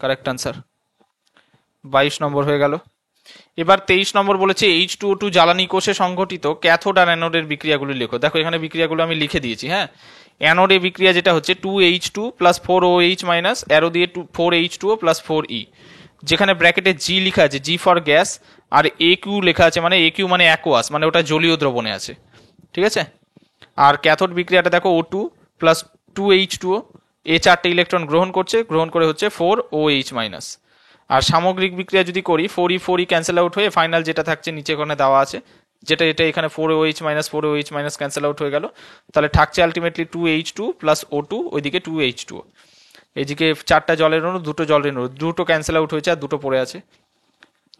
কারেক্ট আনসার। 22 নম্বর হয়ে গেল। এবার 23 নম্বর বলেছে H2O2 জ্বালানি কোষে সংঘটিত ক্যাথোড আর অ্যানোডের বিক্রিয়াগুলি লেখো। দেখো এখানে বিক্রিয়াগুলো আমি লিখে দিয়েছি। হ্যাঁ, অ্যানোডে বিক্রিয়া যেটা হচ্ছে 2H2 plus 4OH minus arrow দিয়ে 4H2O প্লাস 4E, যেখানে ব্র্যাকেটে জি লেখা আছে, জি ফর গ্যাস, আর AQ লেখা আছে, মানে AQ মানে অ্যাকোয়াস, মানে ওটা জলীয় দ্রবণে আছে। ঠিক আছে। আর ক্যাথোড বিক্রিয়াটা দেখো O2 প্লাস 2H2O, এ 4টে ইলেকট্রন গ্রহণ করছে, গ্রহণ করে হচ্ছে 4OH মাইনাস। আর সামগ্রিক বিক্রিয়া যদি করি 4E ক্যান্সেল আউট হয়ে ফাইনাল যেটা থাকছে নিচে কোণে দেওয়া আছে, যেটা এটা এখানে 4OH মাইনাস ক্যান্সেল আউট হয়ে গেল। তাহলে থাকছে আলটিমেটলি 2H2 প্লাস O2, ওইদিকে 2H2O, এইদিকে 4টা জলের অণু, 2টো জলের অণু, 2টো ক্যান্সেল আউট হয়েছে আর 2টো পড়ে আছে।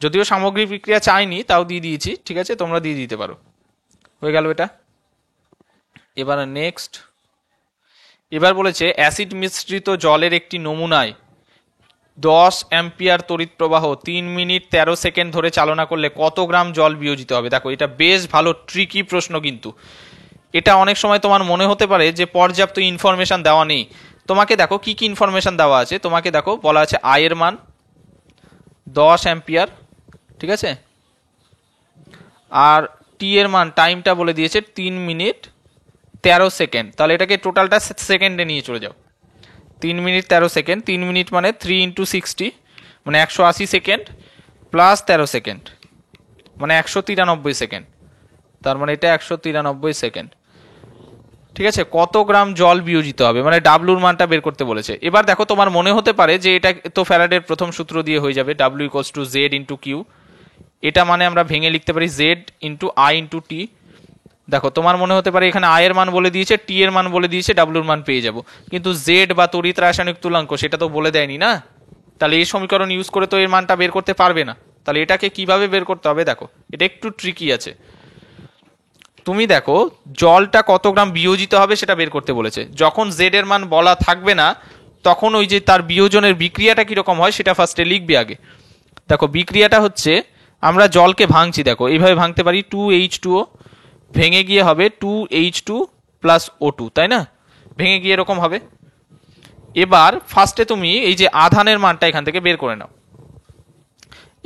যদিও সামগ্রিক বিক্রিয়া চাইনি, তাও দিয়ে দিয়েছি। ঠিক আছে, তোমরা দিয়ে দিতে পারো। হয়ে গেল এটা। এবার নেক্সট। এবার বলেছে অ্যাসিড মিশ্রিত জলের একটি নমুনায় 10 অ্যাম্পিয়ার তড়িৎ প্রবাহ 3 মিনিট 13 সেকেন্ড ধরে চালনা করলে কত গ্রাম জল বিয়োজিত হবে। দেখো এটা বেশ ভালো ট্রিকি প্রশ্ন, কিন্তু এটা অনেক সময় তোমার মনে হতে পারে যে পর্যাপ্ত ইনফরমেশন দেওয়া নেই। তোমাকে দেখো কি কি ইনফরমেশন দেওয়া আছে। তোমাকে দেখো বলা আছে আয়ের মান 10 অ্যাম্পিয়ার, ঠিক আছে, আর টি এর মান, টাইমটা বলে দিয়েছে 3 মিনিট 13 সেকেন্ড। তাহলে এটাকে টোটালটা সেকেন্ডে নিয়ে চলে যাও। 3 মিনিট 13 সেকেন্ড, 3 মিনিট মানে 3 ইন্টু 60 মানে 180 সেকেন্ড প্লাস 13 সেকেন্ড মানে 193 সেকেন্ড। তার মানে এটা 193 সেকেন্ড। ঠিক আছে, কত গ্রাম জল বিয়োজিত হবে, মানে ডাব্লুর মানটা বের করতে বলেছে। এবার দেখো তোমার মনে হতে পারে যে এটা তো ফ্যারাডের প্রথম সূত্র দিয়ে হয়ে যাবে, W equals to Z into Q. এটা মানে আমরা ভেঙে লিখতে পারি Z into I into T. দেখো তোমার মনে হতে পারে এখানে আই এর মান বলে দিয়েছে, টি এর মান বলে দিয়েছে, ডাব্লুর মান পেয়ে যাব, কিন্তু জেড বা তড়িৎ রাসায়নিক তুল্যাঙ্ক সেটা তো বলে দেয়নি না। তাহলে এই সমীকরণ ইউজ করে তো এর মানটা বের করতে পারবে না। তাহলে এটাকে কিভাবে বের করতে হবে দেখো, এটা একটু ট্রিকি আছে। তুমি দেখো জলটা কত গ্রাম বিয়োজিত হবে সেটা বের করতে বলেছে। যখন জেড এর মান বলা থাকবে না তখন ওই যে তার বিয়োজনের বিক্রিয়াটা কিরকম হয় সেটা ফার্স্টে লিখবে আগে। দেখো বিক্রিয়াটা হচ্ছে, আমরা জলকে ভাঙছি, দেখো এইভাবে ভাঙতে পারি, 2H2O ভেঙে গিয়ে হবে 2H2 প্লাস O2, তাই না? ভেঙে গিয়ে এরকম হবে। এবার ফার্স্টে তুমি এই যে আধানের মানটা এখান থেকে বের করে নাও।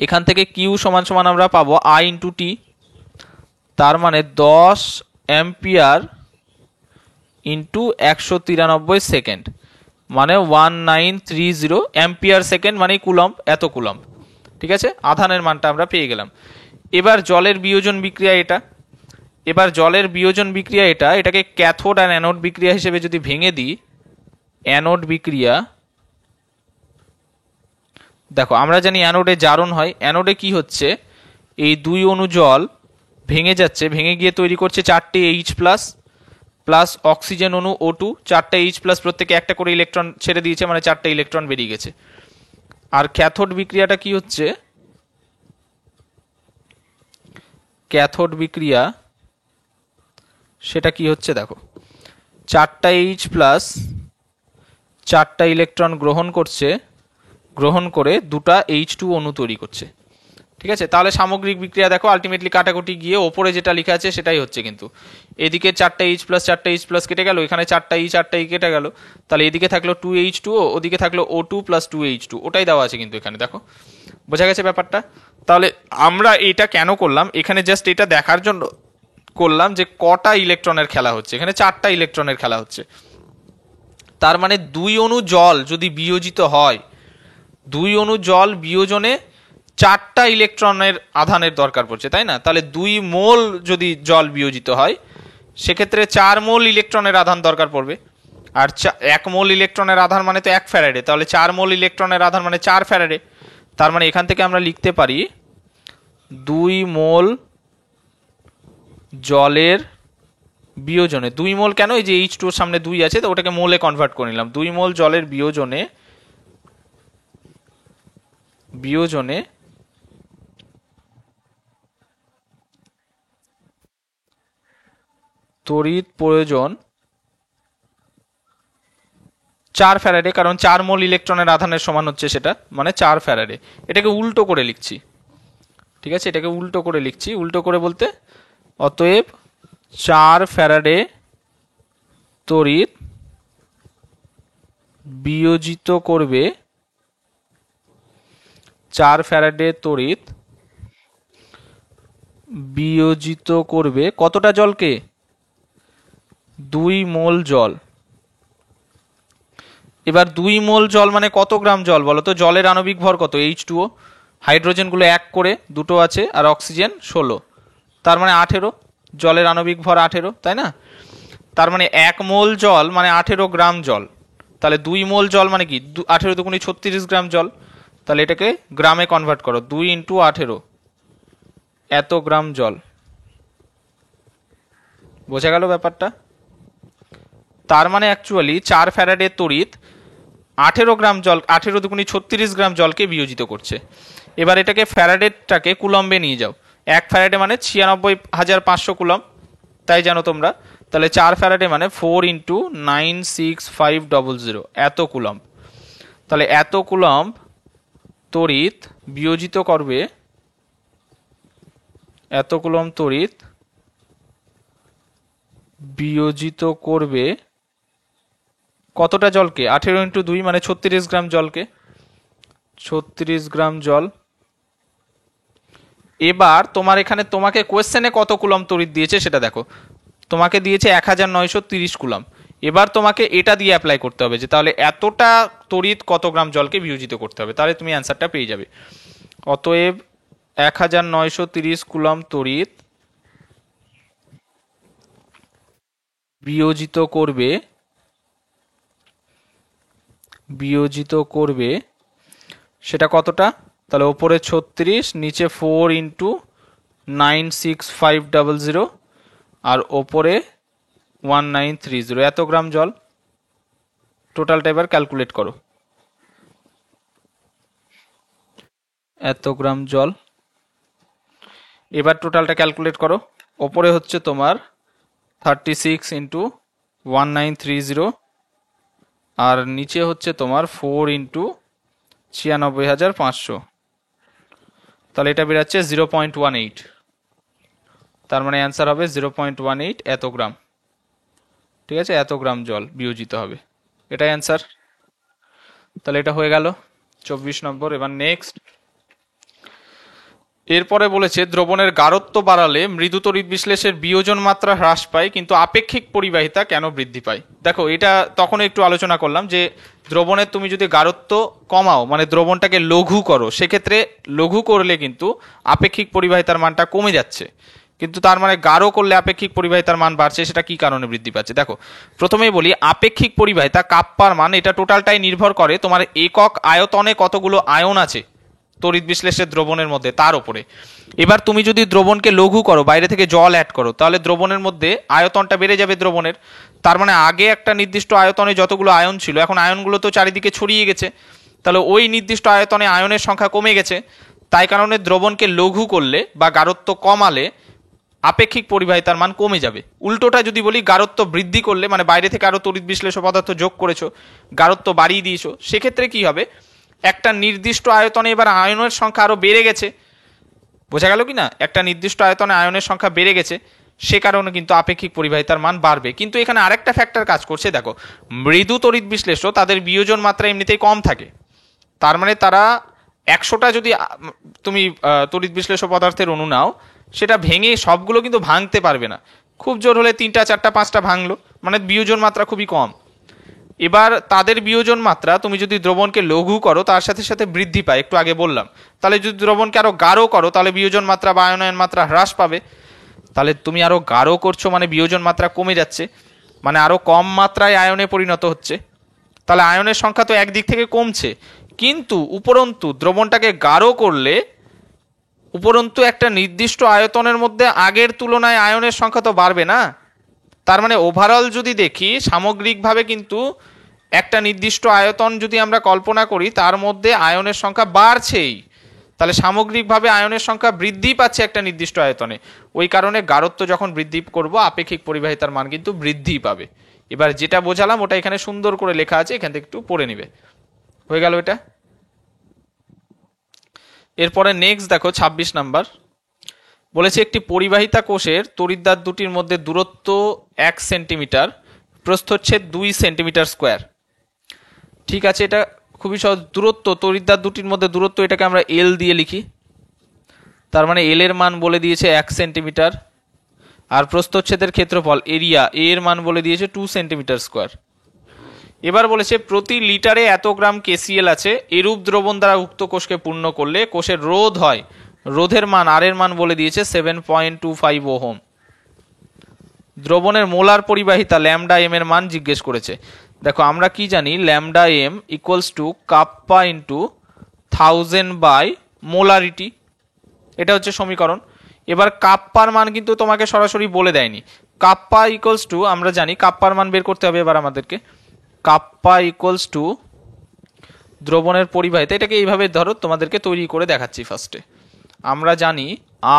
এখান থেকে কিউ সমান সমান আমরা পাবো I ইন্টু টি, তার মানে 10 অ্যাম্পিয়ার ইন্টু 193 সেকেন্ড, মানে 1930 অ্যাম্পিয়ার সেকেন্ড, মানে কুলম্ব, এত কুলম্ব। ঠিক আছে, আধানের মানটা আমরা পেয়ে গেলাম। এবার জলের বিয়োজন বিক্রিয়া এটা, এবার জলের বিয়োজন বিক্রিয়া এটা, এটাকে ক্যাথোড আর অ্যানোড বিক্রিয়া হিসেবে যদি ভেঙে দিই, অ্যানোড বিক্রিয়া, দেখো আমরা জানি অ্যানোডে জারণ হয়। অ্যানোডে কি হচ্ছে, এই 2 অণু জল ভেঙে যাচ্ছে, ভেঙে গিয়ে তৈরি করছে 4টে H প্লাস প্লাস অক্সিজেন অণু O2, 4টে H প্লাস, প্রত্যেকে একটা করে ইলেকট্রন ছেড়ে দিয়েছে, মানে 4টে ইলেকট্রন বেরিয়ে গেছে। আর ক্যাথোড বিক্রিয়াটা কি হচ্ছে, ক্যাথোড বিক্রিয়া সেটা কি হচ্ছে দেখো, 4টা H প্লাস 4টা ইলেকট্রন গ্রহণ করছে, গ্রহণ করে 2টা H2 অণু তৈরি করছে। ঠিক আছে, তাহলে সামগ্রিক বিক্রিয়া দেখো আলটিমেটলি কাটাকুটি গিয়ে ওপরে যেটা লেখা আছে সেটাই হচ্ছে। কিন্তু এদিকে 4টা H প্লাস 4টা H প্লাস কেটে গেল, এখানে 4টা E 4টা E কেটে গেল, তাহলে এদিকে থাকলো 2H2O, ওদিকে থাকলো O2 প্লাস 2H2, ওটাই দেওয়া আছে কিন্তু এখানে, দেখো বোঝা গেছে ব্যাপারটা। তাহলে আমরা এটা কেন করলাম, এখানে জাস্ট এটা দেখার জন্য করলাম যে কটা ইলেকট্রনের খেলা হচ্ছে। এখানে 4টা ইলেকট্রনের খেলা হচ্ছে, তার মানে 2 অণু জল যদি বিয়োজিত হয়, 2 অণু জল বিয়োজনে 4টা ইলেকট্রনের আধানের দরকার পড়ছে, তাই না? তাহলে 2 মোল যদি জল বিয়োজিত হয় সেক্ষেত্রে 4 মোল ইলেকট্রনের আধান দরকার পড়বে। আর 1 মোল ইলেকট্রনের আধান মানে তো 1 ফ্যারাডে, তাহলে 4 মোল ইলেকট্রনের আধান মানে 4 ফ্যারাডে। তার মানে এখান থেকে আমরা লিখতে পারি 2 মোল জলের বিয়োজনে, 2 মোল কেন, এই যে H2 এর সামনে 2 আছে তো ওটাকে মোলে কনভার্ট করে নিলাম, 2 মোল জলের বিয়োজনে তড়িৎ প্রয়োজন 4 ফ্যারাডে, কারণ 4 মোল ইলেকট্রনের আধানের সমান হচ্ছে সেটা, মানে 4 ফ্যারাডে। এটাকে উল্টো করে লিখছি, ঠিক আছে, এটাকে উল্টো করে লিখছি। উল্টো করে বলতে, অতএব 4 ফ্যারাডে তড়িৎ বিয়োজিত করবে, 4 ফ্যারাডে তড়িৎ বিয়োজিত করবে কতটা জলকে, 2 মোল জল। এবার 2 মোল জল মানে কত গ্রাম জল বলো তো? জলের আণবিক ভর কত, H2O, হাইড্রোজেনগুলো 1 করে, 2টো আছে, আর অক্সিজেন 16, তার মানে 18, জলের আণবিক ভর 18, তাই না? তার মানে 1 মোল জল মানে 18 গ্রাম জল, তাহলে 2 মোল জল মানে কি, 18 দুগুণে 36 গ্রাম জল। তাহলে এটাকে গ্রামে কনভার্ট করো, 2 ইন্টু 18, এত গ্রাম জল। বোঝা গেল ব্যাপারটা? তার মানে অ্যাকচুয়ালি 4 ফ্যারাডের তড়িৎ 18 গ্রাম জল, 18 দুগুণে 36 গ্রাম জলকে বিয়োজিত করছে। এবার এটাকে ফ্যারাডেটাকে কুলম্বে নিয়ে যাও, 1 ফ্যারাডে মানে 96,500 কুলম্ব, তাই জানো তোমরা। তাহলে 4 ফ্যারাডে মানে 4 ইন্টু 96500, এত কুলম্ব। তাহলে এত কুলম্ব তড়িৎ বিয়োজিত করবে, এত কুলম্ব তড়িৎ বিয়োজিত করবে কতটা জলকে, 18 ইন্টু 2 মানে 36 গ্রাম জলকে, 36 গ্রাম জল। এবার তোমার এখানে তোমাকে কোয়েশ্চেনে কত কুলম্ব তড়িৎ দিয়েছে সেটা দেখো, তোমাকে দিয়েছে 1930 কুলম্ব। এবার তোমাকে এটা দিয়ে অ্যাপ্লাই করতে হবে যে তাহলে এতটা তড়িৎ কত গ্রাম জলকে বিয়োজিত করতে হবে, তাহলে তুমি অ্যান্সারটা পেয়ে যাবে। অতএব 1930 কুলম্ব তড়িৎ বিয়োজিত করবে সেটা কতটা, তাহলে ওপরে 36, নিচে 4 ইন্টু 96500, আর ওপরে 1930, এত গ্রাম জল। টোটালটা এবার ক্যালকুলেট করো, এত গ্রাম জল এবার টোটালটা ক্যালকুলেট করো। ওপরে হচ্ছে তোমার 36 ইন্টু 1930, আর নিচে হচ্ছে তোমার 4 ইন্টু 96,500, তাহলে এটা বেরাচ্ছে 0.18। তার মানে অ্যান্সার হবে 0.18 এত গ্রাম। ঠিক আছে, এত গ্রাম জল বিয়োজিত হবে, এটাই অ্যান্সার। তাহলে এটা হয়ে গেল 24 নম্বর। এবার নেক্সট, এরপরে বলেছে দ্রবণের গাঢ়ত্ব বাড়ালে মৃদু তড়িৎ বিশ্লেষের বিয়োজন মাত্রা হ্রাস পায় কিন্তু আপেক্ষিক পরিবাহিতা কেন বৃদ্ধি পায়। দেখো এটা তখন একটু আলোচনা করলাম যে দ্রবণের তুমি যদি গাঢ়ত্ব কমাও, মানে দ্রবণটাকে লঘু করো, সেক্ষেত্রে লঘু করলে কিন্তু আপেক্ষিক পরিবাহিতার মানটা কমে যাচ্ছে, কিন্তু তার মানে গাঢ় করলে আপেক্ষিক পরিবাহিতার মান বাড়ছে। সেটা কি কারণে বৃদ্ধি পাচ্ছে? দেখো প্রথমেই বলি, আপেক্ষিক পরিবাহিতা কাপ্পার মান, এটা টোটালটাই নির্ভর করে তোমার একক আয়তনে কতগুলো আয়ন আছে তড়িৎ বিশ্লেষের দ্রবণের মধ্যে, তার উপরে। এবার তুমি যদি দ্রবণকে লঘু করো, বাইরে থেকে জল অ্যাড করো, তাহলে দ্রবণের মধ্যে আয়তনটা বেড়ে যাবে দ্রবণের। তার মানে আগে একটা নির্দিষ্ট আয়তনে যতগুলো আয়ন ছিল, এখন আয়নগুলো তো চারিদিকে ছড়িয়ে গেছে, তাহলে ওই নির্দিষ্ট আয়তনে আয়নের সংখ্যা কমে গেছে। তাই কারণে দ্রবণকে লঘু করলে বা গাঢ়ত্ব কমালে আপেক্ষিক পরিবাহিতার মান কমে যাবে। উল্টোটা যদি বলি, গাঢ়ত্ব বৃদ্ধি করলে, মানে বাইরে থেকে আরো তড়িৎ বিশ্লেষ্য পদার্থ যোগ করেছো, গাঢ়ত্ব বাড়িয়ে দিয়েছো, সেক্ষেত্রে কি হবে, একটা নির্দিষ্ট আয়তনে এবার আয়নের সংখ্যা আরো বেড়ে গেছে। বোঝা গেল কি না? একটা নির্দিষ্ট আয়তনে আয়নের সংখ্যা বেড়ে গেছে, সে কারণে কিন্তু আপেক্ষিক পরিবাহিতার মান বাড়বে। কিন্তু এখানে আরেকটা ফ্যাক্টর কাজ করছে, দেখো মৃদু তড়িৎ বিশ্লেষ্য তাদের বিয়োজন মাত্রা এমনিতেই কম থাকে। তার মানে তারা 100টা যদি তুমি তড়িৎ বিশ্লেষ্য পদার্থের অণু নাও, সেটা ভেঙে সবগুলো কিন্তু ভাঙতে পারবে না। খুব জোর হলে 3টা 4টা 5টা ভাঙলো, মানে বিয়োজন মাত্রা খুবই কম। এবার তাদের বিয়োজন মাত্রা তুমি যদি দ্রবণকে লঘু করো, তার সাথে সাথে বৃদ্ধি পায়, একটু আগে বললাম। তাহলে যদি দ্রবণকে আরো গাঢ় করো, তাহলে বিয়োজন মাত্রা বা আয়নায়ন মাত্রা হ্রাস পাবে। তাহলে তুমি আরো গাঢ় করছো, মানে বিয়োজন মাত্রা কমে যাচ্ছে, মানে আরো কম মাত্রায় আয়নে পরিণত হচ্ছে। তাহলে আয়নের সংখ্যা তো একদিক থেকে কমছে, কিন্তু উপরন্তু দ্রবণটাকে গাঢ় করলে উপরন্তু একটা নির্দিষ্ট আয়তনের মধ্যে আগের তুলনায় আয়নের সংখ্যা তো বাড়বে না। তার মানে ওভারঅল যদি দেখি, সামগ্রিকভাবে কিন্তু একটা নির্দিষ্ট আয়তন যদি আমরা কল্পনা করি, তার মধ্যে আয়নের সংখ্যা বাড়ছেই। তাহলে সামগ্রিকভাবে আয়নের সংখ্যা বৃদ্ধি পাচ্ছে একটা নির্দিষ্ট আয়তনে। ওই কারণে গাঢ়ত্ব যখন বৃদ্ধি করব, আপেক্ষিক পরিবাহিতার মান কিন্তু বৃদ্ধি পাবে। এবার যেটা বোঝালাম ওটা এখানে সুন্দর করে লেখা আছে, এখান থেকে একটু পড়ে নিবে। হয়ে গেল এটা। এরপরে নেক্সট দেখো 26 নাম্বার, বলেছে একটি পরিবাহিতা কোষের তড়িৎদ্বার দুটির মধ্যে দূরত্ব 1 সেন্টিমিটার, প্রস্থচ্ছেদ 2 সেন্টিমিটার স্কোয়ার। ঠিক আছে, এটা খুবই সহজ। দূরত্ব, তড়িৎদ্বার দুটির মধ্যে দূরত্ব, এটাকে আমরা এল দিয়ে লিখি। তার মানে এল এর মান বলে দিয়েছে 1 সেন্টিমিটার, আর প্রস্থচ্ছেদের ক্ষেত্রফল এরিয়া এর মান বলে দিয়েছে 2 সেন্টিমিটার স্কোয়ার। এবার বলেছে প্রতি লিটারে এত গ্রাম কেসিএল আছে, এরূপ দ্রবণ দ্বারা উক্ত কোষকে পূর্ণ করলে কোষের রোধ হয়, রোধের মান আর এর মান বলে দিয়েছে 7.25 ওহম। দ্রবণের মোলার পরিবাহিতা ল্যামডা এম এর মান জিজ্ঞেস করেছে। দেখো আমরা কি জানি, lambda M equals to kappa into 1000 by molarity, এটা হচ্ছে সমীকরণ। এবার কাপ্পার মান কিন্তু তোমাকে সরাসরি বলে দেয়নি। কাপ্পা ইকুয়ালস টু, আমরা জানি কাপ্পার মান বের করতে হবে এবার আমাদেরকে। কাপ্পা ইকুয়ালস টু দ্রবণের পরিবাহিতা, এটাকে এইভাবে ধরো, তোমাদেরকে তৈরি করে দেখাচ্ছি। ফার্স্টে আমরা জানি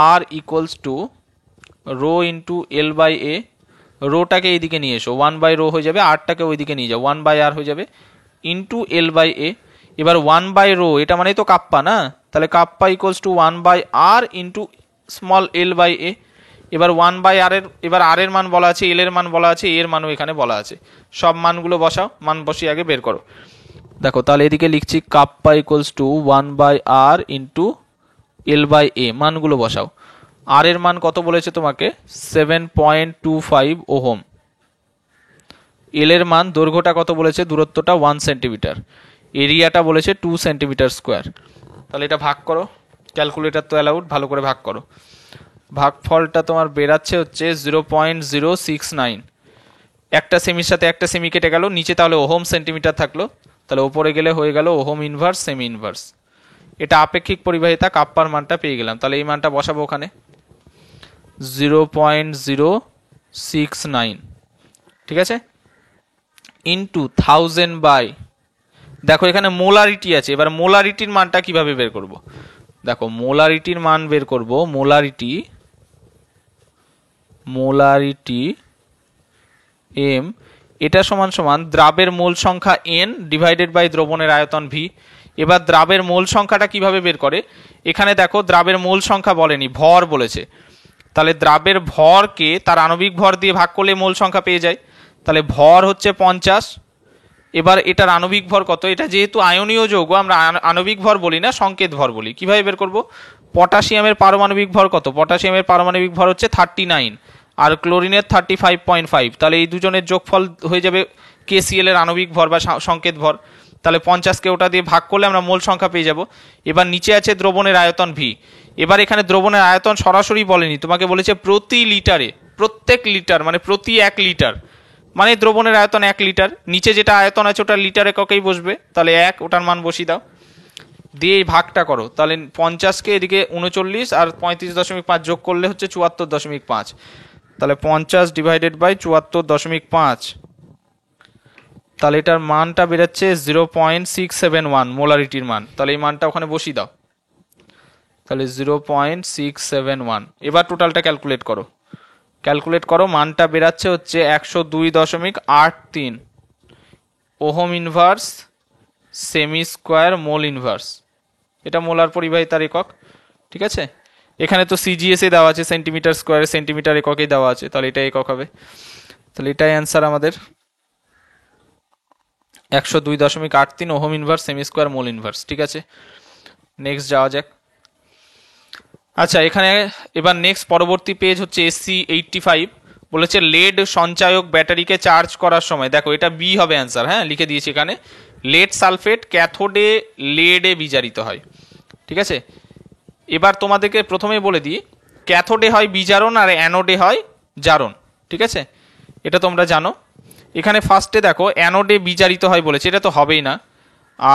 R equals to rho into l by a. রোটাকে এইদিকে নিয়ে এসো, 1 বাই রো হয়ে যাবে, আরটাকে ওইদিকে নিয়ে যাও, 1 বাই আর হয়ে যাবে, ইন্টু এল বাই এ। এবার 1 বাই রো, এটা মানে তো কাপ্পা না, তাহলে kappa equals to 1 by R into small l by a. এবার 1 বাই আর এর, এবার আর এর মান বলা আছে, এল এর মান বলা আছে, এর মানও এখানে বলা আছে। সব মানগুলো বসাও, মান বসিয়ে আগে বের করো। দেখো তাহলে এদিকে লিখছি kappa equals to 1 by R into l by a, মানগুলো বসাও। আর এর মান কত বলেছে তোমাকে? 7.25 ওহম। এল এর মান, দৈর্ঘ্যটা কত বলেছে, দূরত্বটা 1 সেন্টিমিটার, এরিয়াটা বলেছে 2 সেন্টিমিটার স্কোয়ার। তাহলে এটা ভাগ করো, ক্যালকুলেটর তো অ্যালাউড, ভালো করে ভাগ করো। ভাগফলটা তোমার বেরাচ্ছে হচ্ছে 0.069। একটা সেমির সাথে একটা সেমি কেটে গেল, নিচে তাহলে ওহম সেন্টিমিটার থাকলো, তাহলে ওপরে গেলে হয়ে গেল ওহম ইনভার্স সেমি ইনভার্স। এটা আপেক্ষিক পরিবাহিতা কাপ্পার মানটা পেয়ে গেলাম। তাহলে এই মানটা বসাবো ওখানে 0.069, ঠিক আছে, ইন্টু 1000 বাই, দেখো এখানে মোলারিটি আছে। এবার মোলারিটির মানটা কিভাবে বের করব? দেখো মোলারিটির মান বের করব, মোলারিটি এম, এটা সমান সমান দ্রাবের মোল সংখ্যা এন ডিভাইডেড বাই দ্রবণের আয়তন ভি। এবার দ্রাবের মোল সংখ্যাটা কিভাবে বের করে, এখানে দেখো দ্রাবের মোল সংখ্যা বলেনি, ভর বলেছে, তাহলে দ্রাবের ভরকে তার আণবিক ভর দিয়ে ভাগ করলে মোল সংখ্যা পেয়ে যায়। তাহলে ভর হচ্ছে 50। এবার এটার আণবিক ভর কত, এটা যেহেতু আয়নীয় যৌগ আমরা আণবিক ভর বলি না, সংকেত ভর বলি। কিভাবে বের করব, পটাশিয়ামের পারমাণবিক ভর কত, পটাশিয়ামের পারমাণবিক ভর হচ্ছে 39 আর ক্লোরিনের 35.5, তাহলে এই দুজনের যোগফল হয়ে যাবে KCl এর আণবিক ভর বা সংকেত ভর। তাহলে 50কে ওটা দিয়ে ভাগ করলে আমরা মোল সংখ্যা পেয়ে যাব। এবার নিচে আছে দ্রবণের আয়তন ভি। এবার এখানে দ্রবণের আয়তন সরাসরি বলেনি, তোমাকে বলেছে প্রতি লিটারে, প্রত্যেক লিটার মানে প্রতি 1 লিটার, মানে দ্রবণের আয়তন 1 লিটার। নিচে যেটা আয়তন আছে ওটা লিটার এককেই বসবে, তাহলে 1, ওটার মান বসিয়ে দাও, দিয়ে এই ভাগটা করো। তাহলে 50কে এদিকে 39 আর 35.5 যোগ করলে হচ্ছে 74.5, তাহলে 50 ডিভাইডেড বাই 74.5, তাহলে এটার মানটা বেরোচ্ছে 0.671 মোলারিটির মান। তাহলে এই মানটা ওখানে বসিয়ে দাও, তাহলে 0.671। এবার টোটালটা ক্যালকুলেট করো, মানটা বেরাচ্ছে হচ্ছে 102.83 ohm inverse semi square mole inverse, এটা মোলার পরিবাহিতার একক। ঠিক আছে, এখানে তো সিজিএসে দেওয়া আছে সেন্টিমিটার স্কোয়ার, সেন্টিমিটার এককেই দেওয়া আছে, তাহলে এটা একক হবে। তাহলে এটাই অ্যান্সার আমাদের 102.83 ohm inverse semi square mole inverse. ঠিক আছে, নেক্সট যাওয়া যাক। আচ্ছা, এখানে এবার নেক্সট পরবর্তী পেজ হচ্ছে SC85, বলেছে লেড সঞ্চায়ক ব্যাটারিকে চার্জ করার সময়, দেখো এটা বি হবে অ্যান্সার, হ্যাঁ লিখে দিয়েছি এখানে, লেড সালফেট ক্যাথোডে লেডে বিজারিত হয়। ঠিক আছে, এবার তোমাদেরকে প্রথমেই বলে দিই, ক্যাথোডে হয় বিজারণ আর অ্যানোডে হয় জারণ। ঠিক আছে, এটা তোমরা জানো। এখানে ফার্স্টে দেখো অ্যানোডে বিজারিত হয় বলেছে, এটা তো হবেই না।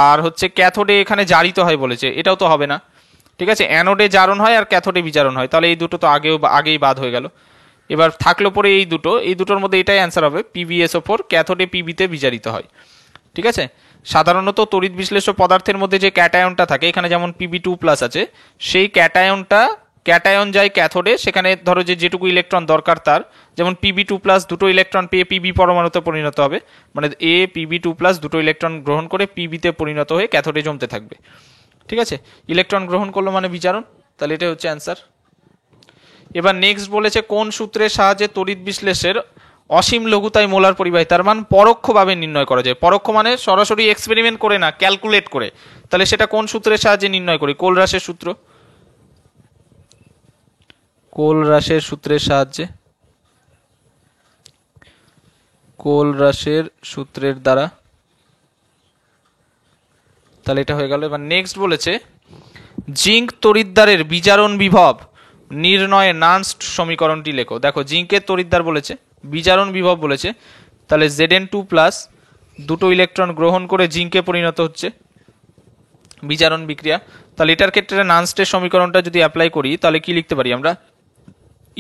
আর হচ্ছে ক্যাথোডে এখানে জারিত হয় বলেছে, এটাও তো হবে না। ঠিক আছে, অ্যানোডে জারণ হয় আর ক্যাথোডে বিজারণ হয়, তাহলে এই দুটো তো আগেই বাদ হয়ে গেল। এবার থাকলো পরে এই দুটোর মধ্যে এটাই অ্যান্সার হবে, PbSO4 ক্যাথোডে পিবিতে বিজারিত হয়। ঠিক আছে, সাধারণত তড়িৎ বিশ্লেষ্য পদার্থের মধ্যে যে ক্যাটায়নটা থাকে, এখানে যেমন Pb2+ আছে, সেই ক্যাটায়ন যায় ক্যাথোডে, সেখানে ধরো যেটুকু ইলেকট্রন দরকার তার, যেমন Pb2+ দুটো ইলেকট্রন পেয়ে Pb পরমাণুতে পরিণত হবে, মানে Pb2+ দুটো ইলেকট্রন গ্রহণ করে Pbতে পরিণত হয়ে ক্যাথোডে জমতে থাকবে। ঠিক আছে, ইলেকট্রন গ্রহণ করলো মানে বিজারণ, তাহলে এটা হচ্ছে অ্যান্সার। এবার নেক্সট বলেছে কোন সূত্রের সাহায্যে তড়িৎ বিশ্লেষের অসীম লঘুতায় মোলার পরিবাহিতার মান পরোক্ষভাবে নির্ণয় করা যায়। পরোক্ষ মানে সরাসরি এক্সপেরিমেন্ট করে না, ক্যালকুলেট করে। তাহলে সেটা কোন সূত্রের সাহায্যে নির্ণয় করি, কোলরাসের সূত্র, কোলরাসের সূত্রের সাহায্যে, কোলরাসের সূত্রের দ্বারা। তাহলে এটা হয়ে গেল। এবার নেক্সট বলেছে জিঙ্ক তড়িৎদ্বারের বিজারণ বিভব নির্ণয়ে নান্সট সমীকরণটি লেখো। দেখো জিঙ্কের তড়িৎদ্বার বলেছে, বিজারণ বিভব বলেছে, তাহলে Zn2+ দুটো ইলেকট্রন গ্রহণ করে জিঙ্কে পরিণত হচ্ছে, বিজারণ বিক্রিয়া। তাহলে এটার ক্ষেত্রে নান্সটের সমীকরণটা যদি অ্যাপ্লাই করি তাহলে কি লিখতে পারি আমরা,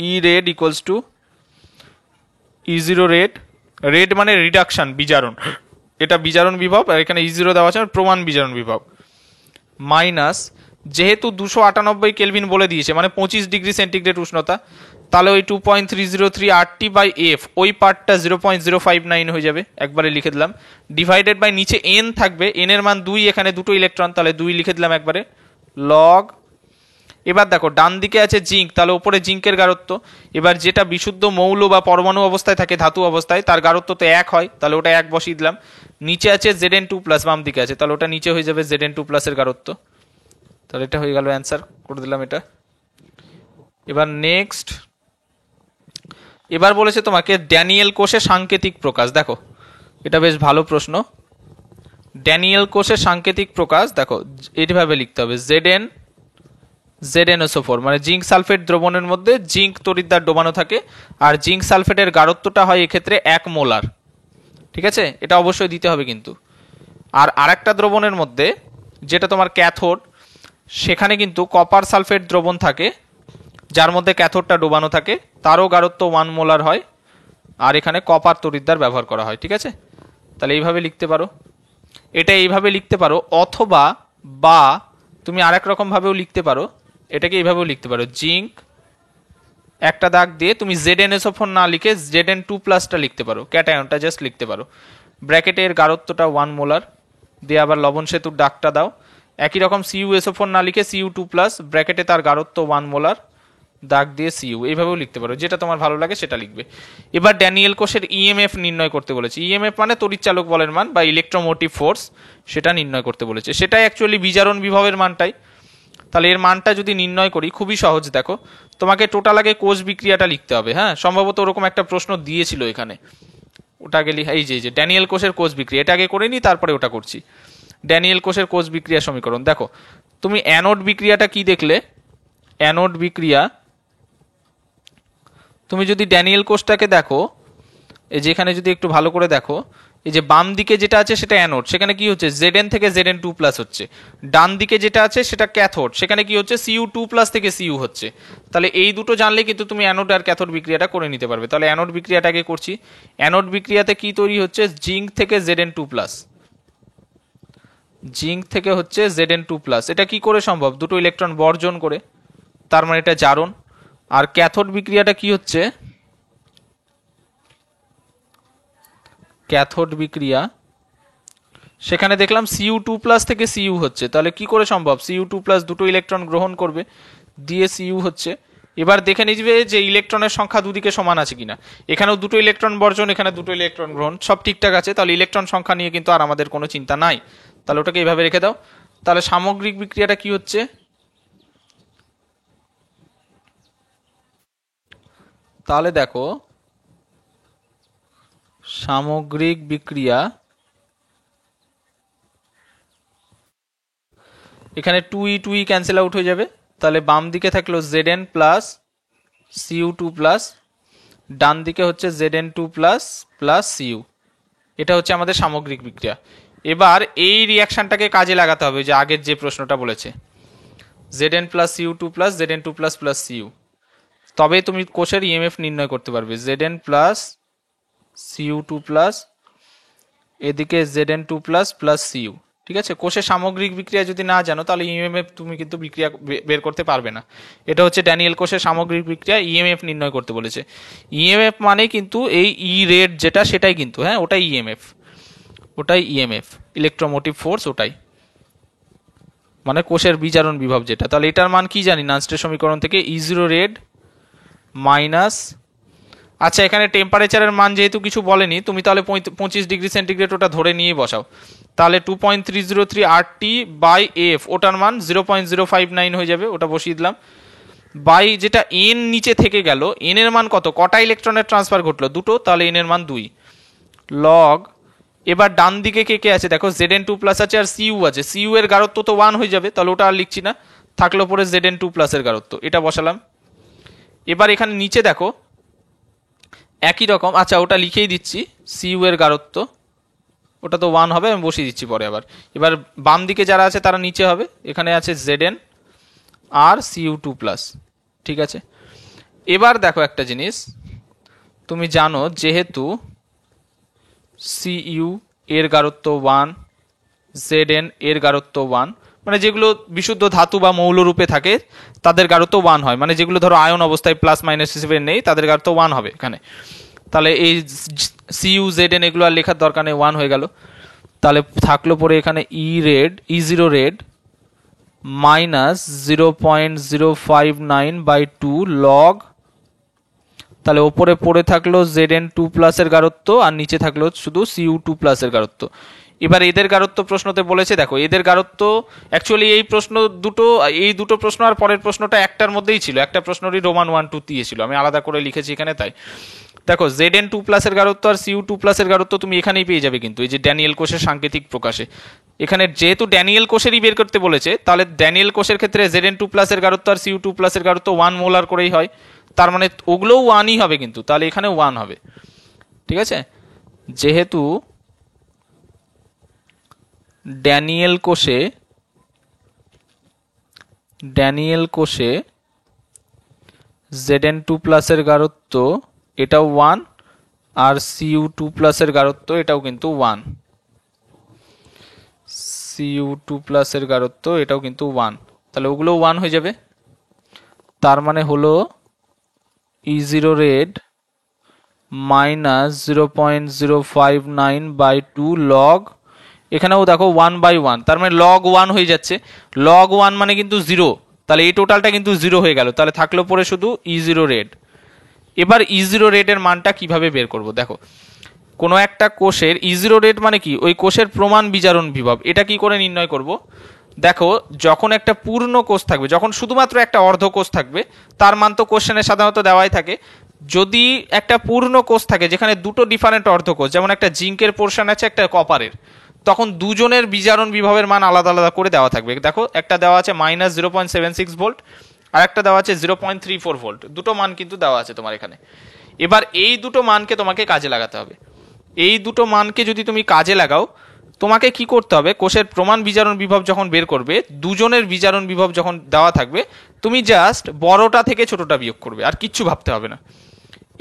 E red equals to E0 red, red মানে রিডাকশন বিজারণ, এটা বিজারণ বিভব, আর এখানে E0 দেওয়া আছে প্রমাণ বিজারণ বিভব, মাইনাস যেহেতু 298 কেলভিন বলে দিয়েছে মানে 25 ডিগ্রি সেন্টিগ্রেড উষ্ণতা, তাহলে ওই 2.303 RT/F ওই পার্টটা 0.059 হয়ে যাবে, একবারে লিখে দিলাম, ডিভাইডেড বাই নিচে n থাকবে, n এর মান 2, এখানে দুটো ইলেকট্রন, তাহলে 2 লিখে দিলাম একবারে, লগ। এবার দেখো ডান দিকে আছে জিঙ্ক, তাহলে উপরে জিঙ্কের গারত্ব, এবার যেটা বিশুদ্ধ মৌল বা পরমাণু অবস্থায় থাকে, ধাতু অবস্থায়, তার গারত্ব তো 1 হয়, তাহলে ওটা 1 বসিয়ে দিলাম। নিচে আছে Zn2+, বাম দিকে আছে, তাহলে ওটা নিচে হয়ে যাবে Zn2+ এর গারত্ব, তাহলে এটা হয়ে গেল অ্যান্সার, করে দিলাম এটা। এবার নেক্সট, এবার বলেছে তোমাকে ড্যানিয়েল কোষের সাংকেতিক প্রকাশ। দেখো এটা বেশ ভালো প্রশ্ন, ড্যানিয়েল কোষের সাংকেতিক প্রকাশ দেখো এইভাবে লিখতে হবে, ZnSO4 মানে জিঙ্ক সালফেট দ্রবণের মধ্যে জিঙ্ক তড়িৎদ্বার ডোবানো থাকে, আর জিঙ্ক সালফেটের গারত্বটা হয় এক্ষেত্রে 1 মোলার। ঠিক আছে, এটা অবশ্যই দিতে হবে কিন্তু। আর আরেকটা দ্রবণের মধ্যে যেটা তোমার ক্যাথোড, সেখানে কিন্তু কপার সালফেট দ্রবণ থাকে, যার মধ্যে ক্যাথোডটা ডোবানো থাকে, তারও গারত্ব 1 মোলার হয়, আর এখানে কপার তড়িৎদ্বার ব্যবহার করা হয়। ঠিক আছে, তাহলে এইভাবে লিখতে পারো, এটা এইভাবে লিখতে পারো, অথবা বা তুমি আরেক রকম ভাবেও লিখতে পারো, এটাকে এইভাবেও লিখতে পারো, জিঙ্ক একটা দাগ দিয়ে তুমি ZnSO4 না লিখে Zn2+টা লিখতে পারো, ক্যাটায়নটা জাস্ট লিখতে পারো। ব্র্যাকেটে এর গাঢ়ত্বটা 1 মোলার দিয়ে আবার লবণ সেতুর দাগটা দাও। একই রকম CuSO4 না লিখে Cu2+, ব্র্যাকেটে তার গাঢ়ত্ব 1 মোলার, দাগ দিয়ে Cu, এইভাবেও লিখতে পারো, যেটা তোমার ভালো লাগে সেটা লিখবে। এবার ড্যানিয়েল কোষের ইএমএফ নির্ণয় করতে বলেছে। ইএমএফ মানে তড়িৎচালক বলের মান বা ইলেকট্রোমোটিভ ফোর্স, সেটা নির্ণয় করতে বলেছে। সেটাই অ্যাকচুয়ালি বিজারণ বিভবের মানটাই। তাহলে এর মানটা যদি নির্ণয় করি, খুবই সহজ। দেখো, তোমাকে টোটাল আগে কোষ বিক্রিয়াটা লিখতে হবে। হ্যাঁ, সম্ভবত ওরকম একটা প্রশ্ন দিয়েছিল এখানে, ওটা আগে এই যে ড্যানিয়েল কোষের কোষ বিক্রিয়া, এটা আগে করে নি, তারপরে ওটা করছি। ড্যানিয়েল কোষের কোষ বিক্রিয়া সমীকরণ। দেখো, তুমি অ্যানোড বিক্রিয়াটা কি দেখলে? অ্যানোড বিক্রিয়া, তুমি যদি ড্যানিয়েল কোষটাকে দেখো, এই যে এখানে যদি একটু ভালো করে দেখো, এই যে বাম দিকে যেটা আছে সেটা অ্যানোড, সেখানে কি হচ্ছে Zn থেকে Zn2+ হচ্ছে। ডান দিকে যেটা আছে সেটা ক্যাথোড, সেখানে কি হচ্ছে Cu2+ থেকে Cu হচ্ছে। তাহলে এই দুটো জানলে কিন্তু তুমি অ্যানোড আর ক্যাথোড বিক্রিয়াটা করে নিতে পারবে। তাহলে অ্যানোড বিক্রিয়াটাকে করছি। অ্যানোড বিক্রিয়াতে কি তৈরি হচ্ছে? জিঙ্ক থেকে Zn2+, জিঙ্ক থেকে হচ্ছে Zn2+। এটা কি করে সম্ভব? দুটো ইলেকট্রন বর্জন করে, তার মানে এটা জারণ। আর ক্যাথোড বিক্রিয়াটা কি হচ্ছে? ক্যাথোড বিক্রিয়া, সেখানে দেখলাম Cu2+ থেকে Cu হচ্ছে। তাহলে কি করে সম্ভব? Cu2+ দুটো ইলেকট্রন গ্রহণ করবে, দিয়ে Cu হচ্ছে। এবার দেখে নিবে যে ইলেকট্রনের সংখ্যা দুদিকে সমান আছে কিনা। এখানেও দুটো ইলেকট্রন বর্জন, এখানে দুটো ইলেকট্রন গ্রহণ, সব ঠিকঠাক আছে। তাহলে ইলেকট্রন সংখ্যা নিয়ে কিন্তু আর আমাদের কোনো চিন্তা নাই। তাহলে ওটাকে এইভাবে রেখে দাও। তাহলে সামগ্রিক বিক্রিয়াটা কি হচ্ছে? তাহলে দেখো, সামগ্রিক বিক্রিয়া, এখানে 2e ক্যান্সেল আউট হয়ে যাবে। তাহলে বাম দিকে থাকলো Zn প্লাস Cu2+, ডান দিকে হচ্ছে Zn2+ প্লাস Cu। এটা হচ্ছে আমাদের সামগ্রিক বিক্রিয়া। এবার এই রিয়াকশনটাকে কাজে লাগাতে হবে, যে আগের যে প্রশ্নটা বলেছে, Zn plus Cu2+ Zn2+ plus Cu। তবে তুমি কোষের ইএমএফ নির্ণয় করতে পারবে। Zn প্লাস Cu2+, এদিকে Zn2+ প্লাস Cu। ঠিক আছে, কোষের সামগ্রিক বিক্রিয়া যদি না জানো, তাহলে ইএমএফ তুমি কিন্তু বিক্রিয়া বের করতে পারবে না। এটা হচ্ছে ড্যানিয়েল কোষের সামগ্রিক বিক্রিয়া, ইএমএফ নির্ণয় করতে বলেছে। ইএমএফ মানে কিন্তু এই ই রেড যেটা, সেটাই কিন্তু, হ্যাঁ, ওটাই ইএমএফ, ওটাই ইএমএফ, ইলেকট্রোমোটিভ ফোর্স, ওটাই মানে কোষের বিজারণ বিভব যেটা। তাহলে এটার মান কি জানি নানস্টের সমীকরণ থেকে? E0 রেড মাইনাস, আচ্ছা এখানে টেম্পারেচারের মান যেহেতু কিছু বলেনি, তুমি তাহলে 25 ডিগ্রি সেন্টিগ্রেড ওটা ধরে নিয়ে বসাও। তাহলে 2.303 RT বাই এফ, ওটার মান 0.059 হয়ে যাবে, ওটা বসিয়ে দিলাম। বাই যেটা এন নিচে থেকে গেল, এন এর মান কত? কটা ইলেকট্রনের ট্রান্সফার ঘটলো? দুটো, তাহলে এন এর মান 2 লগ। এবার ডান দিকে কে কে আছে দেখো, Zn2+ আছে আর Cu আছে। Cu এর গাঢ়ত্ব তো 1 হয়ে যাবে, তাহলে ওটা আর লিখছি না, থাকলো পরে Zn2+ এর গাঢ়ত্ব, এটা বসালাম। এবার এখানে নিচে দেখো একই রকম, আচ্ছা ওটা লিখেই দিচ্ছি, Cu এর গাঢ়ত্ব, ওটা তো 1 হবে, আমি বসিয়ে দিচ্ছি পরে আবার। এবার বাম দিকে যারা আছে তারা নিচে হবে, এখানে আছে Zn আর Cu2+। ঠিক আছে, এবার দেখো একটা জিনিস, তুমি জানো যেহেতু Cu এর গাঢ়ত্ব 1, Zn এর গাঢ়ত্ব 1, মানে যেগুলো বিশুদ্ধ ধাতু বা মৌল রূপে থাকে তাদের গাঢ়ত্ব 1 হয়, মানে যেগুলো ধরো আয়ন অবস্থায় প্লাস মাইনাস হিসেবে নেই তাদের গাঢ়ত্ব 1 হবে এখানে। তাহলে এই Cu Zn এগুলো আর লেখার দরকার নেই, 1 হয়ে গেল। তাহলে থাকলো পরে এখানে E0 রেড মাইনাস 0.059/2 লগ, তাহলে ওপরে পড়ে থাকলো Zn2+ এর গাঢ়ত্ব আর নিচে থাকলো শুধু Cu2+ এর গাঢ়ত্ব। এবার এদের গাঢ়ত্ব প্রশ্নতে বলেছে, দেখো এদের গাঢ়ত্ব অ্যাকচুয়ালি এই দুটো প্রশ্ন আর পরের প্রশ্নটা একটার মধ্যেই ছিল, একটা প্রশ্নরই রোমান 1-2 দিয়েছিল, আমি আলাদা করে লিখেছি এখানে। তাই দেখো Zn2+ এর গাঢ়ত্ব আর Cu2+ এর গাঢ়ত্ব তুমি এখানেই পেয়ে যাবে, কিন্তু এই যে ড্যানিয়েল কোষের সাংকেতিক প্রকাশে। এখানে যেহেতু ড্যানিয়েল কোষেরই বের করতে বলেছে, তাহলে ড্যানিয়েল কোষের ক্ষেত্রে Zn2+ এর গাঢ়ত্ব আর Cu2+ এর গাঢ়ত্ব 1 মোলার করেই হয়, তার মানে ওগুলোও 1ই হবে কিন্তু, তাহলে এখানে 1 হবে। ঠিক আছে, যেহেতু ড্যানিয়েল কোষে Zn2+ এর গাঢ়ত্ব এটাও 1 আর Cu2+ এর গাঢ়ত্ব এটাও কিন্তু 1। Cu2+ এর গাঢ়ত্ব এটাও কিন্তু 1, তাহলে ওগুলো 1 হয়ে যাবে। তার মানে হলো E0 রেড -0.059/2 লগ, এখানেও দেখো 1/1, তার মানে লগ 1 হয়ে যাচ্ছে। লগ 1 মানে কিন্তু 0, তাহলে এই টোটালটা কিন্তু 0 হয়ে গেল, তাহলে থাকলো পরে শুধু E0 রেড। এবার E0 রেডের মানটা কিভাবে বের করব দেখো, কোনো একটা কোষের E0 রেড মানে কি, ওই কোষের প্রমাণ বিজারণ বিভব, এটা কি করে নির্ণয় করব দেখো, যখন একটা পূর্ণ কোষ থাকবে, যখন শুধুমাত্র একটা অর্ধ কোষ থাকবে, তার মান তো কোশ্চেনে সাধারণত দেওয়াই থাকে। যদি একটা পূর্ণ কোষ থাকে যেখানে দুটো ডিফারেন্ট অর্ধ কোষ, যেমন একটা জিঙ্কের পোর্শন আছে একটা কপারের, তখন দুজনের বিজারণ বিভবের মান আলাদা আলাদা করে দেওয়া থাকবে। দেখো একটা দেওয়া আছে -0.76 ভোল্ট, আর একটা দেওয়া আছে 0.34 ভোল্ট, দুটো মান কিন্তু দেওয়া আছে তোমার এখানে। এবার এই দুটো মানকে তোমাকে কাজে লাগাতে হবে। এই দুটো মানকে যদি তুমি কাজে লাগাও, তোমাকে কি করতে হবে, কোষের প্রমাণ বিজারণ বিভব যখন বের করবে, দুজনের বিজারণ বিভব যখন দেওয়া থাকবে, তুমি জাস্ট বড়টা থেকে ছোটটা বিয়োগ করবে, আর কিচ্ছু ভাবতে হবে না।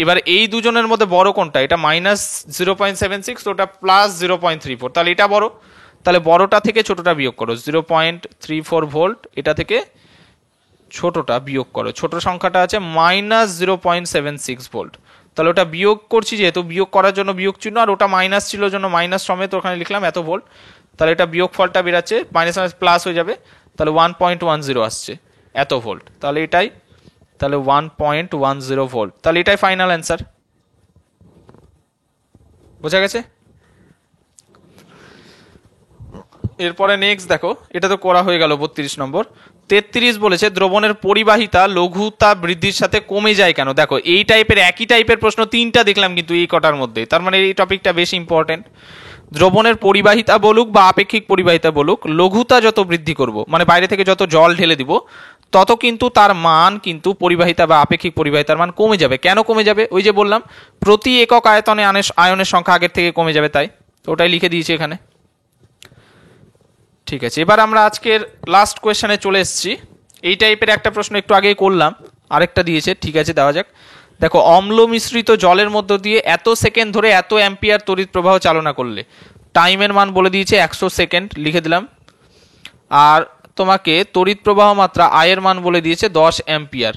এবার এই দুজনের মধ্যে বড় কোনটা, এটা -0.76, ওটা +0.34, তাহলে এটা বড়, তাহলে বড়টা থেকে ছোটটা বিয়োগ করো, 0.34 ভোল্ট, এটা থেকে ছোটটা বিয়োগ করো, ছোট সংখ্যাটা আছে -0.76 ভোল্ট, তাহলে ওটা বিয়োগ করছি যেহেতু, বিয়োগ করার জন্য বিয়োগ চিহ্ন, আর ওটা মাইনাস ছিল জন্য মাইনাস সমেত ওখানে লিখলাম এত ভোল্ট, তাহলে এটা বিয়োগ ফলটা বেরাচ্ছে, মাইনাস মাইনাস প্লাস হয়ে যাবে, তাহলে 1.10 আসছে এত ভোল্ট, তাহলে এটাই, তাহলে 1.10 ভোল্ট, তাহলে এটাই ফাইনাল অ্যান্সার। বোঝা গেছে? এরপরে নেক্সট দেখো, এটা তো করা হয়ে গেল 32 নম্বর। 33 বলেছে দ্রবণের পরিবাহিতা লঘুতা বৃদ্ধির সাথে কমে যায় কেন। দেখো এই টাইপের একই টাইপের প্রশ্ন তিনটা দেখলাম কিন্তু এই কটার মধ্যে, তার মানে এই টপিকটা বেশি ইম্পর্টেন্ট। দ্রবণের পরিবাহিতা বলুক বা আপেক্ষিক পরিবাহিতা বলুক, লঘুতা যত বৃদ্ধি করব, মানে বাইরে থেকে যত জল ঢেলে দিব, তত কিন্তু তার মান কিন্তু পরিবাহিতা বা আপেক্ষিক পরিবাহিতার মান কমে যাবে। কেন কমে যাবে, ওই যে বললাম প্রতি একক আয়তনে আয়নের সংখ্যা আগের থেকে কমে যাবে, তাই ওটাই লিখে দিয়েছি এখানে। ঠিক আছে, এবার আমরা আজকের লাস্ট কোয়েশ্চেনে চলে এসেছি। এই টাইপের একটা প্রশ্ন একটু আগেই করলাম, আরেকটা দিয়েছে, ঠিক আছে দেওয়া যাক। দেখো, অম্ল মিশ্রিত জলের মধ্য দিয়ে এত সেকেন্ড ধরে এত অ্যাম্পিয়ার তড়িৎ প্রবাহ চালনা করলে, টাইমের মান বলে দিয়েছে 100 সেকেন্ড, লিখে দিলাম। আর তোমাকে তড়িৎ প্রবাহ মাত্রা আয়ের মান বলে দিয়েছে 10 অ্যাম্পিয়ার।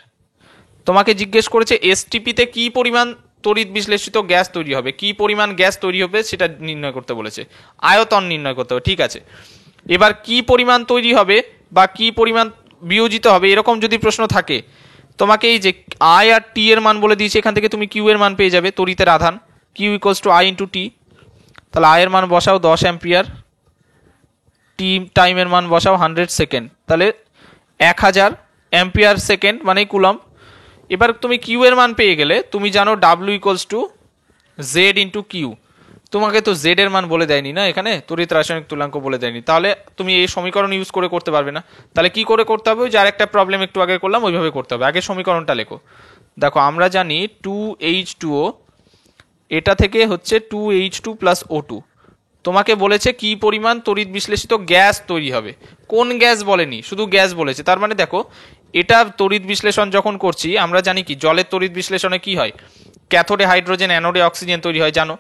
তোমাকে জিজ্ঞেস করেছে এসটিপিতে কি পরিমাণ তড়িৎ বিশ্লেষিত গ্যাস তৈরি হবে, কি পরিমাণ গ্যাস তৈরি হবে সেটা নির্ণয় করতে বলেছে, আয়তন নির্ণয় করতে হবে। ঠিক আছে, এবার কি পরিমাণ তৈরি হবে বা কি পরিমাণ বিয়োজিত হবে, এরকম যদি প্রশ্ন থাকে, তোমাকে এই যে আই আর টি এর মান বলে দিয়েছে, এখান থেকে তুমি কিউ এর মান পেয়ে যাবে, তড়িতের আধান কিউ = I × T। তাহলে আয়ের মান বসাও 10 অ্যাম্পিয়ার, টি টাইমের মান বসাও 100 সেকেন্ড, তাহলে 1000 অ্যাম্পিয়ার সেকেন্ড মানে কুলম্ব। এবার তুমি কিউ এর মান পেয়ে গেলে, তুমি জানো W = Z × Q। তোমাকে তো জেড এর মান বলে দেয়নি না এখানে, তড়িৎ রাসায়নিক তুল্যাঙ্ক বলে দেয়নি, তাহলে তুমি এই সমীকরণ ইউজ করে করতে পারবে না। তাহলে কি করে করতে হবে, যার একটা প্রবলেম একটু আগে করলাম ওইভাবে করতে হবে। আগে সমীকরণটা লেখো। দেখো আমরা জানি 2H2O, এটা থেকে হচ্ছে 2H2 + O2। তোমাকে বলেছে কি পরিমাণ তড়িৎ বিশ্লেষিত গ্যাস তৈরি হবে, কোন গ্যাস বলেনি, শুধু গ্যাস বলেছে। তার মানে দেখো, এটা তড়িৎ বিশ্লেষণ যখন করছি, আমরা জানি কি জলের তড়িৎ বিশ্লেষণে কি হয়, ক্যাথোডে হাইড্রোজেন, অ্যানোডে অক্সিজেন তৈরি হয়, জানো।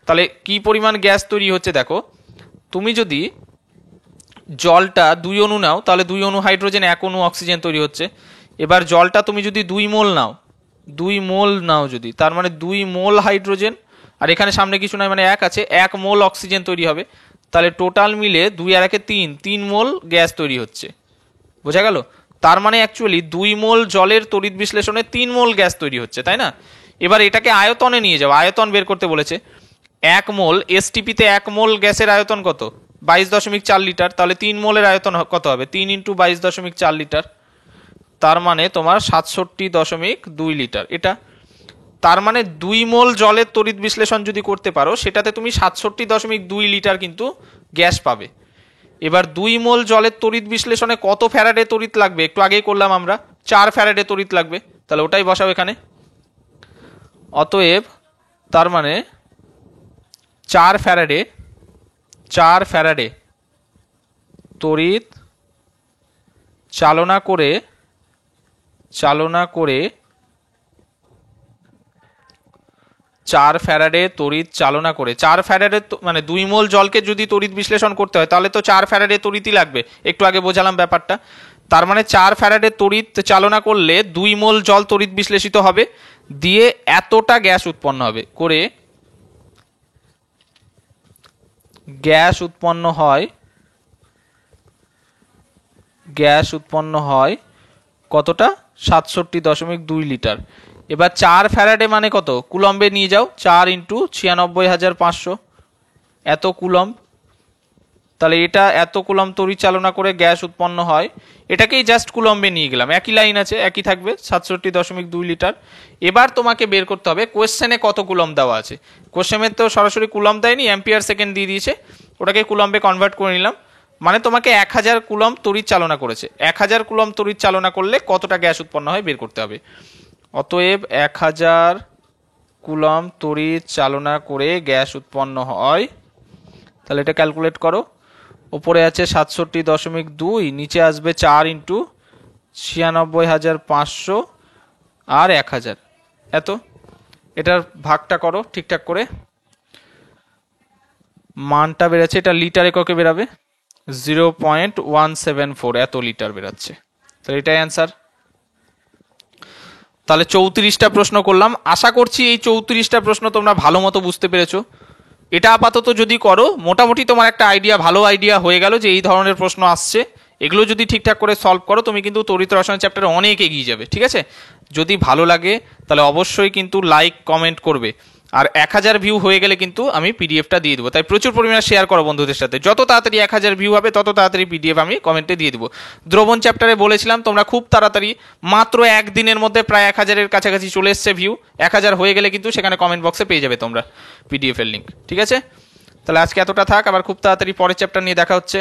তাহলে কি পরিমাণ গ্যাস তৈরি হচ্ছে দেখো, তুমি যদি জলটা 2 অণু নাও, তাহলে 2 অণু হাইড্রোজেন, 1 অণু অক্সিজেন তৈরি হচ্ছে। এবার জলটা তুমি যদি 2 মোল নাও, 2 মোল নাও যদি, তার মানে 2 মোল হাইড্রোজেন, আর এখানে সামনে কিছু নয় মানে 1 আছে, 1 মোল অক্সিজেন তৈরি হবে। তাহলে টোটাল মিলে 2 আর 1 3 মোল গ্যাস তৈরি হচ্ছে। বোঝা গেল? তার মানে অ্যাকচুয়ালি 2 মোল জলের তড়িৎ বিশ্লেষণে 3 মোল গ্যাস তৈরি হচ্ছে, তাই না। এবার এটাকে আয়তনে নিয়ে যাও, আয়তন বের করতে বলেছে। 1 মোল এসটিপিতে 1 মোল গ্যাসের আয়তন কত, 22.4 লিটার। তাহলে 3 মোলের আয়তন কত হবে, 3 × 22.4 লিটার, তার মানে তোমার 67.2 লিটার। এটা তার মানে 2 মোল জলের তড়িৎ বিশ্লেষণ যদি করতে পারো, সেটাতে তুমি 67.2 লিটার কিন্তু গ্যাস পাবে। এবার 2 মোল জলের তড়িৎ বিশ্লেষণে কত ফ্যারাডে তড়িৎ লাগবে, একটু আগেই করলাম আমরা, 4 ফ্যারাডে তড়িৎ লাগবে। তাহলে ওটাই বসাও এখানে। অতএব তার মানে 4 ফ্যারাডে তড়িৎ চালনা করে 4 ফ্যারাডে তড়িৎ চালনা করে 4 ফ্যারাডে মানে 2 মোল জলকে যদি তড়িৎ বিশ্লেষণ করতে হয় তাহলে তো 4 ফ্যারাডে তড়িৎই লাগবে, একটু আগে বোঝালাম ব্যাপারটা। তার মানে 4 ফ্যারাডে তড়িৎ চালনা করলে 2 মোল জল তড়িৎ বিশ্লেষিত হবে, দিয়ে এতটা গ্যাস উৎপন্ন হবে করে গ্যাস উৎপন্ন হয় কতটা? 67.2 লিটার। এবার 4 ফ্যারাডে মানে কত কুলম্বে নিয়ে যাও, 4 ইন্টু 96,500 এত কুলম্ব। তাহলে এটা এত কুলম্ব তড়িৎ চালনা করে গ্যাস উৎপন্ন হয়, এটাকেই জাস্ট কুলম্বে নিয়ে গেলাম, একই লাইন আছে, একই থাকবে 67.2 লিটার। এবার তোমাকে বের করতে হবে কোয়েশ্চেনে কত কুলম্ব দেওয়া আছে। কোয়েশ্চেনে তো সরাসরি কুলম্ব দেয়নি, অ্যাম্পিয়ার সেকেন্ড দিয়ে দিয়েছে, ওটাকে কুলম্বে কনভার্ট করে নিলাম। মানে তোমাকে 1000 কুলম্ব তড়িৎ চালনা করেছে, 1000 কুলম্ব তড়িৎ চালনা করলে কতটা গ্যাস উৎপন্ন হয় বের করতে হবে। অতএব 1000 কুলম্ব তড়িৎ চালনা করে গ্যাস উৎপন্ন হয়, তাহলে এটা ক্যালকুলেট করো। ওপরে আছে 67.2, নিচে আসবে 4 ইন্টু 96,500 আর 1000, এত। এটার ভাগটা করো ঠিকঠাক করে, মানটা বেরাচ্ছে, এটা লিটার এককে বেরাবে 0.174, এত লিটার বেরাচ্ছে। তাহলে এটাই অ্যান্সার। তাহলে 34টা প্রশ্ন করলাম, আশা করছি এই 34টা প্রশ্ন তোমরা ভালো মতো বুঝতে পেরেছো। এটা আপাতত যদি করো মোটামুটি তোমার একটা আইডিয়া, ভালো আইডিয়া হয়ে গেল যে এই ধরনের প্রশ্ন আসছে। এগুলো যদি ঠিকঠাক করে সলভ করো তুমি কিন্তু তড়িৎ রসায়ন চ্যাপ্টারে অনেক এগিয়ে যাবে, ঠিক আছে? যদি ভালো লাগে তাহলে অবশ্যই কিন্তু লাইক কমেন্ট করবে, আর 1000 ভিউ হয়ে গেলে কিন্তু আমি পিডিএফটা দিয়ে দেবো। তাই প্রচুর পরিমাণে শেয়ার করো বন্ধুদের সাথে, যত তাড়াতাড়ি 1000 ভিউ হবে তত তাড়াতাড়ি পিডিএফ আমি কমেন্টে দিয়ে দেবো। দ্রবণ চ্যাপ্টারে বলেছিলাম তোমরা খুব তাড়াতাড়ি মাত্র একদিনের মধ্যে প্রায় 1000-এর কাছাকাছি চলে এসছে ভিউ, 1000 হয়ে গেলে কিন্তু সেখানে কমেন্ট বক্সে পেয়ে যাবে তোমরা পিডিএফ এর লিঙ্ক, ঠিক আছে? তাহলে আজকে এতটা থাক, আবার খুব তাড়াতাড়ি পরের চ্যাপ্টার নিয়ে দেখা হচ্ছে।